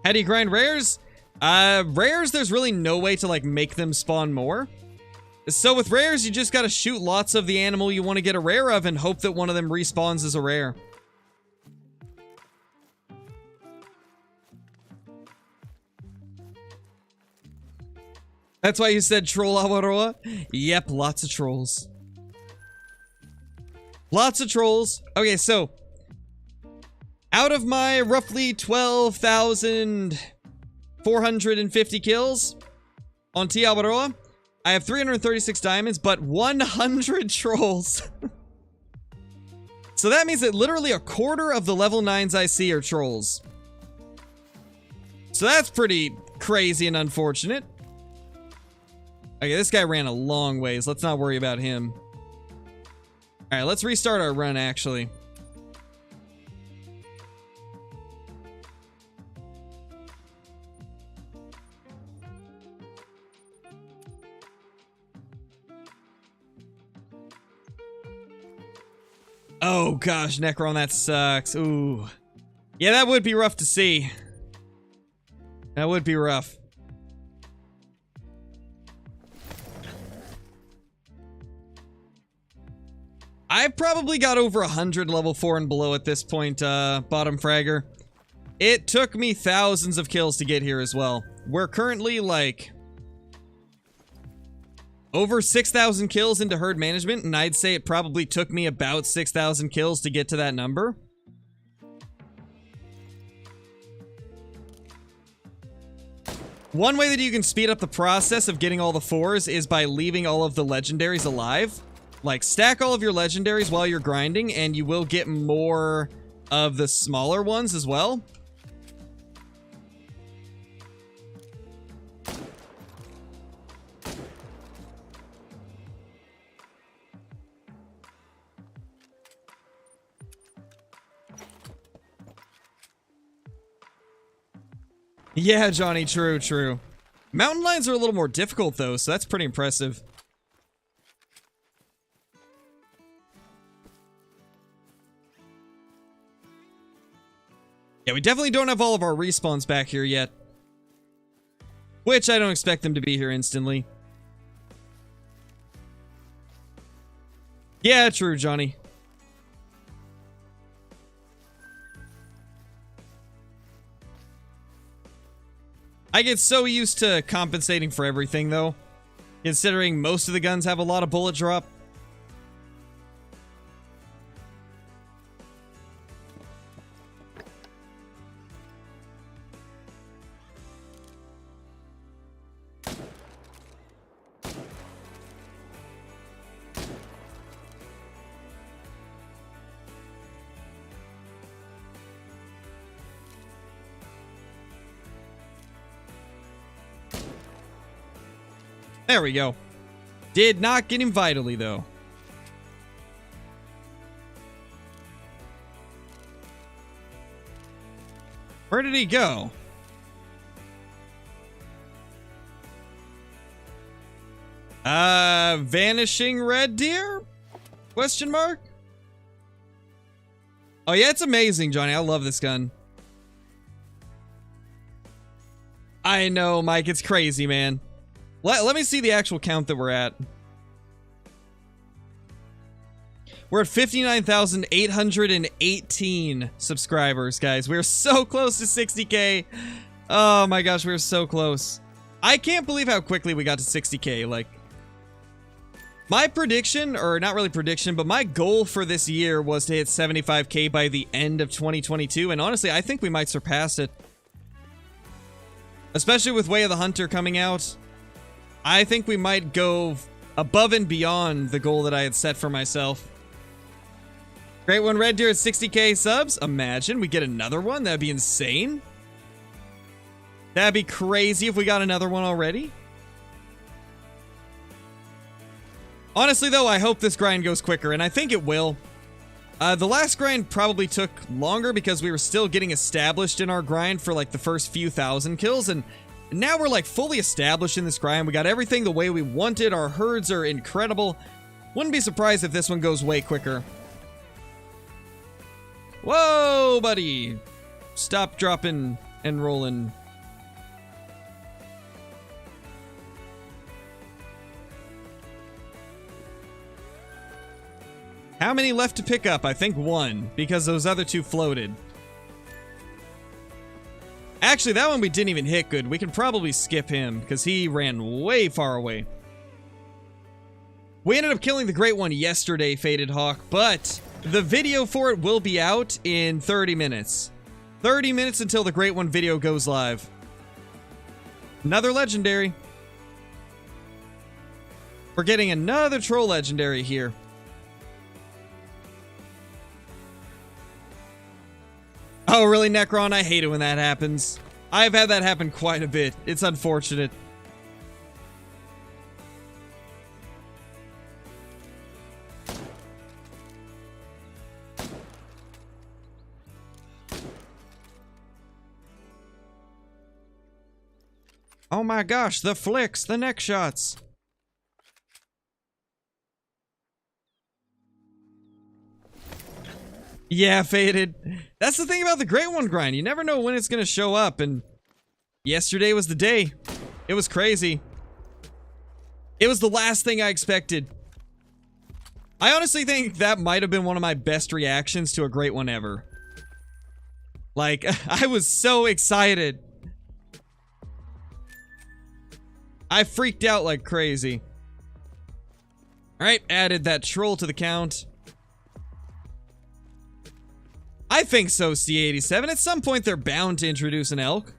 How do you grind rares? Rares, there's really no way to like make them spawn more. So with rares, you just gotta shoot lots of the animal you want to get a rare of and hope that one of them respawns as a rare. That's why you said troll Awaroa? Yep, lots of trolls. Lots of trolls. Okay, so out of my roughly 12,450 kills on T Awaroa, I have 336 diamonds, but 100 trolls. So that means that literally a quarter of the level 9s I see are trolls. So that's pretty crazy and unfortunate. Okay, this guy ran a long ways. Let's not worry about him. Alright, let's restart our run, actually. Oh gosh, Necron, that sucks. Ooh. Yeah, that would be rough to see. That would be rough. I've probably got over 100 level 4 and below at this point, bottom fragger. It took me thousands of kills to get here as well. We're currently, like, over 6,000 kills into herd management, and I'd say it probably took me about 6,000 kills to get to that number. One way that you can speed up the process of getting all the 4s is by leaving all of the legendaries alive. Like, stack all of your legendaries while you're grinding, and you will get more of the smaller ones as well. Yeah, Johnny, true, true. Mountain lions are a little more difficult, though, so that's pretty impressive. Yeah, we definitely don't have all of our respawns back here yet. Which I don't expect them to be here instantly. Yeah, true, Johnny. I get so used to compensating for everything, though. considering most of the guns have a lot of bullet drop. There we go. Did not get him vitally, though. Where did he go? Vanishing red deer? Question mark? Oh yeah, it's amazing, Johnny. I love this gun. I know, Mike. It's crazy, man. Let me see the actual count that we're at. We're at 59,818 subscribers, guys. We're so close to 60K. Oh my gosh, we're so close. I can't believe how quickly we got to 60K. Like, my prediction, or not really prediction, but my goal for this year was to hit 75K by the end of 2022. And honestly, I think we might surpass it. Especially with Way of the Hunter coming out. I think we might go above and beyond the goal that I had set for myself. Great one, Red Deer at 60K subs. Imagine we get another one. That'd be insane. That'd be crazy if we got another one already. Honestly, though, I hope this grind goes quicker, and I think it will. The last grind probably took longer because we were still getting established in our grind for like the first few thousand kills, and now we're like fully established in this grind. We got everything the way we wanted. Our herds are incredible. Wouldn't be surprised if this one goes way quicker. Whoa, buddy. Stop, dropping, and rolling. How many left to pick up? I think one, because those other two floated. Actually, that one we didn't even hit good. We can probably skip him, because he ran way far away. We ended up killing the Great One yesterday, Faded Hawk, but the video for it will be out in 30 minutes. 30 minutes until the Great One video goes live. Another legendary. We're getting another troll legendary here. Oh, really, Necron? I hate it when that happens. I've had that happen quite a bit. It's unfortunate. Oh my gosh, the flicks, the neck shots. Yeah, Faded. That's the thing about the Great One grind. You never know when it's gonna show up, and yesterday was the day. It was crazy. It was the last thing I expected. I honestly think that might have been one of my best reactions to a Great One ever. Like, I was so excited. I freaked out like crazy. Alright, added that troll to the count. I think so, C87. At some point, they're bound to introduce an elk.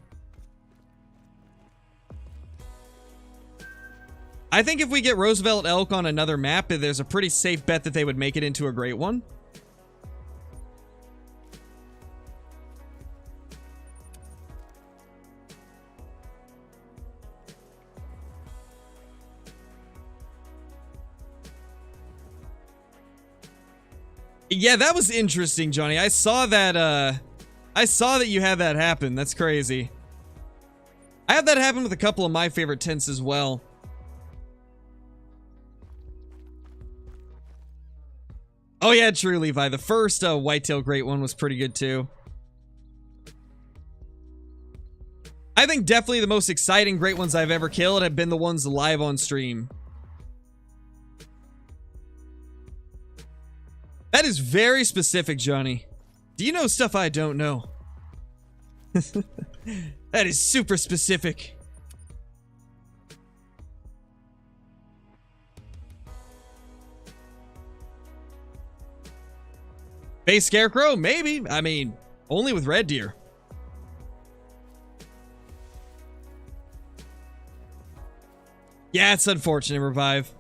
I think if we get Roosevelt elk on another map, there's a pretty safe bet that they would make it into a Great One. Yeah, that was interesting, Johnny. I saw that you had that happen. That's crazy. I had that happen with a couple of my favorite tents as well. Oh yeah, true, Levi. The first whitetail Great One was pretty good too. I think definitely the most exciting Great Ones I've ever killed have been the ones live on stream. That is very specific, Johnny. Do you know stuff I don't know? That is super specific. Base Scarecrow? Maybe. I mean, only with red deer. Yeah, it's unfortunate, Revive.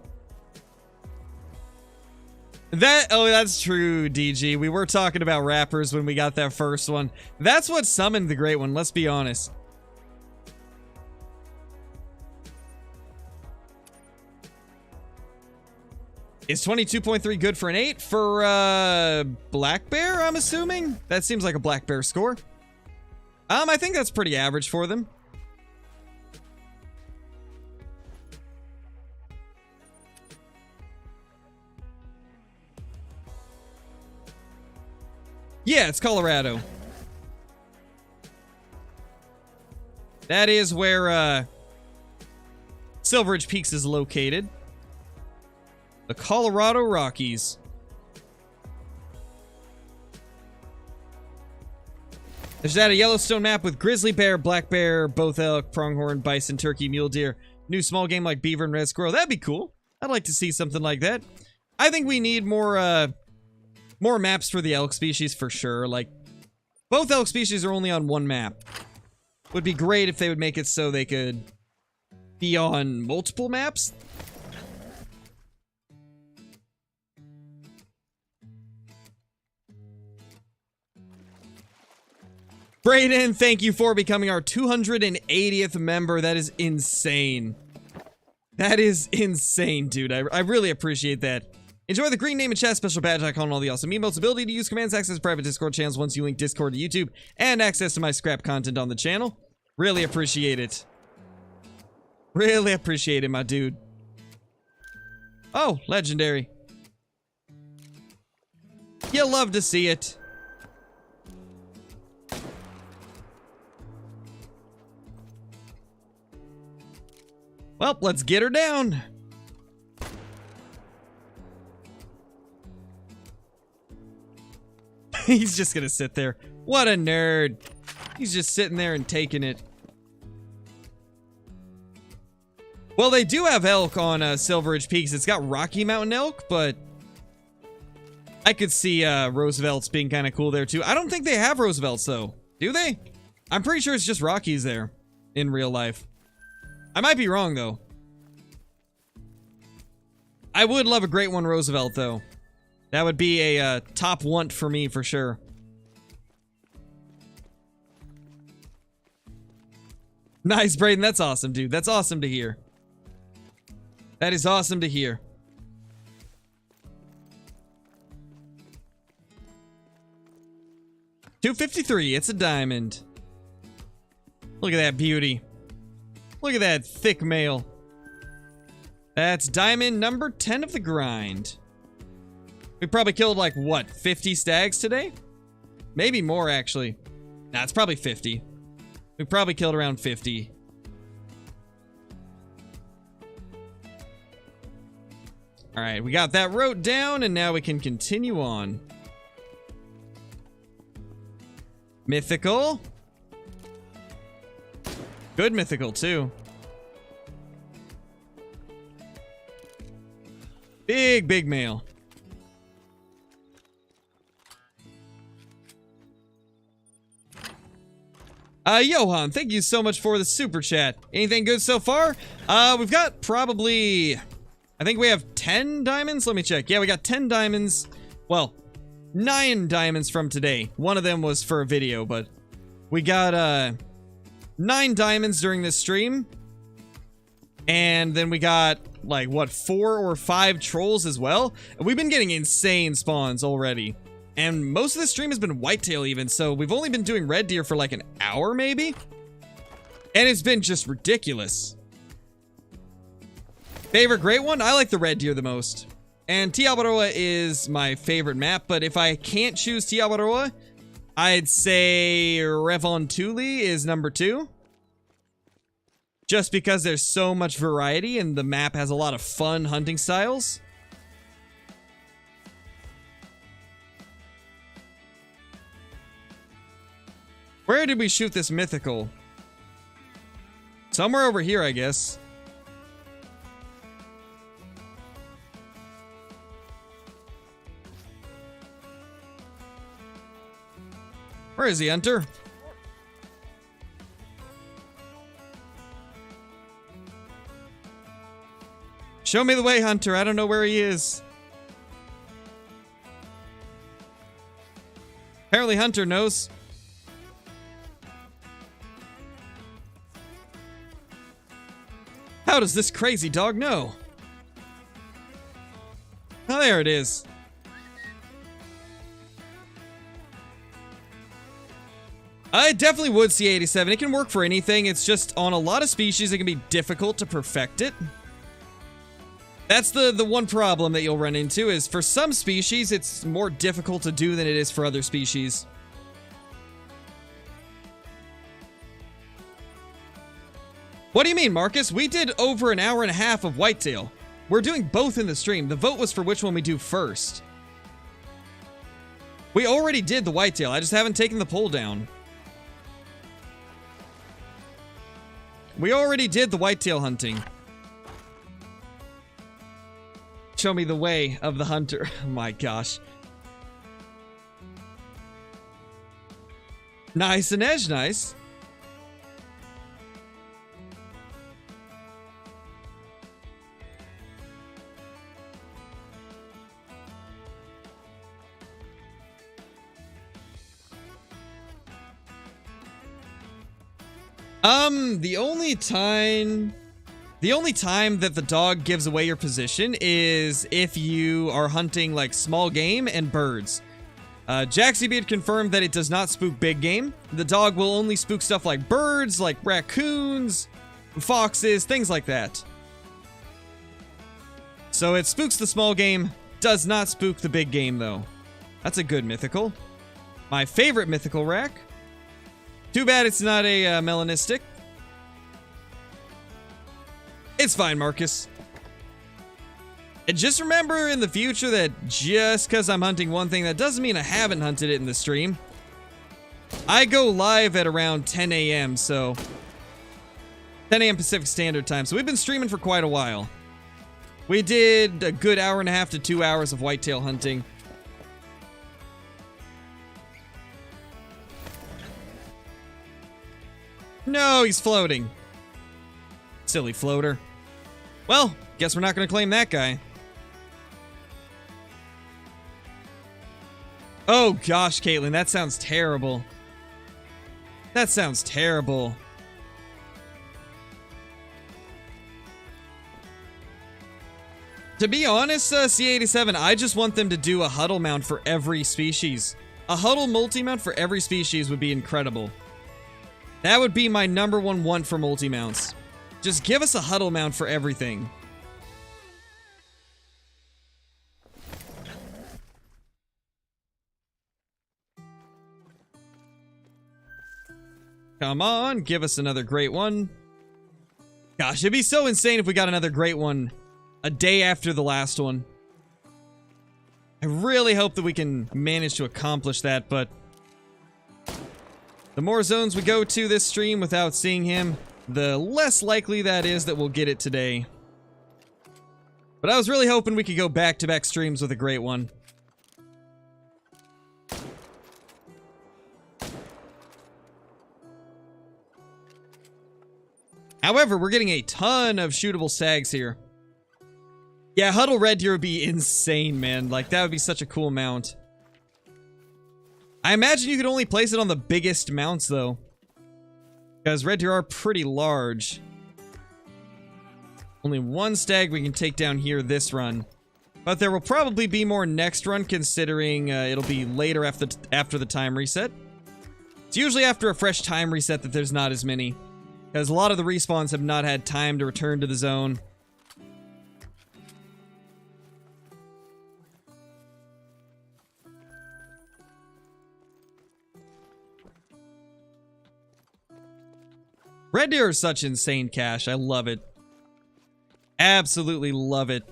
That's true, DG. We were talking about rappers when we got that first one. That's what summoned the great one, let's be honest. Is 22.3 good for an 8? For, Black Bear, I'm assuming? That seems like a Black Bear score. I think that's pretty average for them. Yeah, it's Colorado. That is where, Silveridge Peaks is located. The Colorado Rockies. There's that a Yellowstone map with grizzly bear, black bear, both elk, pronghorn, bison, turkey, mule deer. New small game like beaver and red squirrel. That'd be cool. I'd like to see something like that. I think we need more maps for the elk species for sure. Like, both elk species are only on one map. Would be great if they would make it so they could be on multiple maps. Brayden, thank you for becoming our 280th member. That is insane. That is insane, dude. I really appreciate that. Enjoy the green name and chat, special badge icon, and all the awesome emotes, ability to use commands, access private Discord channels once you link Discord to YouTube, and access to my scrap content on the channel. Really appreciate it. Really appreciate it, my dude. Oh, legendary. You'll love to see it. Well, let's get her down. He's just gonna sit there. What a nerd. He's just sitting there and taking it. Well, they do have elk on Silveridge Peaks. It's got Rocky Mountain elk, but I could see Roosevelt's being kind of cool there too. I don't think they have Roosevelt's though. Do they? I'm pretty sure it's just Rockies there in real life. I might be wrong though. I would love a great one Roosevelt though. That would be a top want for me for sure. Nice, Brayden. That's awesome, dude. That's awesome to hear. That is awesome to hear. $253. It's a diamond. Look at that beauty. Look at that thick male. That's diamond number 10 of the grind. We probably killed like, what, 50 stags today? Maybe more, actually. Nah, it's probably 50. We probably killed around 50. Alright, we got that wrote down, and now we can continue on. Mythical. Good mythical, too. Big male. Johan, thank you so much for the super chat. Anything good so far? We've got probably... I think we have 10 diamonds. Let me check. Yeah, we got 10 diamonds. Well, 9 diamonds from today. One of them was for a video, but we got 9 diamonds during this stream. And then we got, like, what, 4 or 5 trolls as well? And we've been getting insane spawns already. And most of the stream has been whitetail even, so we've only been doing red deer for like an hour maybe. And it's been just ridiculous. Favorite great one? I like the red deer the most. And Tiabaroa is my favorite map, but if I can't choose Tiabaroa, I'd say Revontuli is number 2. Just because there's so much variety and the map has a lot of fun hunting styles. Where did we shoot this mythical? Somewhere over here, I guess. Where is he, Hunter? Show me the way, Hunter. I don't know where he is. Apparently Hunter knows. How does this crazy dog know? Oh, there it is. I definitely would C87. It can work for anything. It's just on a lot of species, it can be difficult to perfect it. That's the one problem that you'll run into is for some species, it's more difficult to do than it is for other species. What do you mean, Marcus? We did over an hour and a half of whitetail. We're doing both in the stream. The vote was for which one we do first. We already did the whitetail. I just haven't taken the poll down. We already did the whitetail hunting. Show me the way of the hunter. Oh my gosh. Nice and edge, nice. The only time that the dog gives away your position is if you are hunting like small game and birds. Jaxiebeard confirmed that it does not spook big game. The dog will only spook stuff like birds, like raccoons, foxes, things like that. So it spooks the small game, does not spook the big game though. That's a good mythical. My favorite mythical rack. Too bad it's not a melanistic. It's fine, Marcus. And just remember in the future that just because I'm hunting one thing, that doesn't mean I haven't hunted it in the stream. I go live at around 10 a.m., so 10 a.m. Pacific Standard Time. So we've been streaming for quite a while. We did a good hour and a half to 2 hours of whitetail hunting. No, he's floating. Silly floater. Well, guess we're not going to claim that guy. Oh gosh, Caitlin, that sounds terrible. That sounds terrible. To be honest, C87, I just want them to do a huddle mount for every species. A huddle multi-mount for every species would be incredible. That would be my number one want for multi-mounts. Just give us a huddle mount for everything. Come on, give us another great one. Gosh, it'd be so insane if we got another great one a day after the last one. I really hope that we can manage to accomplish that, but the more zones we go to this stream without seeing him, the less likely that is that we'll get it today. But I was really hoping we could go back-to-back streams with a great one. However, we're getting a ton of shootable sags here. Yeah, Huddle Red Deer would be insane, man. Like, that would be such a cool mount. I imagine you could only place it on the biggest mounts, though. Because red deer are pretty large. Only one stag we can take down here this run. But there will probably be more next run, considering it'll be later after the time reset. It's usually after a fresh time reset that there's not as many. Because a lot of the respawns have not had time to return to the zone. Red deer is such insane cash. I love it. Absolutely love it.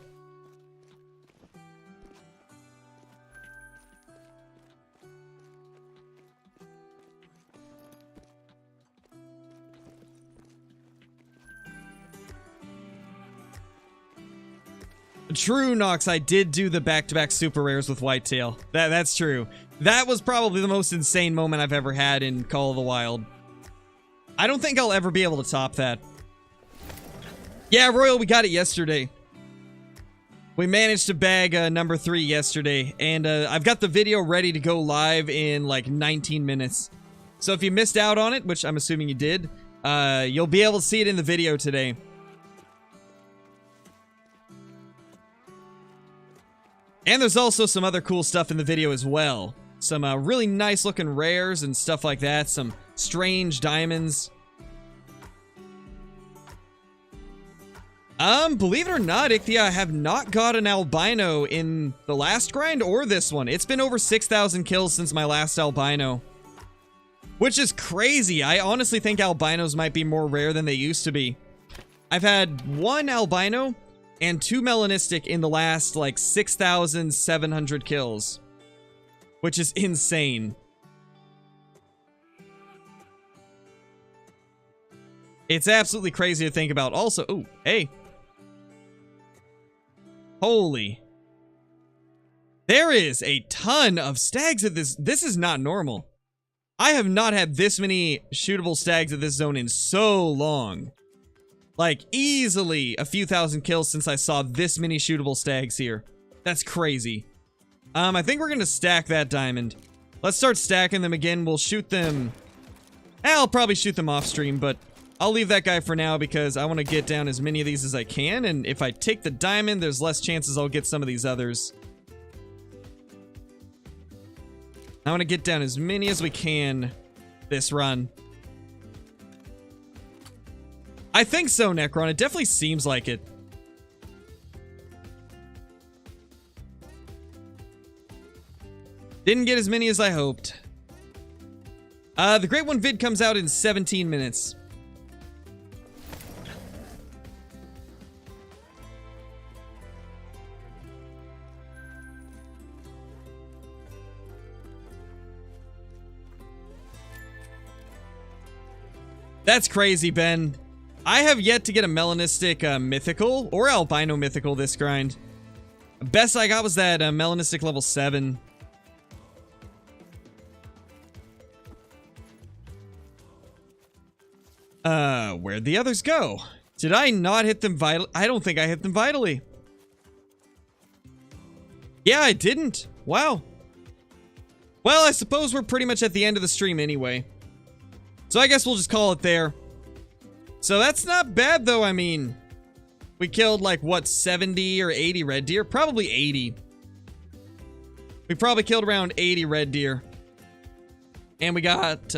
True, Nox, I did do the back-to-back super rares with whitetail. That's true. That was probably the most insane moment I've ever had in Call of the Wild. I don't think I'll ever be able to top that. Yeah, Royal, we got it yesterday. We managed to bag number 3 yesterday, and I've got the video ready to go live in like 19 minutes. So if you missed out on it, which I'm assuming you did, you'll be able to see it in the video today. And there's also some other cool stuff in the video as well. Some really nice looking rares and stuff like that. Some strange diamonds. Believe it or not, Ichthia, I have not got an albino in the last grind or this one. It's been over 6,000 kills since my last albino. Which is crazy. I honestly think albinos might be more rare than they used to be. I've had 1 albino and 2 melanistic in the last, like, 6,700 kills. Which is insane. It's absolutely crazy to think about. Also, ooh, hey. Holy. There is a ton of stags at this. This is not normal. I have not had this many shootable stags at this zone in so long. Like, easily a few thousand kills since I saw this many shootable stags here. That's crazy. I think we're gonna stack that diamond. Let's start stacking them again. We'll shoot them. I'll probably shoot them off stream, but I'll leave that guy for now because I want to get down as many of these as I can. And if I take the diamond, there's less chances I'll get some of these others. I want to get down as many as we can this run. I think so, Necron. It definitely seems like it. Didn't get as many as I hoped. The Great One vid comes out in 17 minutes. That's crazy, Ben. I have yet to get a melanistic mythical or albino mythical this grind. Best I got was that melanistic level 7. Where'd the others go? Did I not hit them vital? I don't think I hit them vitally. Yeah, I didn't. Wow. Well, I suppose we're pretty much at the end of the stream anyway. So I guess we'll just call it there. So that's not bad though, I mean. We killed like, what, 70 or 80 red deer? Probably 80. We probably killed around 80 red deer. And we got,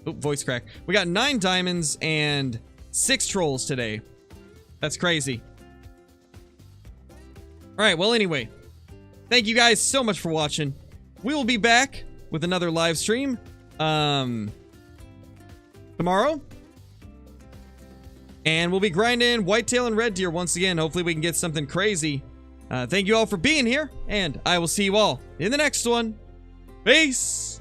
voice crack. We got 9 diamonds and 6 trolls today. That's crazy. Alright, well anyway. Thank you guys so much for watching. We will be back with another live stream. Tomorrow. And we'll be grinding whitetail and red deer once again. Hopefully we can get something crazy. Thank you all for being here. And I will see you all in the next one. Peace.